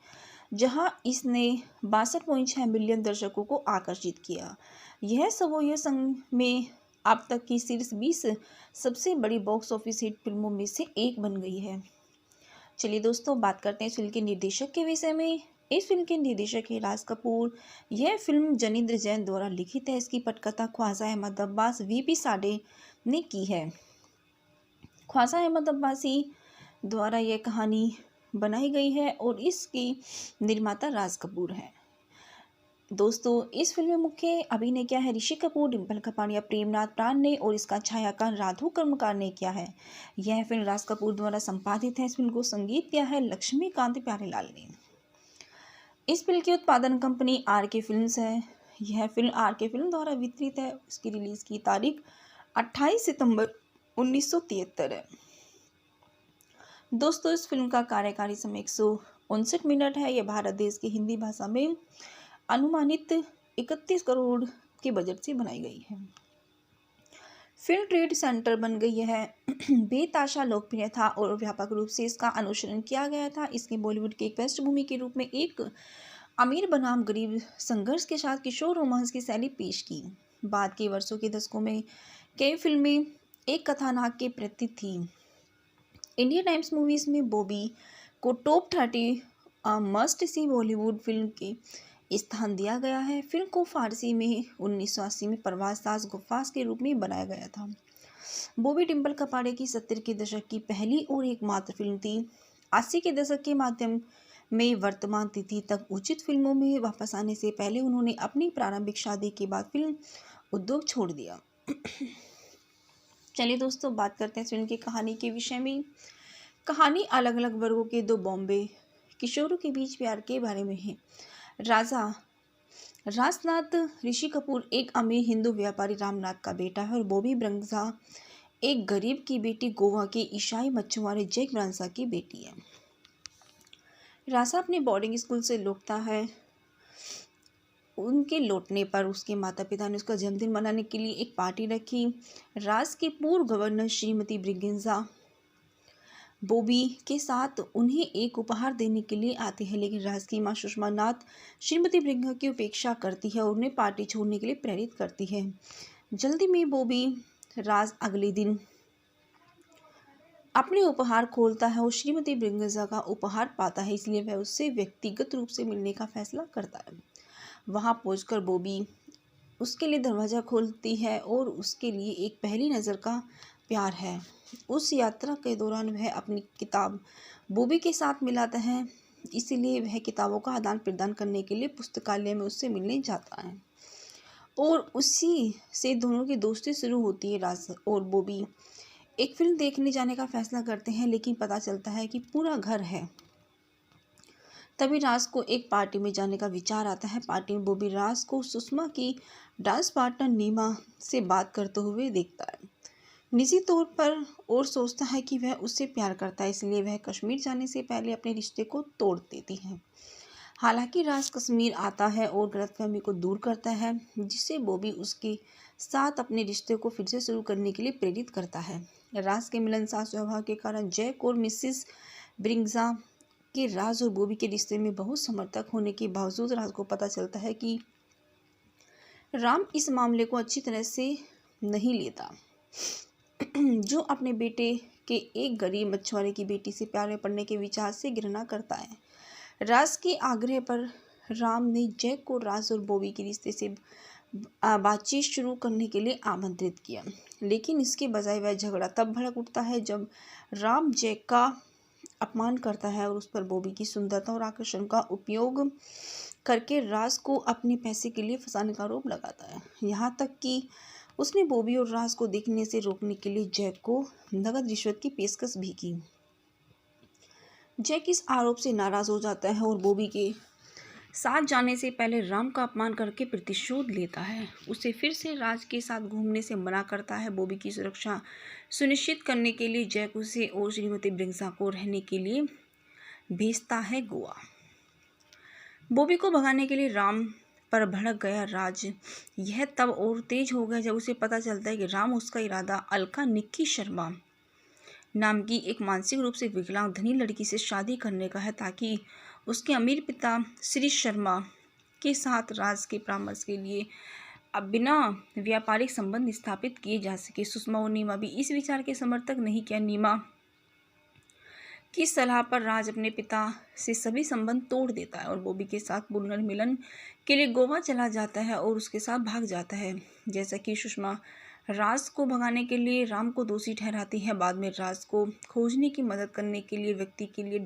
जहां इसने 62.6 मिलियन दर्शकों को आकर्षित किया। यह सोवियत संघ में अब तक की शीर्ष 20 सबसे बड़ी बॉक्स ऑफिस हिट फिल्मों में से एक बन गई है। चलिए दोस्तों, बात करते हैं इस फिल्म के निर्देशक के विषय में। इस फिल्म के निर्देशक है राज कपूर। यह फिल्म जनिंद्र जैन द्वारा लिखित है। इसकी पटकथा ख्वाजा अहमद अब्बास वीपी साडे ने की है। ख्वाजा अहमद अब्बासी द्वारा यह कहानी बनाई गई है और इसकी निर्माता राज कपूर है। दोस्तों, इस फिल्म में मुख्य अभिनय क्या है? ऋषि कपूर, डिम्पल कपाड़िया, प्रेमनाथ प्राण ने और इसका छायांकन राधु कर्मकार ने किया है। यह फिल्म राज कपूर द्वारा संपादित है। इस फिल्म को संगीत दिया है लक्ष्मीकांत प्यारेलाल ने। इस फिल्म की उत्पादन कंपनी आर के फिल्म्स है। यह फिल्म आर के फिल्म द्वारा वितरित है। इसकी रिलीज की तारीख 28 सितंबर 1973 है। दोस्तों, इस फिल्म का कार्यकारी समय 159 मिनट है। यह भारत देश की हिंदी भाषा में अनुमानित 31 करोड़ के बजट से बनाई गई है। फिल्म ट्रेड सेंटर बन गई है बेताशा लोकप्रिय था और व्यापक रूप से इसका अनुसरण किया गया था। इसने बॉलीवुड के एक पृष्ठभूमि के रूप में एक अमीर बनाम गरीब संघर्ष के साथ किशोर रोमांस की शैली पेश की। बाद के वर्षों के दशकों में कई फिल्में एक कथानक के प्रति थी। इंडिया टाइम्स मूवीज में बॉबी को top 30 must see Bollywood film के स्थान दिया गया है। फिल्म को फारसी में 1980 में परवाज़ ताज गुफ्फास के रूप में बनाया गया था। बॉबी डिम्पल कपाड़िया की 70 के दशक की पहली और एकमात्र फिल्म थी। 80 के दशक के माध्यम में वर्तमान तिथि तक उचित फिल्मों में वापस आने से पहले उन्होंने अपनी प्रारंभिक शादी के बाद फिल्म उद्योग छोड़ दिया। चलिए दोस्तों, बात करते हैं फिल्म की कहानी के विषय में। कहानी अलग अलग वर्गों के दो बॉम्बे किशोरों के बीच प्यार के बारे में है। राजनाथ ऋषि कपूर एक अमीर हिंदू व्यापारी रामनाथ का बेटा है और बॉबी ब्रिंगेजा एक गरीब की बेटी गोवा के ईसाई मछुआरे जैक ब्रिंगेजा की बेटी है। राजा अपने बोर्डिंग स्कूल से लौटता है। उनके लौटने पर उसके माता पिता ने उसका जन्मदिन मनाने के लिए एक पार्टी रखी। राज के पूर्व गवर्नर श्रीमती ब्रिंगेजा बॉबी के साथ उन्हें एक उपहार देने के लिए आते हैं, लेकिन राज की मां सुषमा नाथ श्रीमती ब्रिंगेजा की उपेक्षा करती है और उन्हें पार्टी छोड़ने के लिए प्रेरित करती है। जल्दी में बॉबी राज अगले दिन अपने उपहार खोलता है और श्रीमती ब्रिंगेजा का उपहार पाता है, इसलिए वह उससे व्यक्तिगत रूप से मिलने का फैसला करता है। वहां पहुंचकर बॉबी उसके लिए दरवाज़ा खोलती है और उसके लिए एक पहली नज़र का प्यार है। उस यात्रा के दौरान वह अपनी किताब बॉबी के साथ मिलाता है, इसीलिए वह किताबों का आदान प्रदान करने के लिए पुस्तकालय में उससे मिलने जाता है और उसी से दोनों की दोस्ती शुरू होती है। राज और बॉबी एक फिल्म देखने जाने का फैसला करते हैं, लेकिन पता चलता है कि पूरा घर है तभी राज को एक पार्टी में जाने का विचार आता है। पार्टी में बॉबी राज को सुषमा की डांस पार्टनर नीमा से बात करते हुए देखता है। निजी तौर पर और सोचता है कि वह उससे प्यार करता है, इसलिए वह कश्मीर जाने से पहले अपने रिश्ते को तोड़ देती है। हालांकि राज कश्मीर आता है और गलतफहमी को दूर करता है, जिससे बॉबी उसके साथ अपने रिश्ते को फिर से शुरू करने के लिए प्रेरित करता है। राज के मिलनसार स्वभाव के कारण जैक और मिसिस ब्रिंग्जा के राज और बॉबी के रिश्ते में बहुत समर्थक होने के बावजूद राज को पता चलता है कि राम इस मामले को अच्छी तरह से नहीं लेता, जो अपने बेटे के एक गरीब मछुआरे की बेटी से प्यार में पड़ने के विचार से घृणा करता है। राज के आग्रह पर राम ने जैक को राज और बॉबी के रिश्ते से बातचीत शुरू करने के लिए आमंत्रित किया, लेकिन इसके बजाय वह झगड़ा तब भड़क उठता है जब राम जैक का अपमान करता है और उस पर बॉबी की सुंदरता और आकर्षण का उपयोग करके राज को अपने पैसे के लिए फंसाने का आरोप लगाता है। यहाँ तक कि उसने बॉबी और राज को देखने से रोकने के लिए जैक को नकद रिश्वत की पेशकश भी की। जैक इस आरोप से नाराज हो जाता है और बॉबी के साथ जाने से पहले राम का अपमान करके प्रतिशोध लेता है। उसे फिर से राज के साथ घूमने से मना करता है। बॉबी की सुरक्षा सुनिश्चित करने के लिए जैक उसे और श्रीमती ब्रिंग्जा को रहने के लिए भेजता है गोवा। बॉबी को भगाने के लिए राम पर भड़क गया राज यह तब और तेज हो गया जब उसे पता चलता है कि राम उसका इरादा अलका निक्की शर्मा नाम की एक मानसिक रूप से विकलांग धनी लड़की से शादी करने का है, ताकि उसके अमीर पिता श्री शर्मा के साथ राज के परामर्श के लिए अब बिना व्यापारिक संबंध स्थापित किए जा सके। सुषमा और नीमा भी इस विचार के समर्थक नहीं किया। नीमा की सलाह पर राज अपने पिता से सभी संबंध तोड़ देता है और बॉबी के साथ पुनर्मिलन के लिए गोवा चला जाता है और उसके साथ भाग जाता है। जैसा कि सुषमा राज को भगाने के लिए राम को दोषी ठहराती है, बाद में राज को खोजने की मदद करने के लिए व्यक्ति के लिए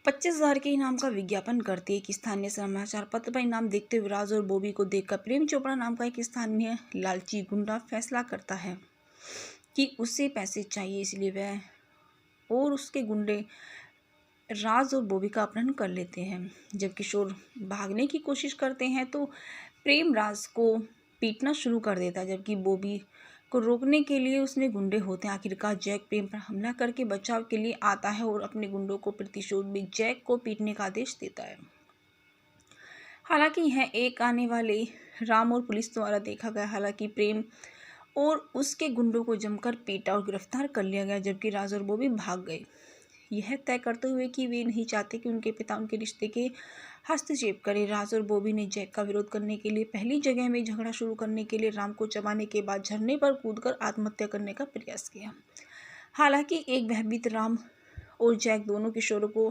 $25,000 के इनाम का विज्ञापन करती है। एक स्थानीय समाचार पत्र पर इनाम देखते हुए राज और बॉबी को देखकर प्रेम चोपड़ा नाम का एक स्थानीय लालची गुंडा फैसला करता है कि उसे पैसे चाहिए, इसलिए वह और उसके गुंडे राज और बॉबी का अपहरण कर लेते हैं। जब किशोर भागने की कोशिश करते हैं तो प्रेम राज को पीटना शुरू कर देता है, जबकि बॉबी को रोकने के लिए उसमें गुंडे होते हैं। आखिरकार जैक प्रेम पर हमला करके बचाव के लिए आता है और अपने गुंडों को प्रतिशोध में जैक को पीटने का आदेश देता है। हालांकि यह एक आने वाले राम और पुलिस द्वारा देखा गया। हालांकि प्रेम और उसके गुंडों को जमकर पीटा और गिरफ्तार कर लिया गया, जबकि राज और बॉबी भाग गए, यह तय करते हुए कि वे नहीं चाहते कि उनके पिता उनके रिश्ते के हस्तक्षेप करें। राज और बॉबी ने जैक का विरोध करने के लिए पहली जगह में झगड़ा शुरू करने के लिए राम को चबाने के बाद झरने पर कूदकर आत्महत्या करने का प्रयास किया। हालांकि एक भयभीत राम और जैक दोनों किशोरों को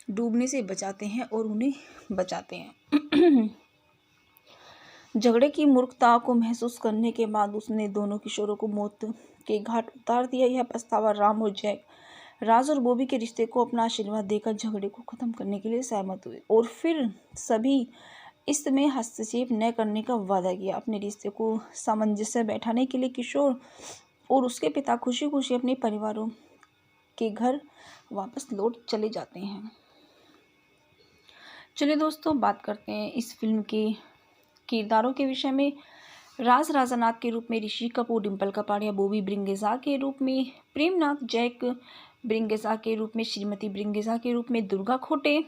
डूबने से बचाते हैं और उन्हें बचाते हैं। झगड़े की मूर्खता को महसूस करने के बाद उसने दोनों किशोरों को मौत के घाट उतार दिया। यह पछतावा राम और जैक राज और बॉबी के रिश्ते को अपना आशीर्वाद देकर झगड़े को खत्म करने के लिए सहमत हुए और फिर सभी इसमें हस्तक्षेप न करने का वादा किया। अपने रिश्ते को सामंजस्य बैठाने के लिए किशोर और उसके पिता खुशी खुशी अपने परिवारों के घर वापस लौट चले जाते हैं। चलिए दोस्तों, बात करते हैं इस फिल्म के किरदारों के विषय में। राज राजानाथ के रूप में ऋषि कपूर, डिम्पल कपाड़िया, बॉबी ब्रिंगेजा के रूप में प्रेमनाथ, जैक ब्रिंगेजा के रूप में श्रीमती ब्रिंगेजा के रूप में दुर्गा खोटे,